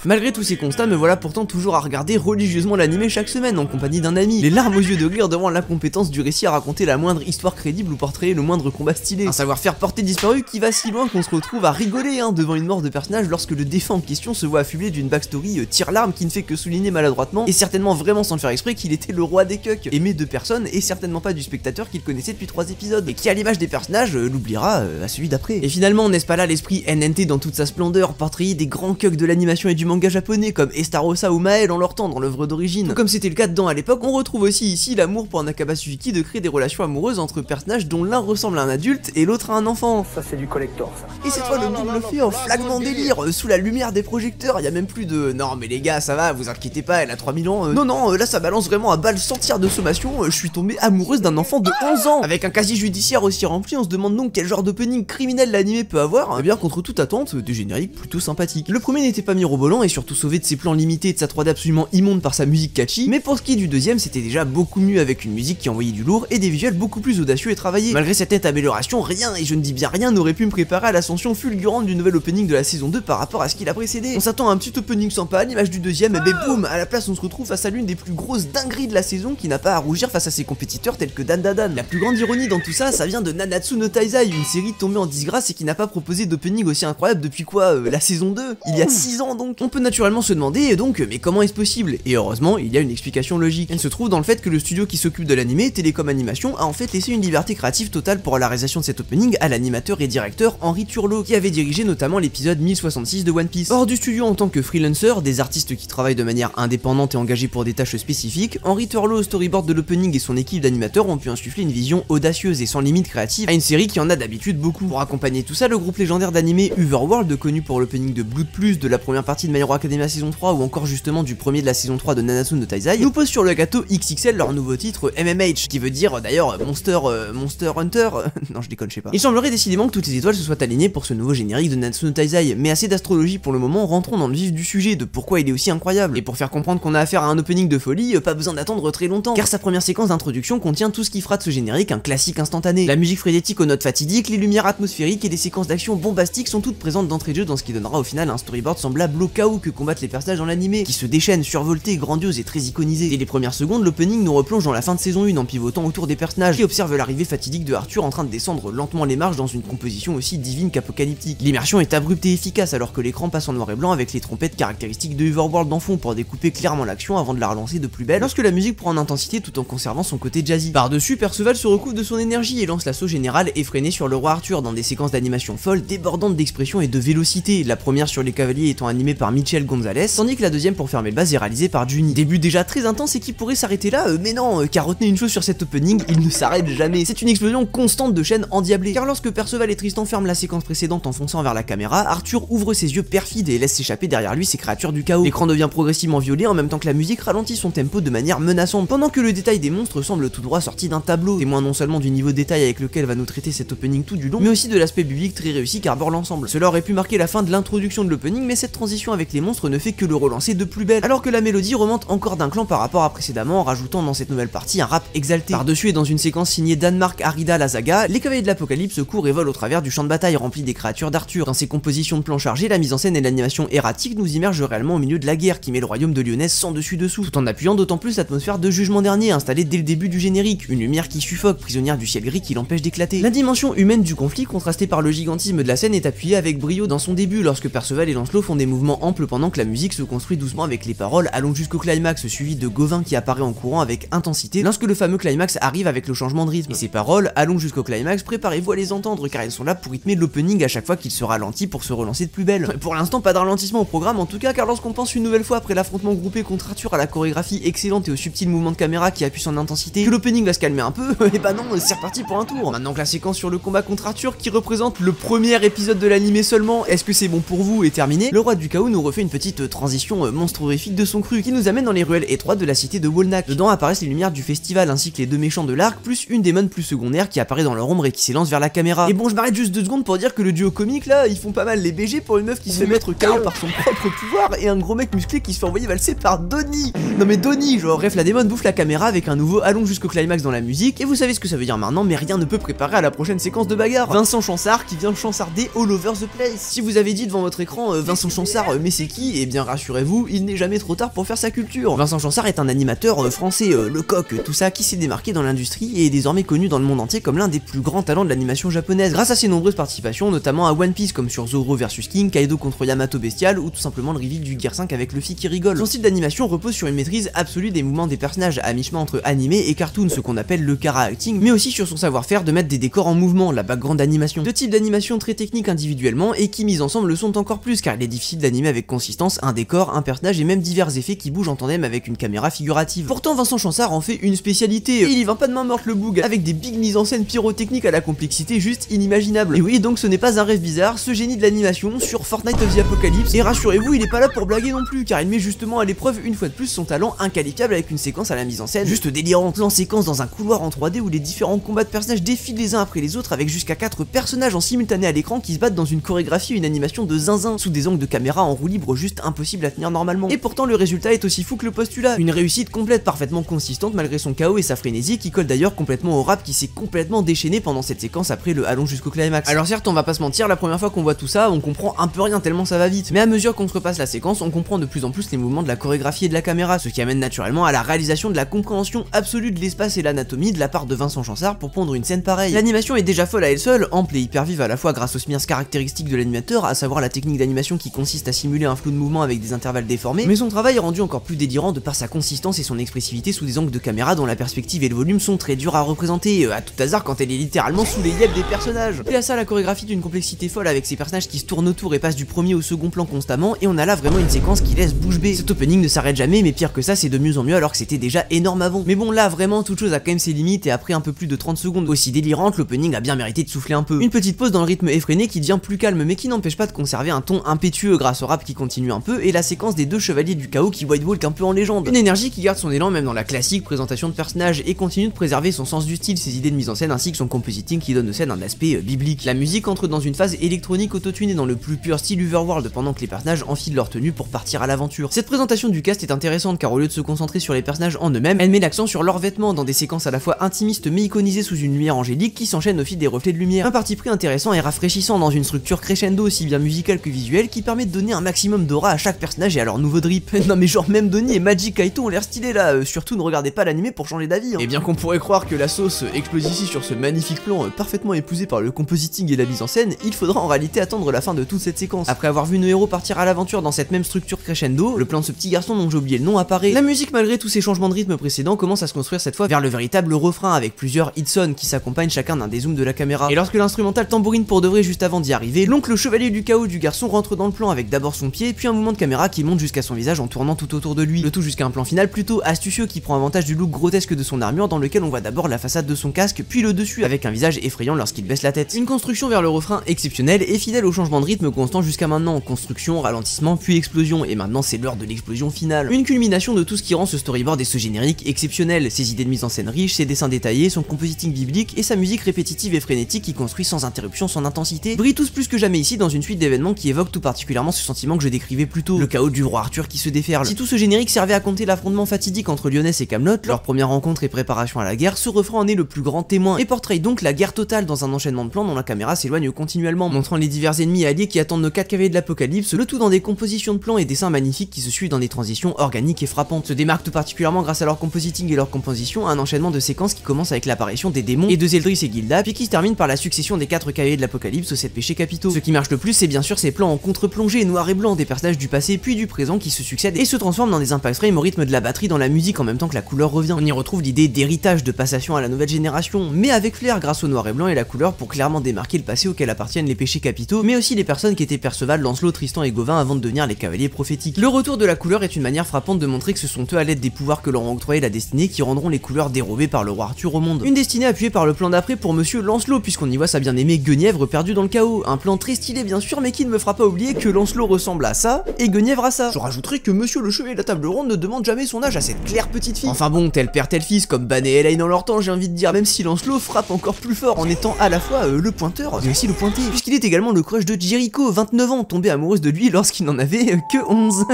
Malgré tous ces constats, me voilà pourtant toujours à regarder religieusement l'anime chaque semaine en compagnie d'un ami, les larmes aux yeux de rire devant l'incompétence du récit à raconter la moindre histoire crédible ou portrayer le moindre combat stylé. Un savoir-faire porté disparu qui va si loin qu'on se retrouve à rigoler devant une mort de personnage lorsque le défunt en question se voit affublé d'une backstory tire-larme qui ne fait que souligner maladroitement, et certainement vraiment sans le faire exprès, qu'il était le roi des cucks, aimé de personne et certainement pas du spectateur qu'il connaissait depuis 3 épisodes, et qui à l'image des personnages l'oubliera à celui d'après. Et finalement, n'est-ce pas là l'esprit NNT dans toute sa splendeur, portrayer des grands cucks de l'animation et du manga japonais comme Estarossa ou Maël en leur temps dans l'œuvre d'origine. Tout comme c'était le cas dedans à l'époque, on retrouve aussi ici l'amour pour Nakaba Suzuki de créer des relations amoureuses entre personnages dont l'un ressemble à un adulte et l'autre à un enfant. Ça c'est du collector ça. Et cette fois le double le fait en flagrant délire, sous la lumière des projecteurs, y a même plus de non mais les gars ça va, vous inquiétez pas, elle a 3000 ans. Non, là ça balance vraiment à balles sans tir de sommation, je suis tombée amoureuse d'un enfant de 11 ans. Avec un casier judiciaire aussi rempli, on se demande donc quel genre d'opening criminel l'anime peut avoir. Eh bien contre toute attente, des génériques plutôt sympathiques. Le premier n'était pas mirobolant et surtout sauvé de ses plans limités et de sa 3D absolument immonde par sa musique catchy, mais pour ce qui est du deuxième, c'était déjà beaucoup mieux avec une musique qui envoyait du lourd et des visuels beaucoup plus audacieux et travaillés. Malgré cette nette amélioration, rien, et je ne dis bien rien, n'aurait pu me préparer à l'ascension fulgurante du nouvel opening de la saison 2 par rapport à ce qui l'a précédé. On s'attend à un petit opening sympa à l'image du deuxième, et boum, à la place on se retrouve face à l'une des plus grosses dingueries de la saison qui n'a pas à rougir face à ses compétiteurs tels que Dan Dadan. La plus grande ironie dans tout ça, ça vient de Nanatsu no Taizai, une série tombée en disgrâce et qui n'a pas proposé d'opening aussi incroyable depuis quoi, la saison 2, il y a 6 ans donc. On peut naturellement se demander donc mais comment est-ce possible? Et heureusement, il y a une explication logique. Elle se trouve dans le fait que le studio qui s'occupe de l'anime, Télécom Animation, a en fait laissé une liberté créative totale pour la réalisation de cet opening à l'animateur et directeur Henri Turlot, qui avait dirigé notamment l'épisode 1066 de One Piece. Hors du studio en tant que freelancer, des artistes qui travaillent de manière indépendante et engagés pour des tâches spécifiques, Henri Turlot au storyboard de l'opening et son équipe d'animateurs ont pu insuffler une vision audacieuse et sans limite créative à une série qui en a d'habitude beaucoup. Pour accompagner tout ça, le groupe légendaire d'animé Overworld, connu pour l'opening de Blood Plus, de la première partie de My Hero Academia saison 3 ou encore justement du premier de la saison 3 de Nanatsu no Taizai, nous pose sur le gâteau XXL leur nouveau titre MMH, qui veut dire d'ailleurs Monster Hunter. Non, je déconne, je sais pas. Il semblerait décidément que toutes les étoiles se soient alignées pour ce nouveau générique de Nanatsu no Taizai, mais assez d'astrologie pour le moment, rentrons dans le vif du sujet de pourquoi il est aussi incroyable. Et pour faire comprendre qu'on a affaire à un opening de folie, pas besoin d'attendre très longtemps, car sa première séquence d'introduction contient tout ce qui fera de ce générique un classique instantané. La musique frénétique aux notes fatidiques, les lumières atmosphériques et des séquences d'action bombastiques sont toutes présentes d'entrée de jeu dans ce qui donnera au final un storyboard semblable au chaos que combattent les personnages dans l'animé, qui se déchaînent, survoltés, grandiose et très iconisé. Dès les premières secondes, l'opening nous replonge dans la fin de saison 1 en pivotant autour des personnages qui observent l'arrivée fatidique de Arthur en train de descendre lentement les marches dans une composition aussi divine qu'apocalyptique. L'immersion est abrupte et efficace alors que l'écran passe en noir et blanc avec les trompettes caractéristiques de Overworld en fond pour découper clairement l'action avant de la relancer de plus belle, lorsque la musique prend en intensité tout en conservant son côté jazzy. Par-dessus, Perceval se recouvre de son énergie et lance l'assaut général effréné sur le roi Arthur dans des séquences d'animation folles, débordantes d'expression et de vélocité, la première sur les cavaliers étant animée par Michel Gonzalez, tandis que la deuxième pour fermer le bas est réalisée par Juni. Début déjà très intense et qui pourrait s'arrêter là, mais non, car retenez une chose sur cet opening, il ne s'arrête jamais. C'est une explosion constante de chaînes endiablées, car lorsque Perceval et Tristan ferment la séquence précédente en fonçant vers la caméra, Arthur ouvre ses yeux perfides et laisse s'échapper derrière lui ces créatures du chaos. L'écran devient progressivement violet en même temps que la musique ralentit son tempo de manière menaçante, pendant que le détail des monstres semble tout droit sorti d'un tableau, témoin non seulement du niveau de détail avec lequel va nous traiter cet opening tout du long, mais aussi de l'aspect biblique très réussi qu'arbore l'ensemble. Cela aurait pu marquer la fin de l'introduction de l'opening, mais cette transition avec les monstres ne fait que le relancer de plus belle, alors que la mélodie remonte encore d'un clan par rapport à précédemment en rajoutant dans cette nouvelle partie un rap exalté. Par-dessus et dans une séquence signée Danemark Arida Lazaga, les cavaliers de l'apocalypse courent et volent au travers du champ de bataille rempli des créatures d'Arthur. Dans ces compositions de plans chargés, la mise en scène et l'animation erratique nous immergent réellement au milieu de la guerre qui met le royaume de Lyonesse sans dessus dessous, tout en appuyant d'autant plus l'atmosphère de jugement dernier installée dès le début du générique, une lumière qui suffoque, prisonnière du ciel gris qui l'empêche d'éclater. La dimension humaine du conflit, contrastée par le gigantisme de la scène, est appuyée avec brio dans son début, lorsque Perceval et Lancelot font des mouvements amples pendant que la musique se construit doucement avec les paroles allons jusqu'au climax, suivi de Gauvin qui apparaît en courant avec intensité lorsque le fameux climax arrive avec le changement de rythme. Et ces paroles, allons jusqu'au climax, préparez-vous à les entendre car elles sont là pour rythmer l'opening à chaque fois qu'il se ralentit pour se relancer de plus belle. Pour l'instant, pas de ralentissement au programme en tout cas, car lorsqu'on pense une nouvelle fois après l'affrontement groupé contre Arthur à la chorégraphie excellente et au subtil mouvement de caméra qui appuie son intensité, que l'opening va se calmer un peu, et bah non, c'est reparti pour un tour. Maintenant que la séquence sur le combat contre Arthur, qui représente le premier épisode de l'animé seulement, est-ce que c'est bon pour vous, est terminé, le roi du chaos nous refait une petite transition monstrorifique de son cru, qui nous amène dans les ruelles étroites de la cité de Wolnak. Dedans apparaissent les lumières du festival ainsi que les deux méchants de l'arc, plus une démon plus secondaire qui apparaît dans leur ombre et qui s'élance vers la caméra. Et bon, je m'arrête juste 2 secondes pour dire que le duo comique là, ils font pas mal les BG pour une meuf qui se fait mettre KO par son propre pouvoir et un gros mec musclé qui se fait envoyer valser par Donnie. Non mais Donnie, genre bref, la démon bouffe la caméra avec un nouveau allons jusqu'au climax dans la musique, et vous savez ce que ça veut dire maintenant, mais rien ne peut préparer à la prochaine séquence de bagarre. Vincent Chansard qui vient chansarder all over the place. Si vous avez dit devant votre écran Vincent Chansard, mais c'est qui? Eh bien rassurez-vous, il n'est jamais trop tard pour faire sa culture. Vincent Chansard est un animateur français, le coq, tout ça, qui s'est démarqué dans l'industrie et est désormais connu dans le monde entier comme l'un des plus grands talents de l'animation japonaise, grâce à ses nombreuses participations, notamment à One Piece comme sur Zoro vs King, Kaido contre Yamato Bestial ou tout simplement le reveal du Gear 5 avec Luffy qui rigole. Son style d'animation repose sur une maîtrise absolue des mouvements des personnages, à mi-chemin entre animé et cartoon, ce qu'on appelle le Kara acting, mais aussi sur son savoir-faire de mettre des décors en mouvement, la background animation. Deux types d'animation très techniques individuellement et qui mis ensemble le sont encore plus, car il est difficile d'animer avec consistance un décor, un personnage et même divers effets qui bougent en tandem avec une caméra figurative. Pourtant Vincent Chansard en fait une spécialité, et il y va pas de main morte le boug, avec des big mises en scène pyrotechniques à la complexité juste inimaginable. Et oui, donc ce n'est pas un rêve bizarre, ce génie de l'animation sur Fortnite of the Apocalypse, et rassurez-vous, il est pas là pour blaguer non plus, car il met justement à l'épreuve une fois de plus son talent inqualifiable avec une séquence à la mise en scène juste délirante. Plan séquence dans un couloir en 3D où les différents combats de personnages défilent les uns après les autres avec jusqu'à 4 personnages en simultané à l'écran qui se battent dans une chorégraphie et une animation de zinzin, sous des angles de caméra en roue libre juste impossible à tenir normalement. Et pourtant le résultat est aussi fou que le postulat, une réussite complète parfaitement consistante malgré son chaos et sa frénésie qui colle d'ailleurs complètement au rap qui s'est complètement déchaîné pendant cette séquence après le allons jusqu'au climax. Alors certes on va pas se mentir, la première fois qu'on voit tout ça on comprend un peu rien tellement ça va vite, mais à mesure qu'on se repasse la séquence on comprend de plus en plus les mouvements de la chorégraphie et de la caméra, ce qui amène naturellement à la réalisation de la compréhension absolue de l'espace et l'anatomie de la part de Vincent Chansard pour pondre une scène pareille. L'animation est déjà folle à elle seule, ample et hyper vive à la fois grâce aux smirks caractéristiques de l'animateur, à savoir la technique d'animation qui consiste à simuler un flou de mouvement avec des intervalles déformés, mais son travail est rendu encore plus délirant de par sa consistance et son expressivité sous des angles de caméra dont la perspective et le volume sont très durs à représenter, à tout hasard quand elle est littéralement sous les yeux des personnages. Et à ça la chorégraphie d'une complexité folle avec ces personnages qui se tournent autour et passent du premier au second plan constamment, et on a là vraiment une séquence qui laisse bouche bée. Cet opening ne s'arrête jamais, mais pire que ça c'est de mieux en mieux alors que c'était déjà énorme avant. Mais bon là vraiment toute chose a quand même ses limites, et après un peu plus de 30 secondes aussi délirante, l'opening a bien mérité de souffler un peu. Une petite pause dans le rythme effréné qui devient plus calme mais qui n'empêche pas de conserver un ton impétueux grâce au rap qui continue un peu, et la séquence des deux chevaliers du chaos qui white walk un peu en légende. Une énergie qui garde son élan même dans la classique présentation de personnages et continue de préserver son sens du style, ses idées de mise en scène ainsi que son compositing qui donne aux scènes un aspect biblique. La musique entre dans une phase électronique autotunée dans le plus pur style Overworld pendant que les personnages enfilent leur tenue pour partir à l'aventure. Cette présentation du cast est intéressante car au lieu de se concentrer sur les personnages en eux-mêmes, elle met l'accent sur leurs vêtements dans des séquences à la fois intimistes mais iconisées sous une lumière angélique qui s'enchaîne au fil des reflets de lumière. Un parti pris intéressant et rafraîchissant dans une structure crescendo aussi bien musicale que visuelle qui permet de donner un maximum d'aura à chaque personnage et à leur nouveau drip. Non mais genre même Donnie et Magic Kaito ont l'air stylés là, surtout ne regardez pas l'animé pour changer d'avis. Et bien qu'on pourrait croire que la sauce explose ici sur ce magnifique plan parfaitement épousé par le compositing et la mise en scène, il faudra en réalité attendre la fin de toute cette séquence. Après avoir vu nos héros partir à l'aventure dans cette même structure crescendo, le plan de ce petit garçon dont j'ai oublié le nom apparaît. La musique malgré tous ces changements de rythme précédents commence à se construire cette fois vers le véritable refrain avec plusieurs hitsons qui s'accompagnent chacun d'un dézoom de la caméra. Et lorsque l'instrumental tambourine pour de vrai juste avant d'y arriver, l'oncle chevalier du chaos du garçon rentre dans le plan avec d'abord son pied puis un mouvement de caméra qui monte jusqu'à son visage en tournant tout autour de lui. Le tout jusqu'à un plan final plutôt astucieux qui prend avantage du look grotesque de son armure dans lequel on voit d'abord la façade de son casque puis le dessus avec un visage effrayant lorsqu'il baisse la tête. Une construction vers le refrain exceptionnelle et fidèle au changement de rythme constant jusqu'à maintenant, construction, ralentissement puis explosion, et maintenant c'est l'heure de l'explosion finale. Une culmination de tout ce qui rend ce storyboard et ce générique exceptionnel, ses idées de mise en scène riches, ses dessins détaillés, son compositing biblique et sa musique répétitive et frénétique qui construit sans interruption son intensité, brillent tous plus que jamais ici dans une suite d'événements qui évoquent tout particulièrement ce sentiment que je décrivais plus tôt, le chaos du roi Arthur qui se déferle. Si tout ce générique servait à compter l'affrontement fatidique entre Lyonesse et Camelot, leur première rencontre et préparation à la guerre, ce refrain en est le plus grand témoin et portrait donc la guerre totale dans un enchaînement de plans dont la caméra s'éloigne continuellement, montrant les divers ennemis alliés qui attendent nos 4 cavaliers de l'apocalypse, le tout dans des compositions de plans et dessins magnifiques qui se suivent dans des transitions organiques et frappantes, se démarquent tout particulièrement grâce à leur compositing et leur composition, un enchaînement de séquences qui commence avec l'apparition des démons et de Zeldris et Gilda, puis qui se termine par la succession des 4 cavaliers de l'apocalypse aux 7 péchés capitaux. Ce qui marche le plus, c'est bien sûr ces plans en contre-plongée noir et blanc des personnages du passé puis du présent qui se succèdent et se transforment dans des impact frames au rythme de la batterie dans la musique en même temps que la couleur revient. On y retrouve l'idée d'héritage, de passation à la nouvelle génération, mais avec flair grâce au noir et blanc et la couleur pour clairement démarquer le passé auquel appartiennent les péchés capitaux, mais aussi les personnes qui étaient Perceval, Lancelot, Tristan et Gauvin avant de devenir les cavaliers prophétiques. Le retour de la couleur est une manière frappante de montrer que ce sont eux à l'aide des pouvoirs que leur ont octroyé la destinée qui rendront les couleurs dérobées par le roi Arthur au monde. Une destinée appuyée par le plan d'après pour monsieur Lancelot puisqu'on y voit sa bien-aimée Guenièvre perdue dans le chaos. Un plan très stylé bien sûr mais qui ne me fera pas oublier que Lancelot ressemble à ça et Guenièvre à ça. Je rajouterai que monsieur le chevalier de la table ronde ne demande jamais son âge à cette claire petite fille. Enfin bon, tel père tel fils comme Ban et Elaine dans leur temps j'ai envie de dire, même si Lancelot frappe encore plus fort en étant à la fois le pointeur mais aussi le pointé, puisqu'il est également le crush de Jericho, 29 ans, tombée amoureuse de lui lorsqu'il n'en avait que 11.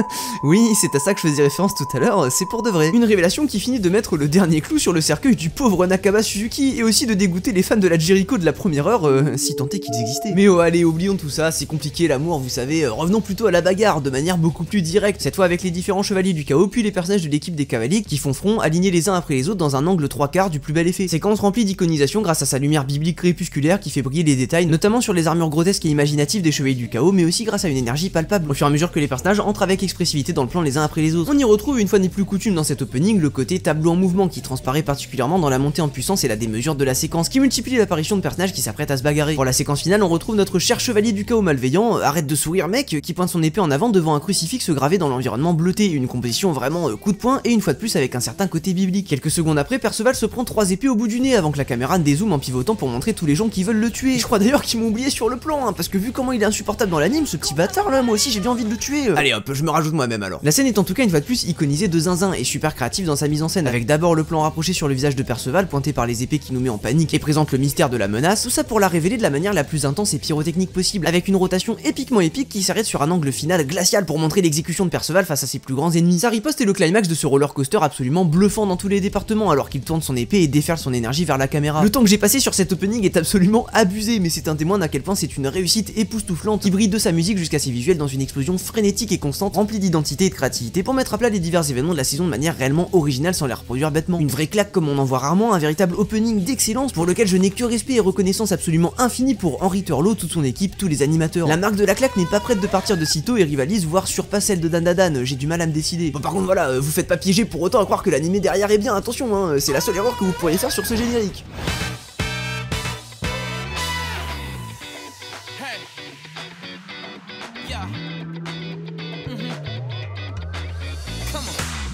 Oui, c'est à ça que je faisais référence tout à l'heure, c'est pour de vrai. Une révélation qui finit de mettre le dernier clou sur le cercueil du pauvre Nakaba Suzuki et aussi de dégoûter les fans de la Jericho de la première heure, si tant est qu'ils existaient. Mais oh allez, oublions tout ça, c'est compliqué l'amour, vous savez, revenons plutôt plutôt à la bagarre, de manière beaucoup plus directe, cette fois avec les différents chevaliers du chaos, puis les personnages de l'équipe des cavaliers qui font front, alignés les uns après les autres dans un angle 3/4 du plus bel effet. Séquence remplie d'iconisation grâce à sa lumière biblique crépusculaire qui fait briller les détails, notamment sur les armures grotesques et imaginatives des chevaliers du chaos, mais aussi grâce à une énergie palpable, au fur et à mesure que les personnages entrent avec expressivité dans le plan les uns après les autres. On y retrouve une fois n'est plus coutume dans cet opening le côté tableau en mouvement qui transparaît particulièrement dans la montée en puissance et la démesure de la séquence, qui multiplie l'apparition de personnages qui s'apprêtent à se bagarrer. Pour la séquence finale, on retrouve notre cher chevalier du chaos malveillant, arrête de sourire mec, qui pointe son épée en avant devant un crucifix gravé dans l'environnement bleuté, une composition vraiment coup de poing et une fois de plus avec un certain côté biblique. Quelques secondes après, Perceval se prend 3 épées au bout du nez avant que la caméra ne dézoome en pivotant pour montrer tous les gens qui veulent le tuer. Je crois d'ailleurs qu'ils m'ont oublié sur le plan, parce que vu comment il est insupportable dans l'anime, ce petit bâtard là, moi aussi j'ai bien envie de le tuer. Allez hop, je me rajoute moi-même alors. La scène est en tout cas une fois de plus iconisée de zinzin et super créative dans sa mise en scène, avec d'abord le plan rapproché sur le visage de Perceval pointé par les épées qui nous met en panique et présente le mystère de la menace, tout ça pour la révéler de la manière la plus intense et pyrotechnique possible, avec une rotation épiquement épique qui s'arrête sur un angle final glacial pour montrer l'exécution de Perceval face à ses plus grands ennemis. Sa riposte est le climax de ce roller coaster absolument bluffant dans tous les départements alors qu'il tourne son épée et déferle son énergie vers la caméra. Le temps que j'ai passé sur cet opening est absolument abusé, mais c'est un témoin d'à quel point c'est une réussite époustouflante qui brille de sa musique jusqu'à ses visuels dans une explosion frénétique et constante remplie d'identité et de créativité pour mettre à plat les divers événements de la saison de manière réellement originale sans les reproduire bêtement. Une vraie claque comme on en voit rarement, un véritable opening d'excellence pour lequel je n'ai que respect et reconnaissance absolument infinie pour Henri Turlot, toute son équipe, tous les animateurs. La marque de la claque n'est pas prête de partir de sitôt et rivalise voire surpasse celle de Dan Dan, j'ai du mal à me décider. Bon par contre voilà, vous faites pas piéger pour autant à croire que l'animé derrière est bien, attention hein, c'est la seule erreur que vous pourriez faire sur ce générique.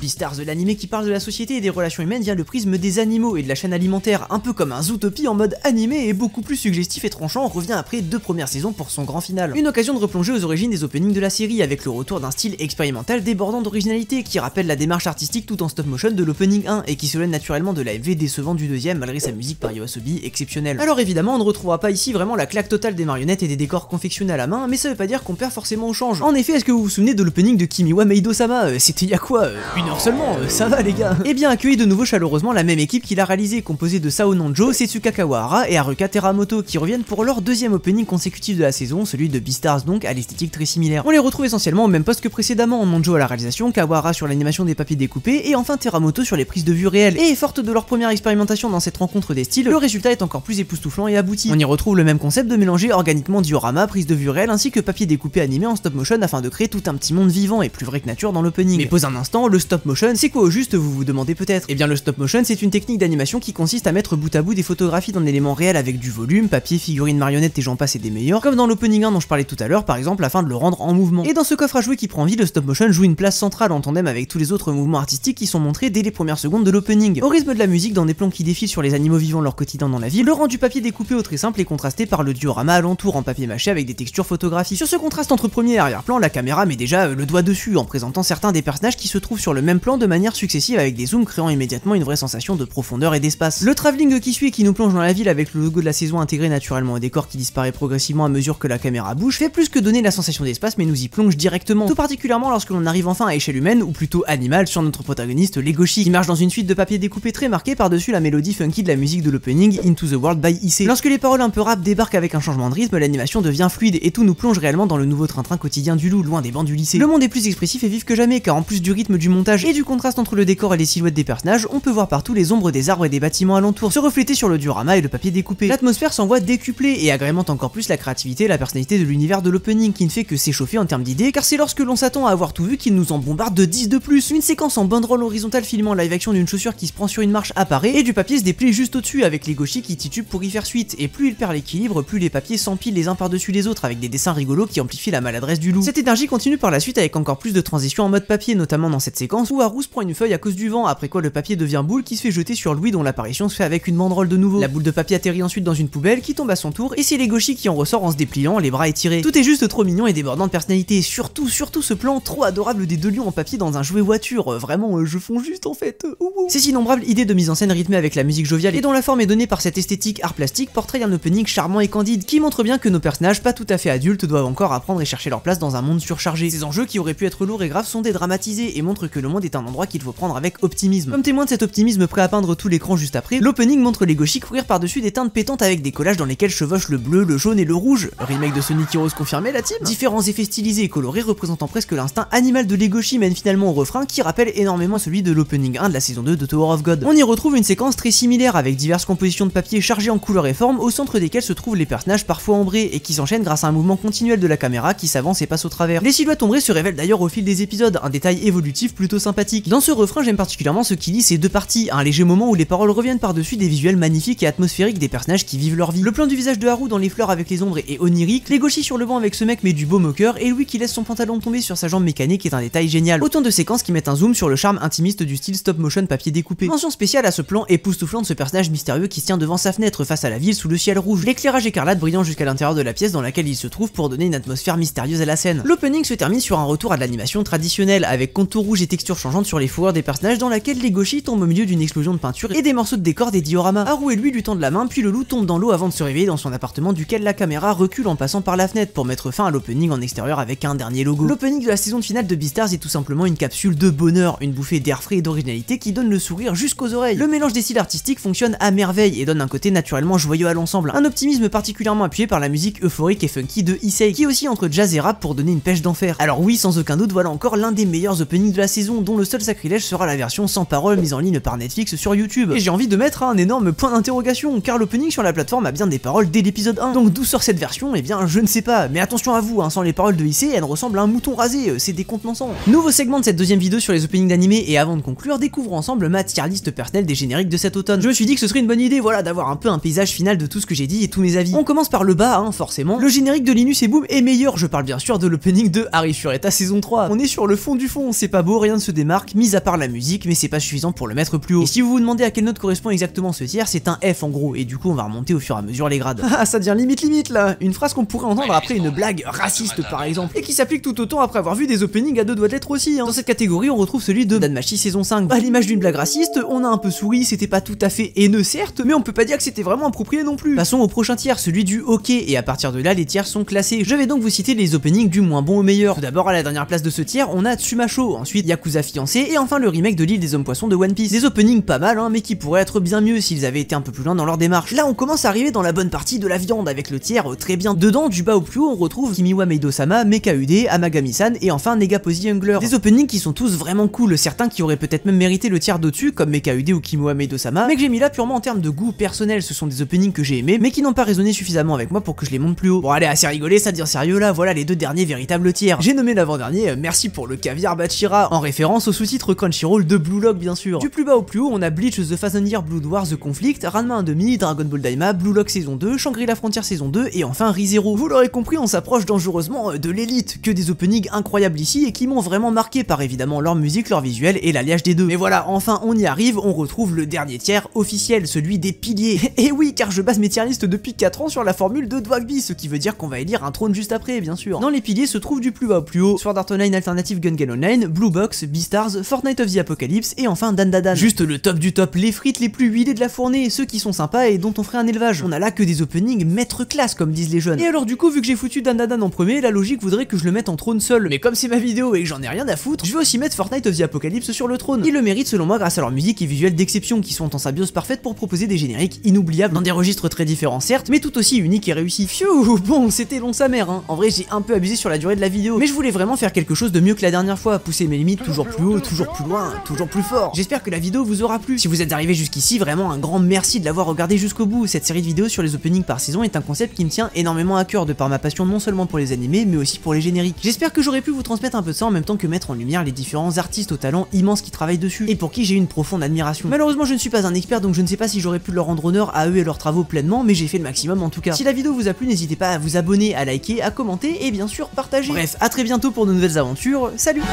Beastars, l'animé qui parle de la société et des relations humaines via le prisme des animaux et de la chaîne alimentaire, un peu comme un Zootopie en mode animé et beaucoup plus suggestif et tranchant, revient après 2 premières saisons pour son grand final. Une occasion de replonger aux origines des openings de la série avec le retour d'un style expérimental débordant d'originalité qui rappelle la démarche artistique tout en stop motion de l'opening 1 et qui s'éloigne naturellement de l'AFV décevant du deuxième malgré sa musique par Yoasobi exceptionnelle. Alors évidemment on ne retrouvera pas ici vraiment la claque totale des marionnettes et des décors confectionnés à la main, mais ça veut pas dire qu'on perd forcément au change. En effet, est-ce que vous vous souvenez de l'opening de Kimiwa Meido-sama? C'était il y a quoi, 1 heure seulement, ça va les gars. Et bien accueilli de nouveau chaleureusement la même équipe qui l'a réalisé, composée de Sao Nonjo, Setsuka Kawahara et Haruka Teramoto, qui reviennent pour leur 2e opening consécutif de la saison, celui de Beastars donc, à l'esthétique très similaire. On les retrouve essentiellement au même poste que précédemment, Nonjo à la réalisation, Kawahara sur l'animation des papiers découpés, et enfin Teramoto sur les prises de vue réelles. Et forte de leur première expérimentation dans cette rencontre des styles, le résultat est encore plus époustouflant et abouti. On y retrouve le même concept de mélanger organiquement diorama, prise de vue réelle, ainsi que papier découpé animé en stop motion afin de créer tout un petit monde vivant et plus vrai que nature dans l'opening. Mais pose un instant, le stop motion, c'est quoi au juste, vous vous demandez peut-être? Eh bien le stop motion c'est une technique d'animation qui consiste à mettre bout à bout des photographies d'un élément réel avec du volume, papier, figurines, marionnettes et j'en passe et des meilleurs, comme dans l'opening 1 dont je parlais tout à l'heure par exemple, afin de le rendre en mouvement. Et dans ce coffre à jouer qui prend vie, le stop motion joue une place centrale en tandem avec tous les autres mouvements artistiques qui sont montrés dès les premières secondes de l'opening. Au rythme de la musique, dans des plans qui défilent sur les animaux vivant de leur quotidien dans la ville, le rendu papier découpé au très simple est contrasté par le diorama alentour en papier mâché avec des textures photographiques. Sur ce contraste entre premier et arrière-plan, la caméra met déjà le doigt dessus en présentant certains des personnages qui se trouvent sur le même plan de manière successive avec des zooms créant immédiatement une vraie sensation de profondeur et d'espace. Le travelling qui suit et qui nous plonge dans la ville avec le logo de la saison intégré naturellement au décor qui disparaît progressivement à mesure que la caméra bouge fait plus que donner la sensation d'espace mais nous y plonge directement, tout particulièrement lorsque l'on arrive enfin à échelle humaine ou plutôt animale sur notre protagoniste Legoshi qui marche dans une suite de papier découpé très marqué par-dessus la mélodie funky de la musique de l'opening Into the World by Issei. Lorsque les paroles un peu rap débarquent avec un changement de rythme, l'animation devient fluide et tout nous plonge réellement dans le nouveau train-train quotidien du loup, loin des bancs du lycée. Le monde est plus expressif et vif que jamais car en plus du rythme du montage et du contraste entre le décor et les silhouettes des personnages, on peut voir partout les ombres des arbres et des bâtiments alentours se refléter sur le diorama et le papier découpé. L'atmosphère s'en voit décuplée et agrémente encore plus la créativité et la personnalité de l'univers de l'opening qui ne fait que s'échauffer en termes d'idées car c'est lorsque l'on s'attend à avoir tout vu qu'il nous en bombarde de 10 de plus. Une séquence en banderole horizontale filmant live action d'une chaussure qui se prend sur une marche apparaît et du papier se déplie juste au-dessus avec Legoshi qui titube pour y faire suite et plus il perd l'équilibre, plus les papiers s'empilent les uns par-dessus les autres avec des dessins rigolos qui amplifient la maladresse du loup. Cette énergie continue par la suite avec encore plus de transitions en mode papier, notamment dans cette séquence où Haru prend une feuille à cause du vent, après quoi le papier devient boule qui se fait jeter sur Louis dont l'apparition se fait avec une banderole de nouveau. La boule de papier atterrit ensuite dans une poubelle qui tombe à son tour et c'est Legoshi qui en ressort en se dépliant, les bras étirés. Tout est juste trop mignon et débordant de personnalité, surtout ce plan trop adorable des 2 lions en papier dans un jouet voiture, vraiment je fonds juste en fait. Ces innombrables idées de mise en scène rythmée avec la musique joviale et dont la forme est donnée par cette esthétique art plastique portraient un opening charmant et candide qui montre bien que nos personnages pas tout à fait adultes doivent encore apprendre et chercher leur place dans un monde surchargé. Ces enjeux qui auraient pu être lourds et graves sont dédramatisés et montrent que le monde World est un endroit qu'il faut prendre avec optimisme. Comme témoin de cet optimisme prêt à peindre tout l'écran juste après, l'opening montre les Goshi courir par-dessus des teintes pétantes avec des collages dans lesquels chevauchent le bleu, le jaune et le rouge. Remake de Sonic Heroes confirmé la team. Différents effets stylisés et colorés représentant presque l'instinct animal de Legoshi mènent finalement au refrain qui rappelle énormément celui de l'opening 1 de la saison 2 de Tower of God. On y retrouve une séquence très similaire avec diverses compositions de papier chargées en couleurs et formes au centre desquelles se trouvent les personnages parfois ombrés et qui s'enchaînent grâce à un mouvement continuel de la caméra qui s'avance et passe au travers. Les silhouettes ombrées se révèlent d'ailleurs au fil des épisodes, un détail évolutif plutôt sympathique. Dans ce refrain, j'aime particulièrement ce qui lie ces deux parties, un léger moment où les paroles reviennent par-dessus des visuels magnifiques et atmosphériques des personnages qui vivent leur vie. Le plan du visage de Haru dans les fleurs avec les ombres est onirique, les Goshi sur le banc avec ce mec mais du beau moqueur, et Louis qui laisse son pantalon tomber sur sa jambe mécanique est un détail génial. Autant de séquences qui mettent un zoom sur le charme intimiste du style stop motion papier découpé. Mention spéciale à ce plan époustouflant de ce personnage mystérieux qui se tient devant sa fenêtre face à la ville sous le ciel rouge, l'éclairage écarlate brillant jusqu'à l'intérieur de la pièce dans laquelle il se trouve pour donner une atmosphère mystérieuse à la scène. L'opening se termine sur un retour à de l'animation traditionnelle, avec contours rouges et textures changeantes sur les fourrures des personnages dans laquelle les Goshi tombent au milieu d'une explosion de peinture et des morceaux de décor des dioramas. Haru et lui lui tendent la main, puis le loup tombe dans l'eau avant de se réveiller dans son appartement duquel la caméra recule en passant par la fenêtre pour mettre fin à l'opening en extérieur avec un dernier logo. L'opening de la saison finale de Beastars est tout simplement une capsule de bonheur, une bouffée d'air frais et d'originalité qui donne le sourire jusqu'aux oreilles. Le mélange des styles artistiques fonctionne à merveille et donne un côté naturellement joyeux à l'ensemble, un optimisme particulièrement appuyé par la musique euphorique et funky de Issei, qui est aussi entre jazz et rap pour donner une pêche d'enfer. Alors oui, sans aucun doute, voilà encore l'un des meilleurs openings de la saison, dont le seul sacrilège sera la version sans parole mise en ligne par Netflix sur YouTube. Et j'ai envie de mettre un énorme point d'interrogation, car l'opening sur la plateforme a bien des paroles dès l'épisode 1. Donc d'où sort cette version? Eh bien je ne sais pas, mais attention à vous, sans les paroles de Issei, elle ressemble à un mouton rasé, c'est décontenançant. Nouveau segment de cette deuxième vidéo sur les openings d'animé, et avant de conclure, découvrons ensemble ma tier list personnelle des génériques de cet automne. Je me suis dit que ce serait une bonne idée, voilà, d'avoir un peu un paysage final de tout ce que j'ai dit et tous mes avis. On commence par le bas, forcément. Le générique de Linus et Boom est meilleur, je parle bien sûr de l'opening de Harry Fureta saison 3. On est sur le fond du fond, c'est pas beau, rien ne se démarque, mis à part la musique, mais c'est pas suffisant pour le mettre plus haut. Et si vous vous demandez à quelle note correspond exactement ce tiers, c'est un F en gros, et du coup on va remonter au fur et à mesure les grades. Ah, ça devient limite là, une phrase qu'on pourrait entendre après une blague raciste par exemple, et qui s'applique tout autant après avoir vu des openings à deux doigts de lettres aussi. Dans cette catégorie, on retrouve celui de Danmachi saison 5. À l'image d'une blague raciste, on a un peu souri, c'était pas tout à fait haineux certes, mais on peut pas dire que c'était vraiment approprié non plus. Passons au prochain tiers, celui du hockey, et à partir de là, les tiers sont classés. Je vais donc vous citer les openings du moins bon au meilleur. Tout d'abord, à la dernière place de ce tiers, on a Tsumasho, ensuite Yakuza Fiancé, et enfin le remake de l'île des hommes poissons de One Piece. Des openings pas mal, mais qui pourraient être bien mieux s'ils avaient été un peu plus loin dans leur démarche. Là, on commence à arriver dans la bonne partie de la viande, avec le tiers très bien. Dedans, du bas au plus haut, on retrouve Kimiwa Meido-sama, Mecha UD, Amagami-san, et enfin Negaposi Hungler. Des openings qui sont tous vraiment cool, certains qui auraient peut-être même mérité le tiers d'au-dessus, comme Mecha UD ou Kimiwa Meido-sama, mais que j'ai mis là purement en termes de goût personnel. Ce sont des openings que j'ai aimés, mais qui n'ont pas résonné suffisamment avec moi pour que je les monte plus haut. Bon allez, assez rigolé, ça devient sérieux là, voilà les deux derniers véritables tiers. J'ai nommé l'avant-dernier Merci pour le caviar Bachira, en référence au sous-titre Crunchyroll de Blue Lock bien sûr. Du plus bas au plus haut, on a Bleach The Thousand Year Blood Wars The Conflict, Ranma 1/2, Dragon Ball Daima, Blue Lock saison 2, Shangri-La Frontier saison 2, et enfin ReZero. Vous l'aurez compris, on s'approche dangereusement de l'élite, que des openings incroyables ici et qui m'ont vraiment marqué par évidemment leur musique, leur visuel et l'alliage des deux. Mais voilà, enfin on y arrive, on retrouve le dernier tiers officiel, celui des piliers. Et oui, car je base mes tier lists depuis 4 ans sur la formule de Dwagby, ce qui veut dire qu'on va élire un trône juste après, bien sûr. Dans les piliers se trouve du plus bas au plus haut Sword Art Online Alternative Gun Gale Online, Blue Box, Beastars, Fortnite of the Apocalypse et enfin Dandadan. Juste le top du top, les frites les plus huilées de la fournée, ceux qui sont sympas et dont on ferait un élevage. On a là que des openings maître classe comme disent les jeunes. Et alors du coup, vu que j'ai foutu Dandadan en premier, la logique voudrait que je le mette en trône seul. Mais comme c'est ma vidéo et que j'en ai rien à foutre, je vais aussi mettre Fortnite of the Apocalypse sur le trône. Ils le méritent selon moi grâce à leur musique et visuels d'exception qui sont en symbiose parfaite pour proposer des génériques inoubliables dans des registres très différents certes, mais tout aussi uniques et réussis. Pfiou, bon, c'était long sa mère En vrai, j'ai un peu abusé sur la durée de la vidéo, mais je voulais vraiment faire quelque chose de mieux que la dernière fois, pousser mes limites toujours plus haut, toujours plus loin, toujours plus fort. J'espère que la vidéo vous aura plu. Si vous êtes arrivé jusqu'ici, vraiment un grand merci de l'avoir regardé jusqu'au bout. Cette série de vidéos sur les openings par saison est un concept qui me tient énormément à cœur de par ma passion non seulement pour les animés, mais aussi pour les génériques. J'espère que j'aurais pu vous transmettre un peu de ça en même temps que mettre en lumière les différents artistes au talent immense qui travaillent dessus et pour qui j'ai une profonde admiration. Malheureusement, je ne suis pas un expert, donc je ne sais pas si j'aurais pu leur rendre honneur à eux et leurs travaux pleinement, mais j'ai fait le maximum en tout cas. Si la vidéo vous a plu, n'hésitez pas à vous abonner, à liker, à commenter et bien sûr partager. Bref, à très bientôt pour de nouvelles aventures. Salut!